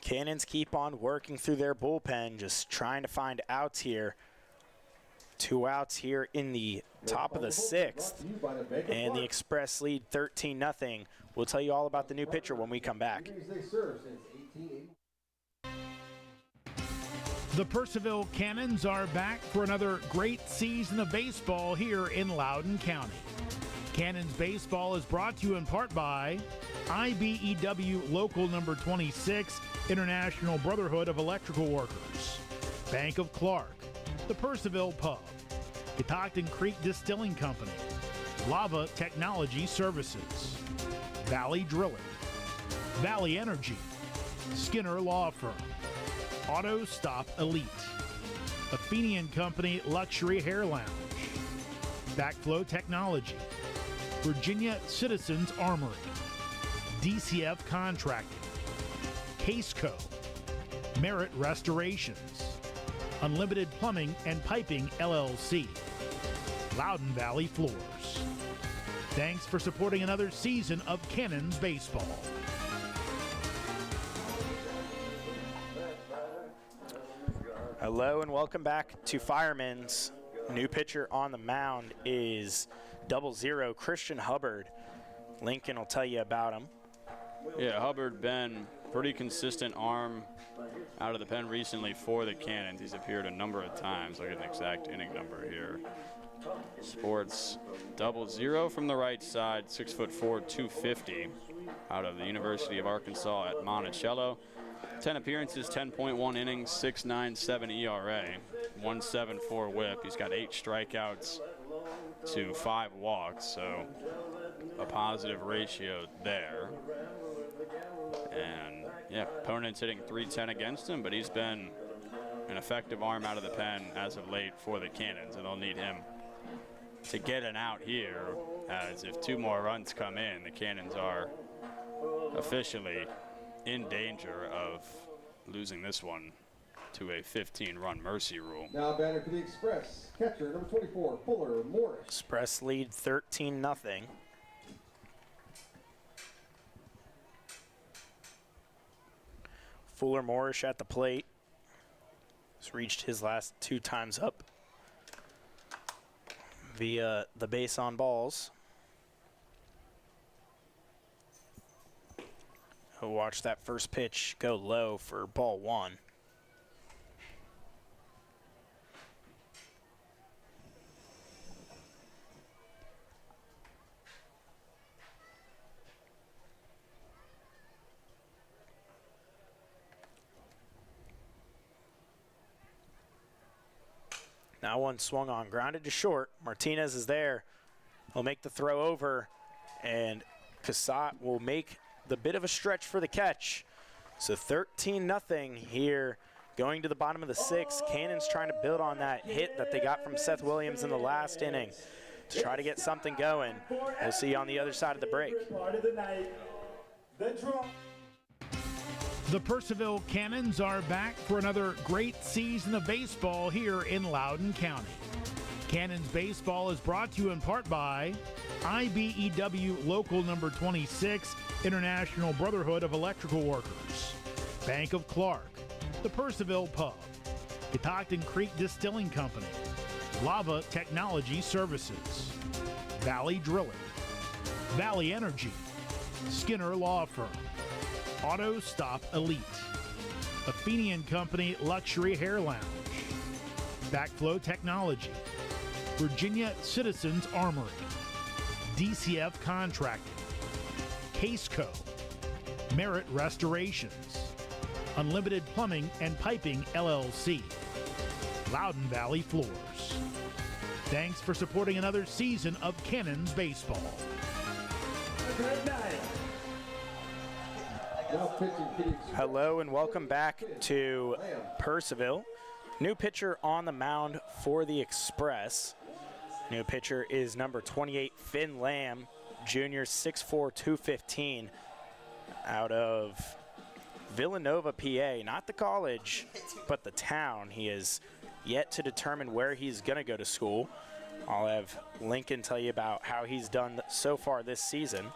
Cannons keep on working through their bullpen, just trying to find outs here. 2 outs here in the top of the 6th, and the Express lead 13-0. We'll tell you all about the new pitcher when we come back. The Purcellville Cannons are back for another great season of baseball here in Loudoun County. Cannons baseball is brought to you in part by IBEW Local Number 26, International Brotherhood of Electrical Workers, Bank of Clark, the Purcellville Pub, Catoctin Creek Distilling Company, Lava Technology Services, Valley Drilling, Valley Energy, Skinner Law Firm, Auto Stop Elite, Athenian Company Luxury Hair Lounge, Backflow Technology, Virginia Citizens Armory, DCF Contracting, Caseco, Merit Restorations, Unlimited Plumbing and Piping LLC, Loudoun Valley Floors. Thanks for supporting another season of Cannons Baseball. Hello and welcome back to Firemen's. New pitcher on the mound is 00 Christian Hubbard. Lincoln will tell you about him. Yeah, Hubbard been pretty consistent arm out of the pen recently for the Cannons. He's appeared a number of times. Look at an exact inning number here. Sports 00 from the right side, 6'4", 250, out of the University of Arkansas at Monticello. 10 appearances, 10.1 innings, 6.97 ERA, 1.74 WHIP. He's got 8 strikeouts to 5 walks, so a positive ratio there. And yeah, opponents hitting .310 against him, but he's been an effective arm out of the pen as of late for the Cannons, and they'll need him to get an out here, as if 2 more runs come in, the Cannons are officially in danger of losing this one to a 15-run mercy rule. Now batting for the Express, catcher number 24, Fuller Morris. Express lead 13-0. Fuller Morris at the plate. He's reached his last 2 times up via the base on balls. He'll watch that first pitch go low for ball 1. Now one swung on, grounded to short. Martinez is there. He'll make the throw over, and Cassatt will make the bit of a stretch for the catch. So 13-0 here, going to the bottom of the 6th. Cannons trying to build on that hit that they got from Seth Williams in the last inning to try to get something going. We'll see you on the other side of the break. The Purcellville Cannons are back for another great season of baseball here in Loudoun County. Cannons Baseball is brought to you in part by IBEW Local Number 26, International Brotherhood of Electrical Workers, Bank of Clark, the Purcellville Pub, Catoctin Creek Distilling Company, Lava Technology Services, Valley Drilling, Valley Energy, Skinner Law Firm, Auto Stop Elite, Athenian Company Luxury Hair Lounge, Backflow Technology, Virginia Citizens Armory, DCF Contracting, Caseco, Merit Restorations, Unlimited Plumbing and Piping LLC, Loudoun Valley Floors. Thanks for supporting another season of Cannons Baseball. Good night. Hello and welcome back to Purcellville. New pitcher on the mound for the Express. New pitcher is number 28, Finn Lamb, junior, 6'4", 215, out of Villanova, PA. Not the college, but the town. He is yet to determine where he's going to go to school. I'll have Lincoln tell you about how he's done so far this season.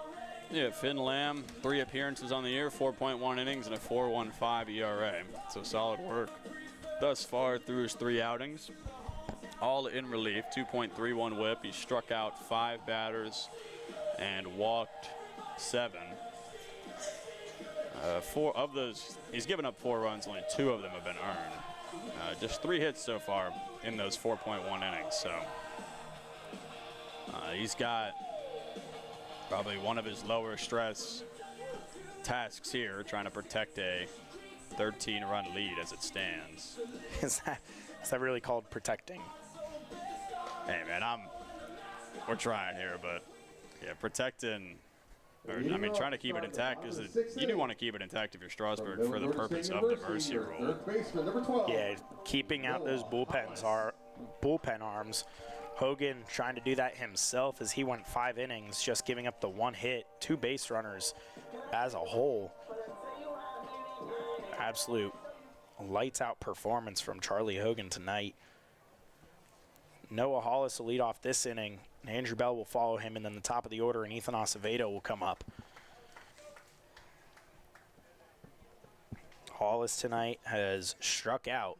Yeah, Finn Lamb, 3 appearances on the year, 4.1 innings, and a 4.15 ERA. So solid work thus far through his 3 outings. All in relief, 2.31 WHIP. He struck out 5 batters and walked 7. 4 of those, he's given up 4 runs, only 2 of them have been earned. Just 3 hits so far in those 4.1 innings. So he's got probably one of his lower stress tasks here, trying to protect a 13-run lead as it stands. Is that really called protecting? Hey, man, we're trying here, but yeah, protecting, or I mean, trying to keep it intact because you do want to keep it intact if you're Strasburg for the purpose of the mercy rule. Yeah, keeping out those bullpen arms. Hogan trying to do that himself as he went 5 innings, just giving up the 1 hit, 2 base runners as a whole. Absolute lights out performance from Charlie Hogan tonight. Noah Hollis will lead off this inning. Andrew Bell will follow him, and then the top of the order and Ethan Acevedo will come up. Hollis tonight has struck out.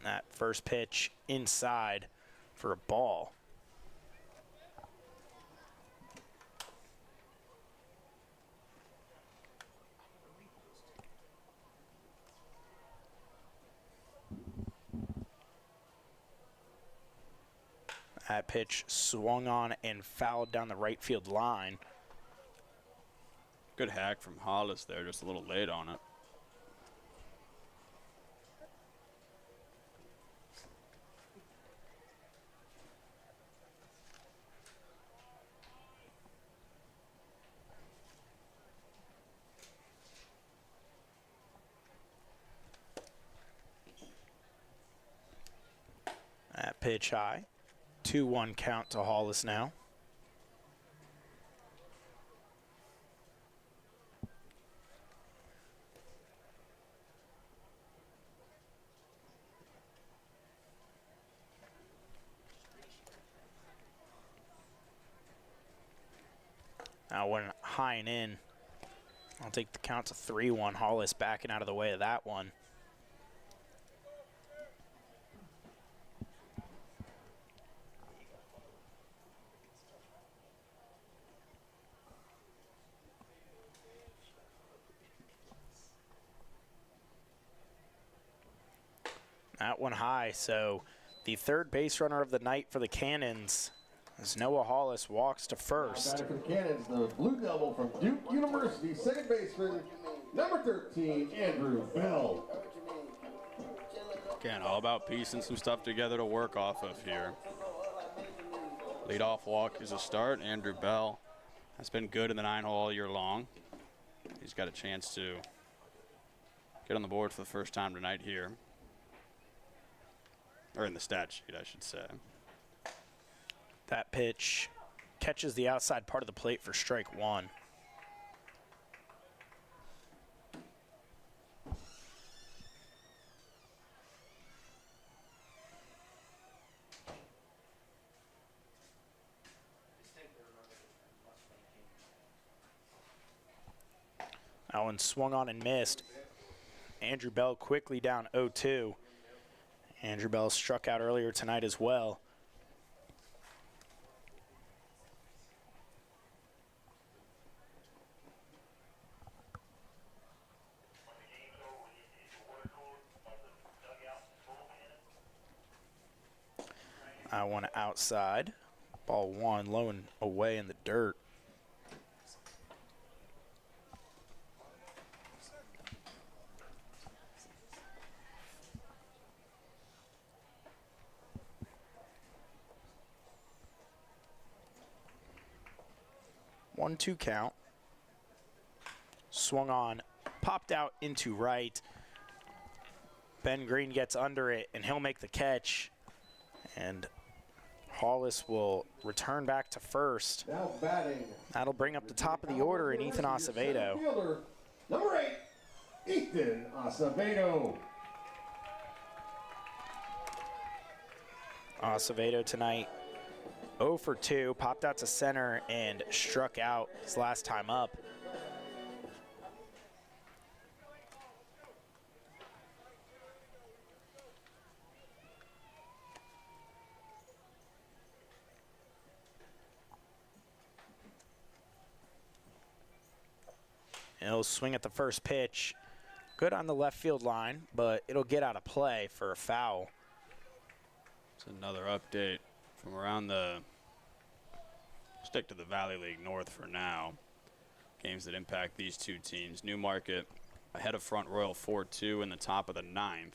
That first pitch inside for a ball. That pitch swung on and fouled down the right field line. Good hack from Hollis there, just a little late on it. That pitch high. 2-1 count to Hollis now. Now one high and in. I'll take the count to 3-1. Hollis backing out of the way of that one. That one high, so the third base runner of the night for the Cannons as Noah Hollis walks to first. Back for the Cannons, the Blue Devil from Duke University, second baseman, number 13, Andrew Bell. Again, all about piecing some stuff together to work off of here. Leadoff walk is a start. Andrew Bell has been good in the 9-hole all year long. He's got a chance to get on the board for the first time tonight here. Or in the stat sheet, I should say. That pitch catches the outside part of the plate for strike 1. That one swung on and missed. Andrew Bell quickly down 0-2. Andrew Bell struck out earlier tonight as well. I want it outside. Ball 1 low and away in the dirt. One, 2 count. Swung on, popped out into right. Ben Green gets under it, and he'll make the catch. And Hollis will return back to first. Now batting. That'll bring up the top of the order in Ethan Acevedo. Fielder, number 8, Ethan Acevedo. Acevedo tonight 0 for 2, popped out to center and struck out his last time up. And he'll swing at the first pitch. Good on the left field line, but it'll get out of play for a foul. It's another update from around the, stick to the Valley League North for now. Games that impact these two teams. Newmarket ahead of Front Royal 4-2 in the top of the 9th.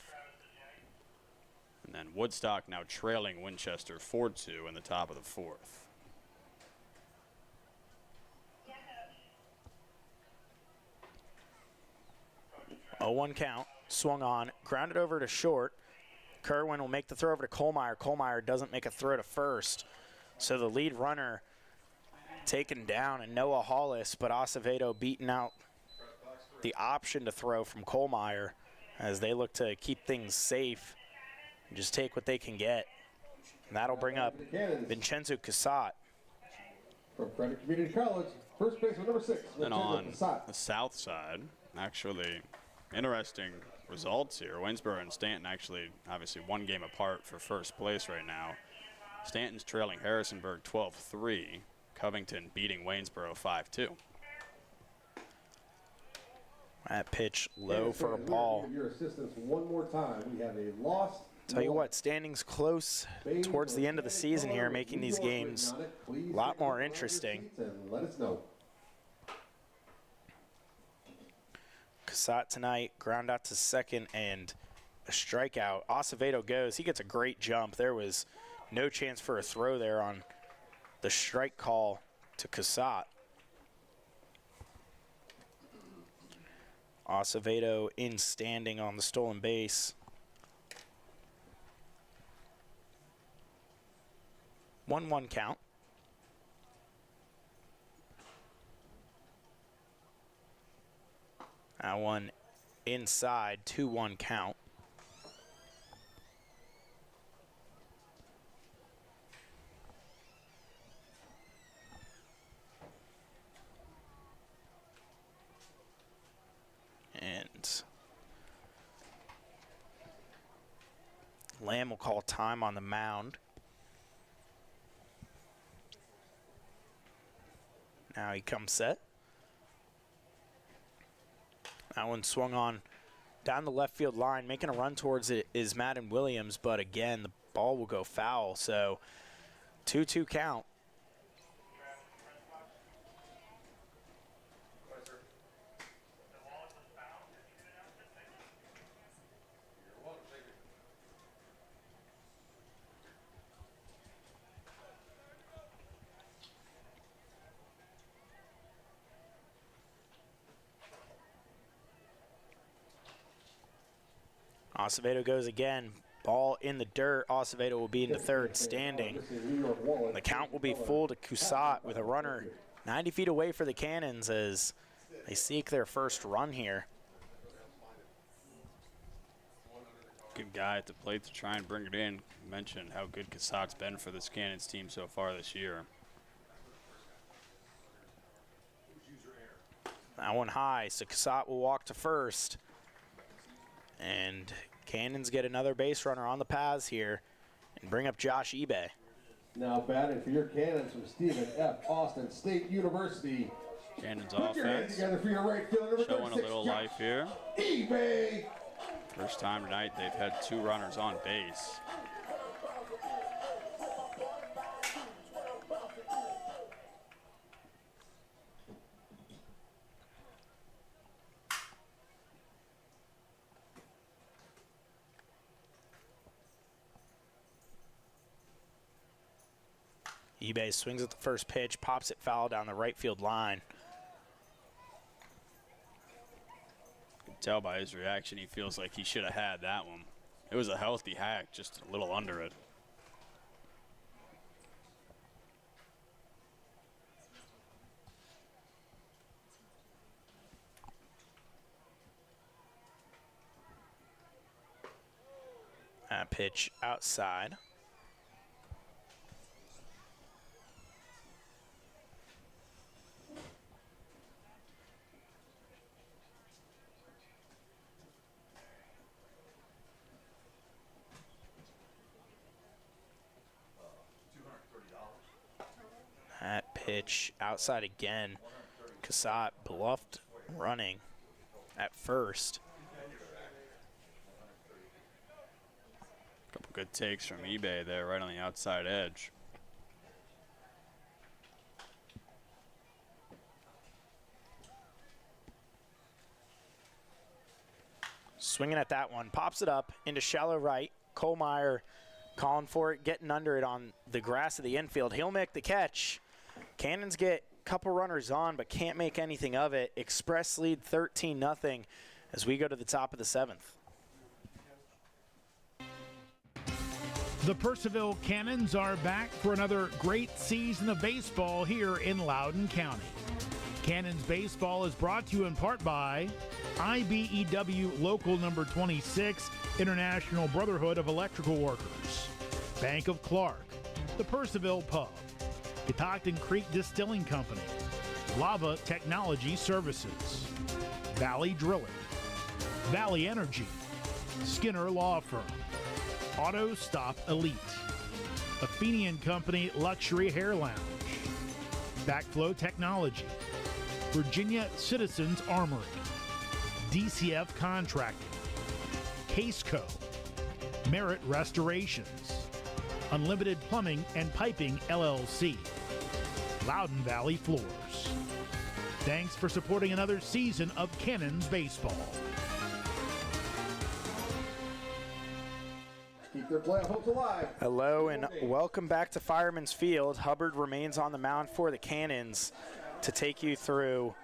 And then Woodstock now trailing Winchester 4-2 in the top of the fourth. 0-1 count, swung on, grounded over to short. Kerwin will make the throw over to Kohlmeyer. Kohlmeyer doesn't make a throw to first. So the lead runner taken down, and Noah Hollis, but Acevedo beating out the option to throw from Kohlmeyer as they look to keep things safe and just take what they can get. And that'll bring up Vincenzo Casat. From Credit Community College, first baseman number 6. And on the south side, actually interesting results here. Waynesboro and Stanton actually obviously one game apart for first place right now. Stanton's trailing Harrisonburg 12-3. Covington beating Waynesboro 5-2. That pitch low for a ball. Your assistance one more time. We have a lost. Tell you what, standings close towards the end of the season here, making these games a lot more interesting. Let us know. Casat tonight, ground out to second and a strikeout. Acevedo goes. He gets a great jump. There was no chance for a throw there on the strike call to Casat. Acevedo in standing on the stolen base. 1-1 count. That one inside, 2-1 count. And Lamb will call time on the mound. Now he comes set. That one swung on down the left field line. Making a run towards it is Madden Williams, but again, the ball will go foul. So 2-2 count. Acevedo goes again. Ball in the dirt. Acevedo will be in the third standing. The count will be full to Casat with a runner 90 feet away for the Cannons as they seek their first run here. Good guy at the plate to try and bring it in. Mentioned how good Casat's been for this Cannons team so far this year. That one high, so Casat will walk to first. And Cannons get another base runner on the paths here and bring up Josh eBay. Now batting for your Cannons from Stephen F. Austin State University. Cannons Put your hands offense together for your right fielder, number showing a 36, little Josh life here. eBay. First time tonight they've had 2 runners on base. eBay swings at the first pitch, pops it foul down the right field line. You can tell by his reaction he feels like he should have had that one. It was a healthy hack, just a little under it. That pitch outside. That pitch outside again. Casat bluffed running at first. Couple good takes from eBay there, right on the outside edge. Swinging at that one, pops it up into shallow right. Kohlmeyer calling for it, getting under it on the grass of the infield. He'll make the catch. Cannons get a couple runners on, but can't make anything of it. Express lead 13-0 as we go to the top of the 7th. The Purcellville Cannons are back for another great season of baseball here in Loudoun County. Cannons baseball is brought to you in part by IBEW Local Number 26, International Brotherhood of Electrical Workers, Bank of Clark, the Purcellville Pub, Catoctin Creek Distilling Company, Lava Technology Services, Valley Drilling, Valley Energy, Skinner Law Firm, Auto Stop Elite, Athenian Company Luxury Hair Lounge, Backflow Technology, Virginia Citizens Armory, DCF Contracting, Caseco, Merit Restorations, Unlimited Plumbing and Piping LLC, Loudoun Valley Floors. Thanks for supporting another season of Cannons baseball. Keep their playoff hopes alive. Hello and welcome back to Fireman's Field. Hubbard remains on the mound for the Cannons to take you through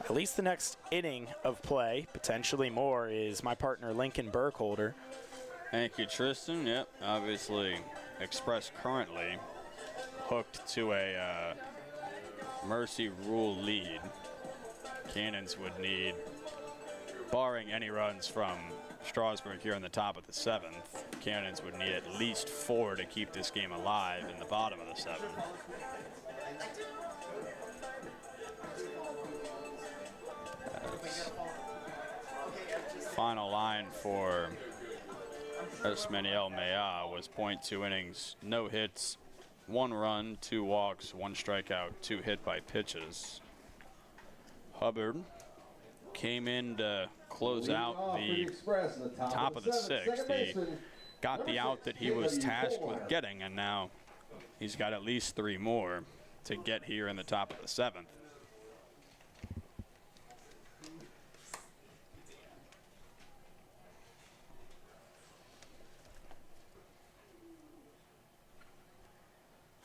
at least the next inning of play, potentially more, is my partner Lincoln Burkholder. Thank you, Tristan. Yep, obviously Express currently hooked to a Mercy Rule lead. Cannons would need, barring any runs from Strasburg here in the top of the 7th, Cannons would need at least 4 to keep this game alive in the bottom of the 7th. Final line for Esmaniel Maya was 0.2 innings, no hits, 1 run, 2 walks, 1 strikeout, 2 hit by pitches. Hubbard came in to close out the top of the 6th. He got the out that he was tasked with getting, and now he's got at least 3 more to get here in the top of the 7th.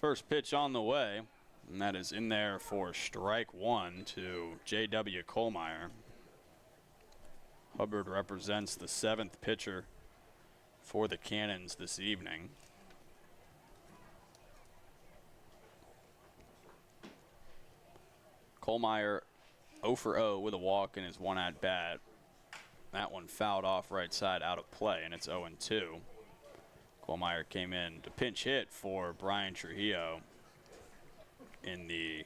First pitch on the way, and that is in there for strike 1 to J.W. Kohlmeyer. Hubbard represents the 7th pitcher for the Cannons this evening. Kohlmeyer 0 for 0 with a walk in his 1 at bat. That one fouled off right side out of play, and it's 0-2. Kohlmeyer came in to pinch hit for Brian Trujillo in the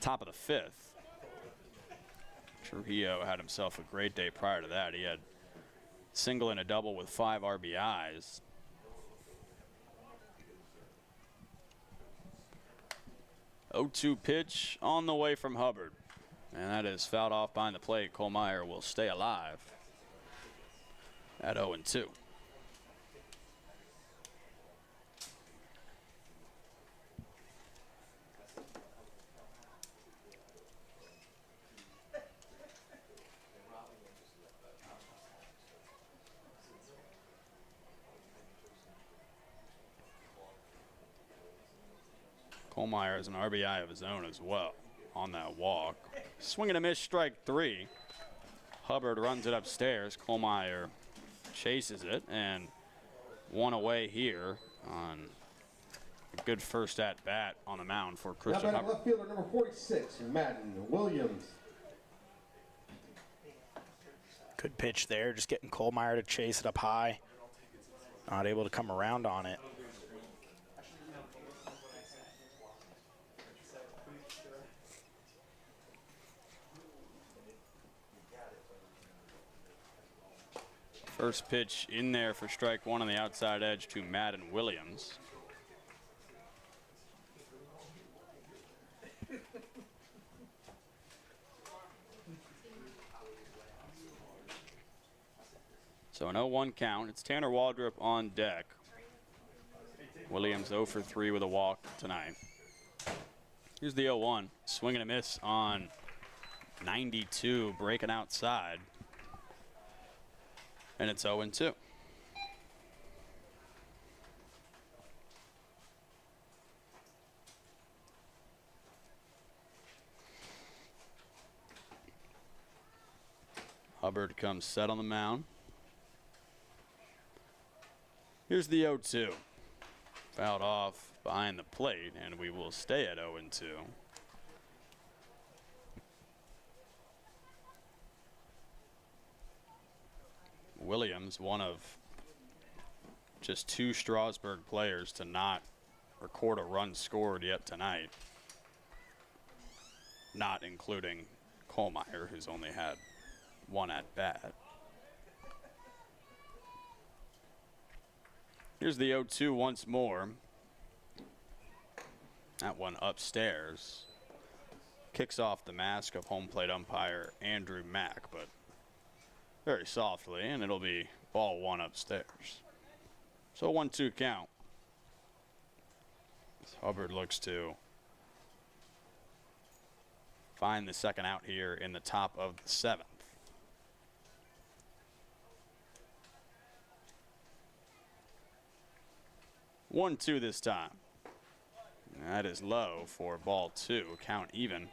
top of the 5th. Trujillo had himself a great day prior to that. He had single and a double with 5 RBIs. Oh-2 pitch on the way from Hubbard. And that is fouled off behind the plate. Kohlmeyer will stay alive at 0-2. Kohlmeyer has an RBI of his own as well on that walk. Swing and a miss, strike 3. Hubbard runs it upstairs. Kohlmeyer chases it and 1 away here on a good first at bat on the mound for Christian Hubbard. Left fielder number 46, Madden Williams. Good pitch there, just getting Kohlmeyer to chase it up high. Not able to come around on it. First pitch in there for strike 1 on the outside edge to Madden Williams. So an 0-1 count. It's Tanner Waldrop on deck. Williams 0 for 3 with a walk tonight. Here's the 0-1. Swing and a miss on 92, breaking outside. And it's 0-2. Hubbard comes set on the mound. Here's the 0-2. Fouled off behind the plate, and we will stay at 0-2. Williams, one of just 2 Strasburg players to not record a run scored yet tonight, not including Kohlmeyer, who's only had 1 at bat. Here's the 0-2 once more. That one upstairs. Kicks off the mask of home plate umpire Andrew Mack, but very softly, and it'll be ball 1 upstairs. So 1-2 count. Hubbard looks to find the second out here in the top of the 7th. 1-2 this time. That is low for ball 2. Count even.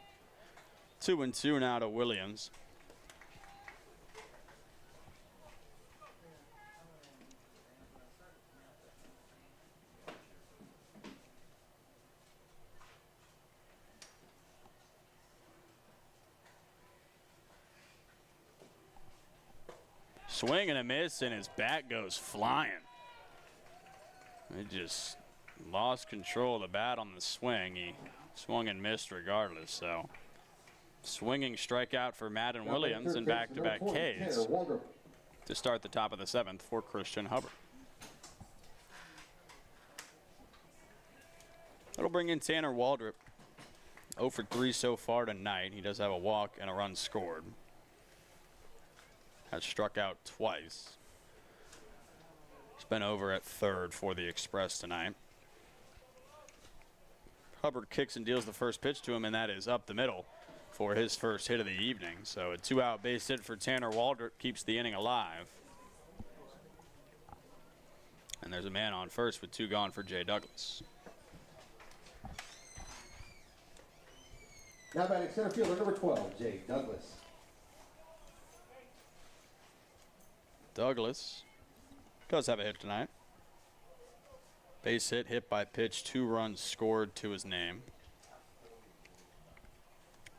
2-2 now to Williams. Swing and a miss, and his bat goes flying. He just lost control of the bat on the swing. He swung and missed regardless. So, swinging strikeout for Madden Williams and back-to-back Ks to start the top of the 7th for Christian Hubbard. That'll bring in Tanner Waldrop. 0 for 3 so far tonight. He does have a walk and a run scored. Has struck out twice. He's been over at 3rd for the Express tonight. Hubbard kicks and deals the first pitch to him, and that is up the middle for his first hit of the evening. So a 2-out base hit for Tanner Waldrop keeps the inning alive. And there's a man on first with 2 gone for Jay Douglas. Now batting center fielder number 12, Jay Douglas. Douglas does have a hit tonight. Base hit by pitch, 2 runs scored to his name.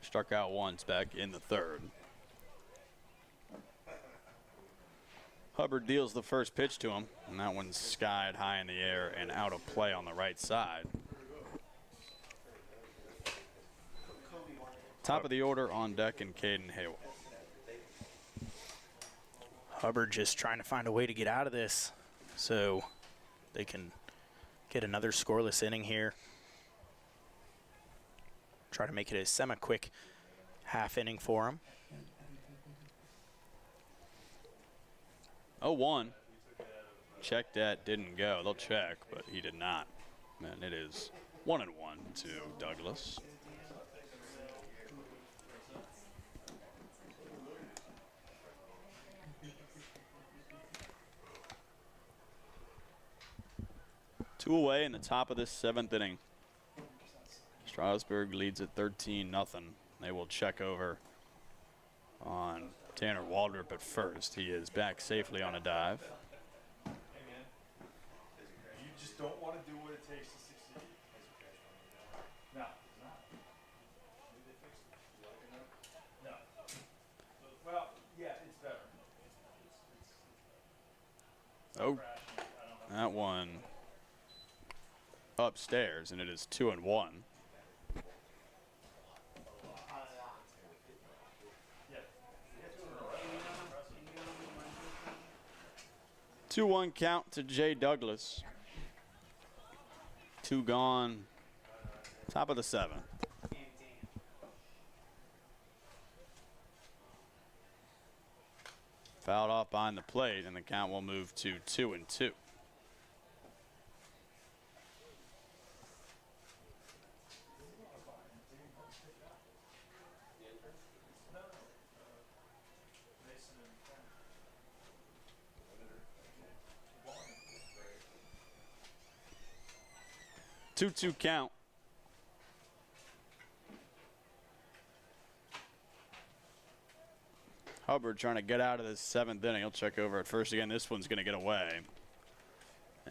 Struck out once back in the 3rd. Hubbard deals the first pitch to him, and that one's skied high in the air and out of play on the right side. Top of the order on deck and Caden Hayward. Hubbard just trying to find a way to get out of this so they can get another scoreless inning here. Try to make it a semi-quick half inning for him. 0-1. Checked that, didn't go. They'll check, but he did not. And it is 1-1 to Douglas. Two away in the top of this 7th inning. Strasburg leads at 13-0. They will check over on Tanner Waldrop at first. He is back safely on a dive. You just don't want to do what it takes to succeed. No, it's not. No. Well, yeah, it's better. Oh, that one upstairs, and it is 2-1. 2-1 count to Jay Douglas. 2 gone. Top of the 7th. Fouled off behind the plate, and the count will move to 2-2. Two count. Hubbard trying to get out of this 7th inning. He'll check over at first again. This one's going to get away.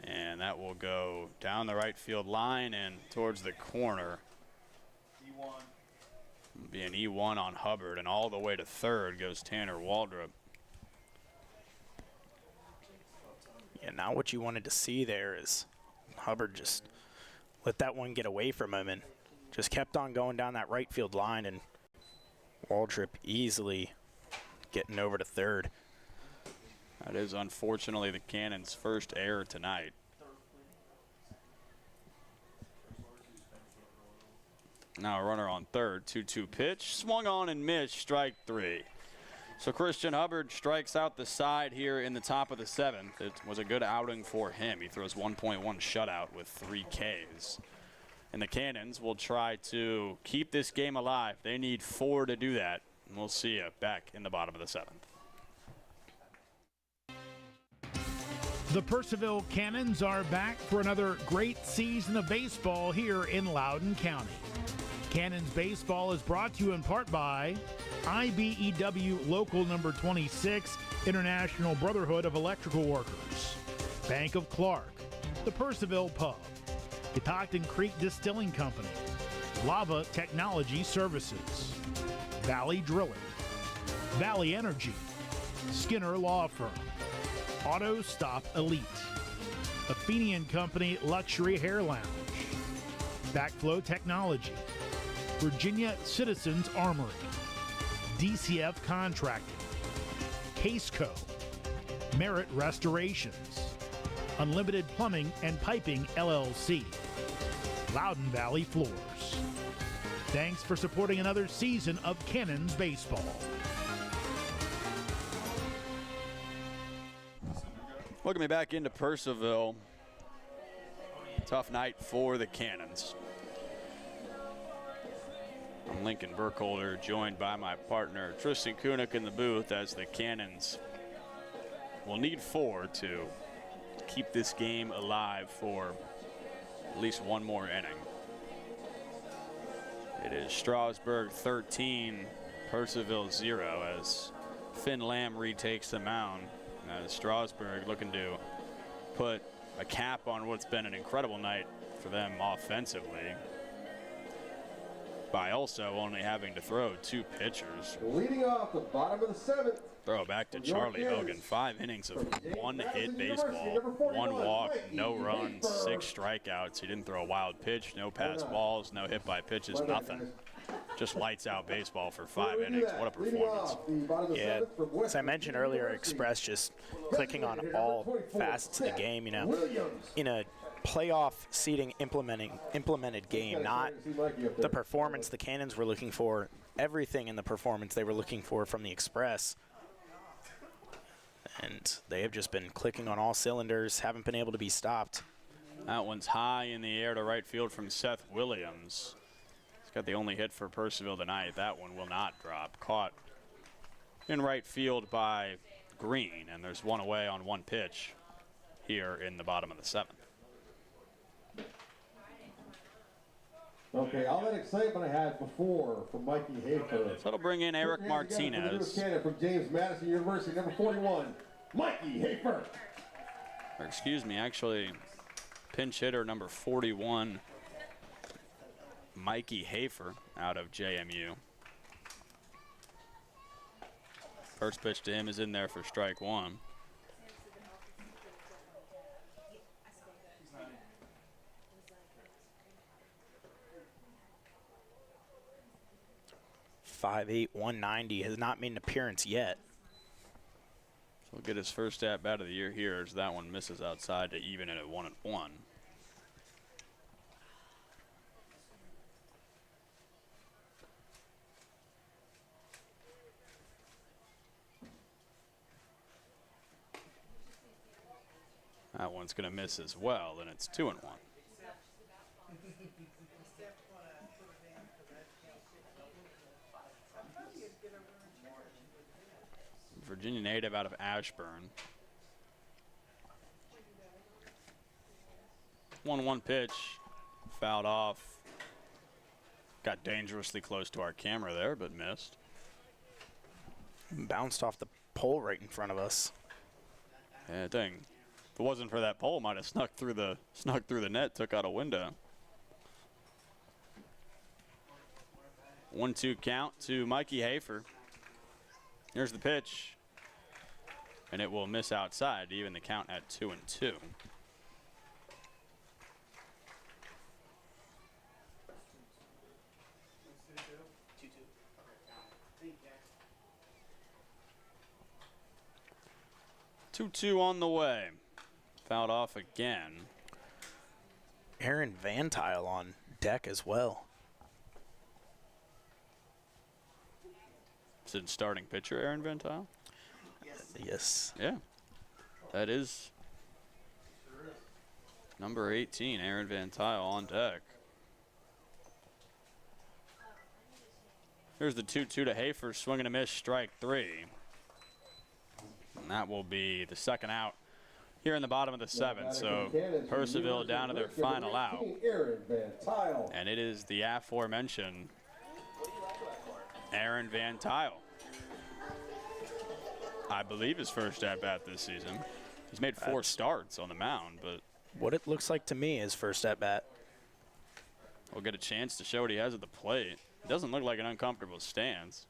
And that will go down the right field line and towards the corner. E1. Be an E1 on Hubbard, and all the way to third goes Tanner Waldrop. Yeah, now what you wanted to see there is Hubbard just let that one get away from him and just kept on going down that right field line, and Waldrop easily getting over to third. That is unfortunately the Cannons' first error tonight. Now a runner on third, 2-2 pitch, swung on and missed, strike 3. So Christian Hubbard strikes out the side here in the top of the 7th. It was a good outing for him. He throws 1.1 shutout with 3 Ks. And the Cannons will try to keep this game alive. They need 4 to do that. And we'll see you back in the bottom of the 7th. The Purcellville Cannons are back for another great season of baseball here in Loudoun County. Cannons baseball is brought to you in part by IBEW Local Number 26, International Brotherhood of Electrical Workers, Bank of Clark, the Purcellville Pub, Catoctin Creek Distilling Company, Lava Technology Services, Valley Drilling, Valley Energy, Skinner Law Firm, Auto Stop Elite, Athenian Company Luxury Hair Lounge, Backflow Technology, Virginia Citizens Armory, DCF Contracting, Caseco, Merit Restorations, Unlimited Plumbing and Piping LLC, Loudoun Valley Floors. Thanks for supporting another season of Cannons baseball. Welcome me back into Purcellville. Tough night for the Cannons. I'm Lincoln Burkholder, joined by my partner Tristan Kunik in the booth, as the Cannons will need 4 to keep this game alive for at least one more inning. It is Strasburg 13, Purcellville 0, as Finn Lamb retakes the mound. Strasburg looking to put a cap on what's been an incredible night for them offensively, by also only having to throw 2 pitchers. Leading off the bottom of the 7th. Throw back to Charlie Hogan. 5 innings of 1-hit baseball, 1 walk, no runs, 6 strikeouts. He didn't throw a wild pitch, no pass balls, no hit by pitches, nothing. Just lights out baseball for 5 innings. What a performance. Yeah, as I mentioned earlier, Express just clicking on all facets of the game, you know, in a playoff seeding implemented game, not the performance the Cannons were looking for, everything in the performance they were looking for from the Express. And they have just been clicking on all cylinders, haven't been able to be stopped. That one's high in the air to right field from Seth Williams. He's got the only hit for Purcellville tonight. That one will not drop. Caught in right field by Green, and there's 1 away on 1 pitch here in the bottom of the 7th. Okay, all that excitement I had before from Mikey Hafer. So that'll bring in Eric Martinez. From James Madison University, number 41, Mikey Hafer. Or excuse me, actually, pinch hitter number 41, Mikey Hafer, out of JMU. First pitch to him is in there for strike 1. .58, 190, has not made an appearance yet. So he'll get his first at bat of the year here, as that one misses outside to even it at 1-1. That one's going to miss as well, and it's 2-1. Virginia native out of Ashburn. 1-1 pitch, fouled off. Got dangerously close to our camera there, but missed. Bounced off the pole right in front of us. Yeah, dang. If it wasn't for that pole, might have snuck through the net, took out a window. 1-2 count to Mikey Hafer. Here's the pitch. And it will miss outside to even the count at 2-2. Two on the way. Fouled off again. Aaron Van Tile on deck as well. Is it starting pitcher, Aaron Van Tile? Yes. Yeah. That is number 18, Aaron Van Tile on deck. Here's the 2-2 to Hafer, swing and a miss, strike 3. And that will be the second out here in the bottom of the 7th. So Purcellville down to their final out. And it is the aforementioned Aaron Van Tile. I believe his first at-bat this season. He's made 4 starts on the mound, but what it looks like to me is first at-bat. We'll get a chance to show what he has at the plate. It doesn't look like an uncomfortable stance.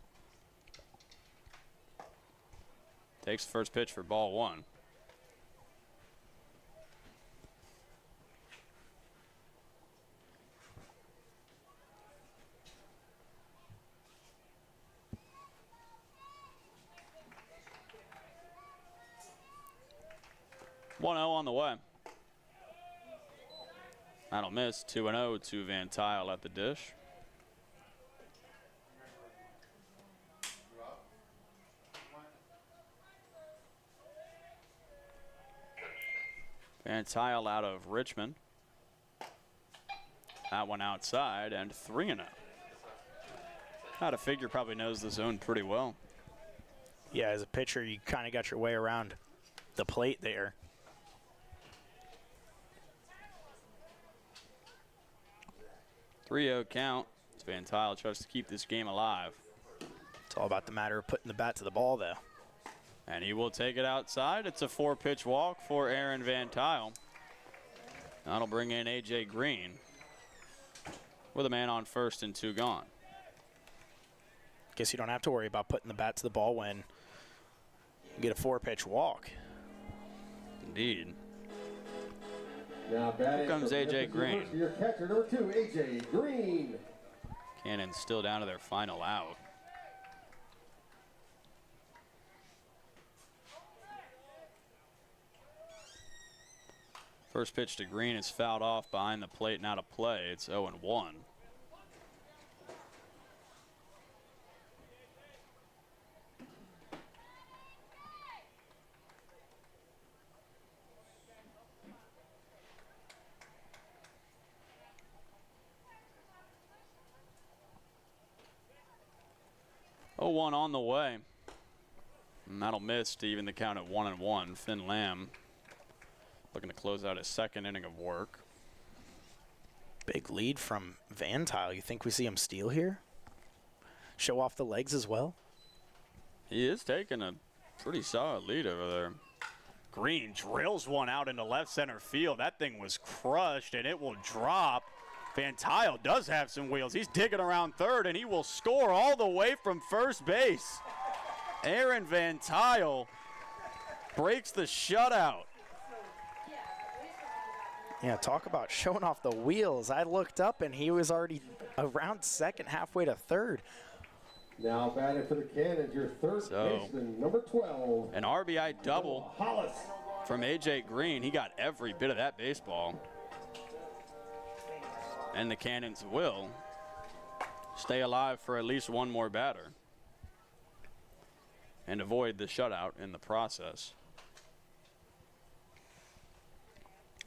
Takes the first pitch for ball 1. On the way. That'll miss. 2-0 to Van Tile at the dish. Van Tile out of Richmond. That one outside and 3-0. How to figure probably knows the zone pretty well. Yeah, as a pitcher, you kind of got your way around the plate there. 3-0 count. Van Tile tries to keep this game alive. It's all about the matter of putting the bat to the ball, though. And he will take it outside. It's a 4-pitch walk for Aaron Van Tile. That'll bring in A.J. Green with a man on first and 2 gone. Guess you don't have to worry about putting the bat to the ball when you get a 4-pitch walk. Indeed. Now Here comes A.J. Green. Your catcher, number 2, A.J. Green. Cannons still down to their final out. First pitch to Green is fouled off behind the plate and out of play. It's 0-1. One on the way. And that'll miss to even the count at 1-1. Finn Lamb looking to close out his second inning of work. Big lead from Van Tile. You think we see him steal here? Show off the legs as well? He is taking a pretty solid lead over there. Green drills one out into left center field. That thing was crushed, and it will drop. Van Tile does have some wheels. He's digging around third, and he will score all the way from first base. Aaron Van Tile breaks the shutout. Yeah, talk about showing off the wheels. I looked up, and he was already around second, halfway to third. Now batting for the Cannons, your third baseman, number 12. An RBI double from A.J. Green. He got every bit of that baseball. And the Cannons will stay alive for at least one more batter and avoid the shutout in the process.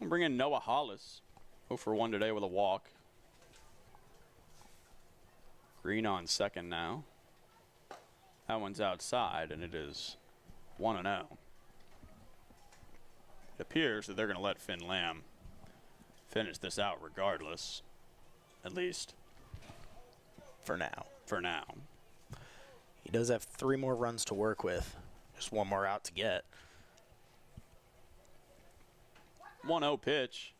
I'll bring in Noah Hollis, 0 for 1 today with a walk. Green on second now. That one's outside, and it is 1-0. It appears that they're going to let Finn Lamb finish this out regardless, at least for now. For now. He does have 3 more runs to work with. Just 1 more out to get. 1-0 pitch.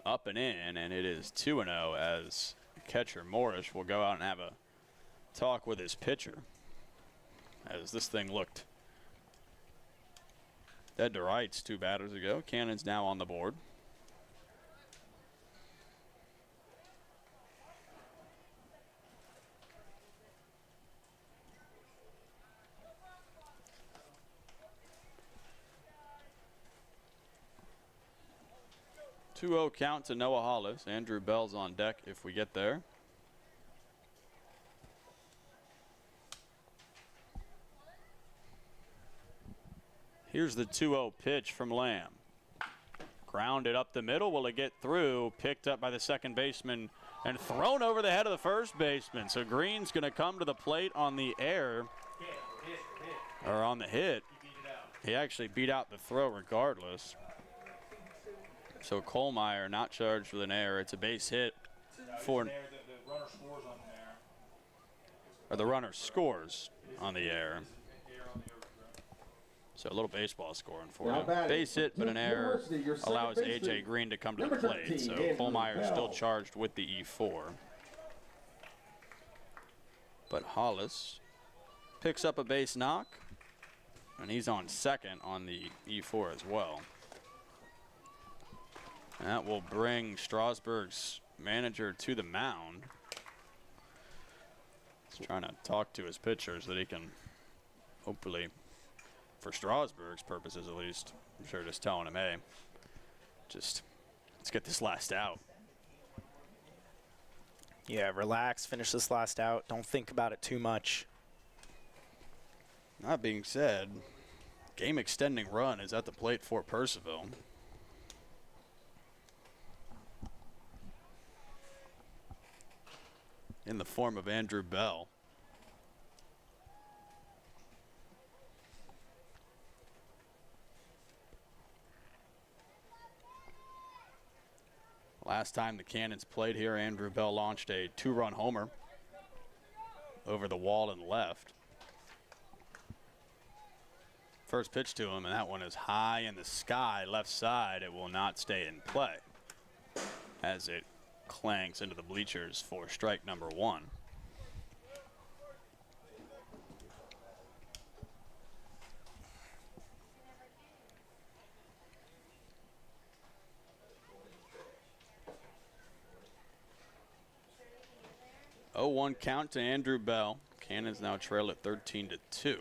Up and in, and it is 2-0 as catcher Morris will go out and have a talk with his pitcher. As this thing looked dead to rights 2 batters ago. Cannon's now on the board. Two-0 count to Noah Hollis. Andrew Bell's on deck if we get there. Here's the 2-0 pitch from Lamb. Grounded up the middle. Will it get through? Picked up by the second baseman and thrown over the head of the first baseman. So Green's going to come to the plate on the air. Or on the hit. He actually beat out the throw regardless. So Kohlmeyer not charged with an error. It's a base hit for. The runner scores on the air. Or the runner scores on the air. So a little baseball scoring for him. Base hit, but an error allows A.J. Green to come to the plate. So Kohlmeyer is still charged with the E4. But Hollis picks up a base knock, and he's on second on the E4 as well. And that will bring Strasburg's manager to the mound. He's trying to talk to his pitcher so that he can hopefully, for Strasburg's purposes at least, I'm sure just telling him, hey, just let's get this last out. Yeah, relax, finish this last out. Don't think about it too much. That being said, game extending run is at the plate for Purcellville. In the form of Andrew Bell. Last time the Cannons played here, Andrew Bell launched a 2-run homer over the wall and left. First pitch to him, and that one is high in the sky, left side. It will not stay in play as it clangs into the bleachers for strike number 1. Oh, 1 count to Andrew Bell. Cannons now trail at 13-2.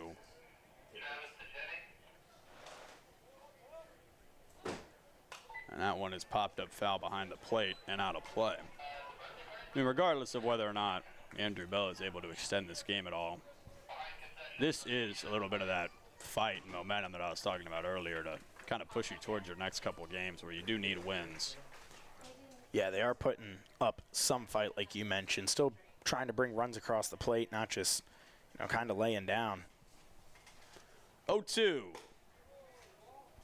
And that one is popped up foul behind the plate and out of play. I mean, regardless of whether or not Andrew Bell is able to extend this game at all, this is a little bit of that fight and momentum that I was talking about earlier to kind of push you towards your next couple of games where you do need wins. Yeah, they are putting up some fight like you mentioned. Still trying to bring runs across the plate, not just, kind of laying down. 0-2.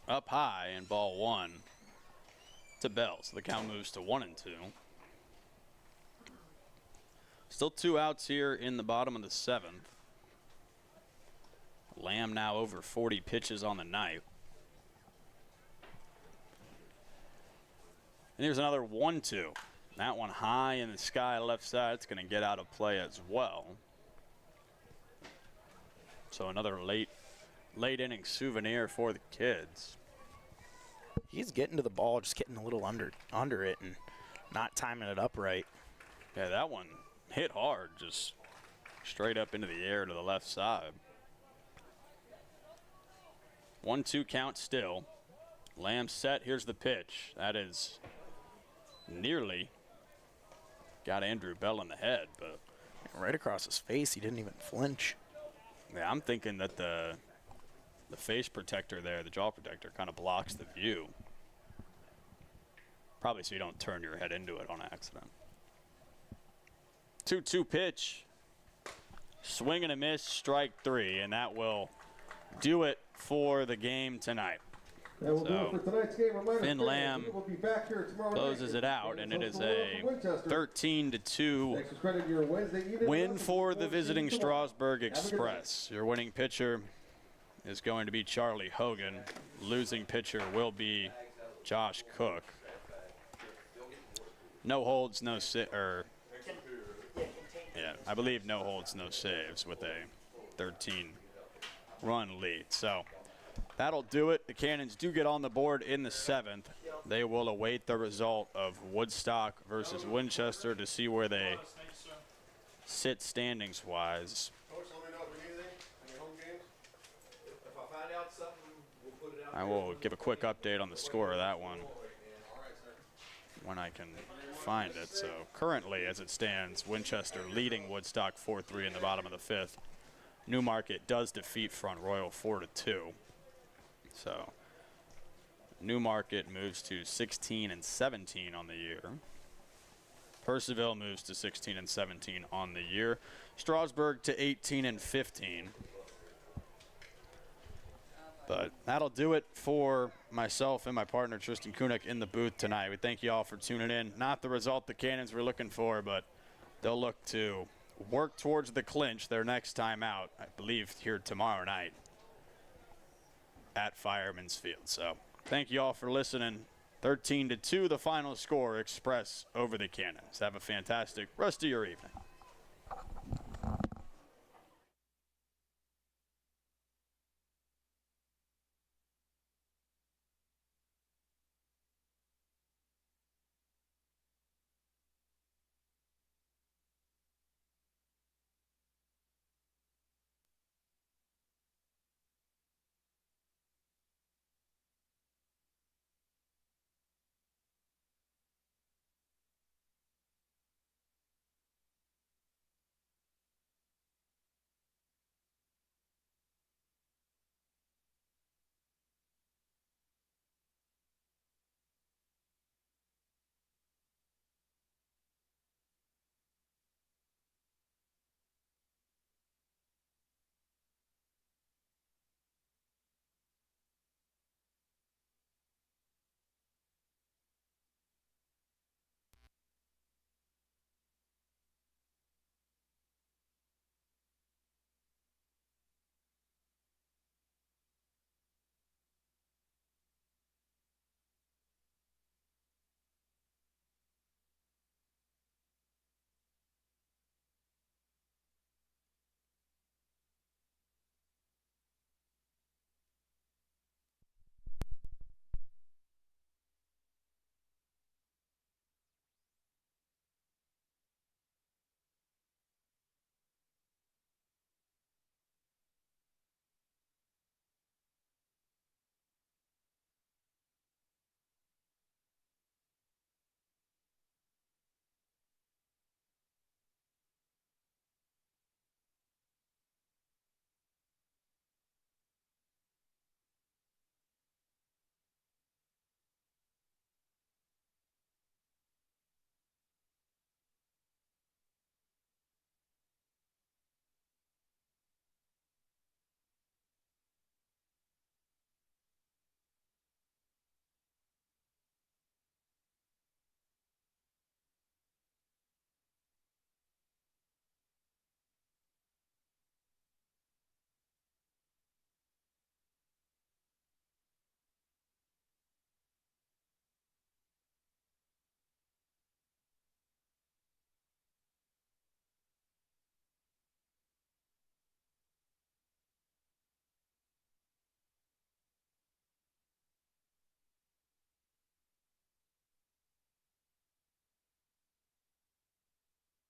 Up high and ball 1 to Bell. So the count moves to 1-2. Still 2 outs here in the bottom of the 7th. Lamb now over 40 pitches on the night. And here's another 1-2. That one high in the sky left side. It's going to get out of play as well. So another late inning souvenir for the kids. He's getting to the ball, just getting a little under it and not timing it up right. Yeah, that one hit hard, just straight up into the air to the left side. 1-2 count still. Lamb set. Here's the pitch. That is nearly got Andrew Bell in the head, but right across his face. He didn't even flinch. Yeah, I'm thinking that the face protector there, the jaw protector, kind of blocks the view. Probably so you don't turn your head into it on accident. 2-2 pitch. Swing and a miss, strike 3, and that will do it for the game tonight. And we'll do it for tonight's game. Reminder, Finn Lamb we'll be back here tomorrow closes night. it out, and it is a 13-2 Thanks for spending your Wednesday evening win with us. for the visiting Tomorrow. Strasburg Have a good Express. Your winning pitcher is going to be Charlie Hogan. Losing pitcher will be Josh Cook. No holds, no I believe no holds, no saves with a 13-run lead. So that'll do it. The Cannons do get on the board in the 7th. They will await the result of Woodstock versus Winchester to see where they sit standings-wise. Coach, let me know if you need anything in your home games. If I find out something, we'll put it out. I will give a quick update on the score of that one when I can find it. So currently, as it stands, Winchester leading Woodstock 4-3 in the bottom of the 5th. Newmarket does defeat Front Royal 4-2. So Newmarket moves to 16-17 on the year. Purcellville moves to 16-17 on the year. Strasburg to 18-15. But that'll do it for myself and my partner Tristan Kunik in the booth tonight. We thank you all for tuning in. Not the result the Cannons were looking for, but they'll look to work towards the clinch their next time out, I believe, here tomorrow night at Fireman's Field. So thank you all for listening. 13-2 the final score, Express over the Cannons. Have a fantastic rest of your evening.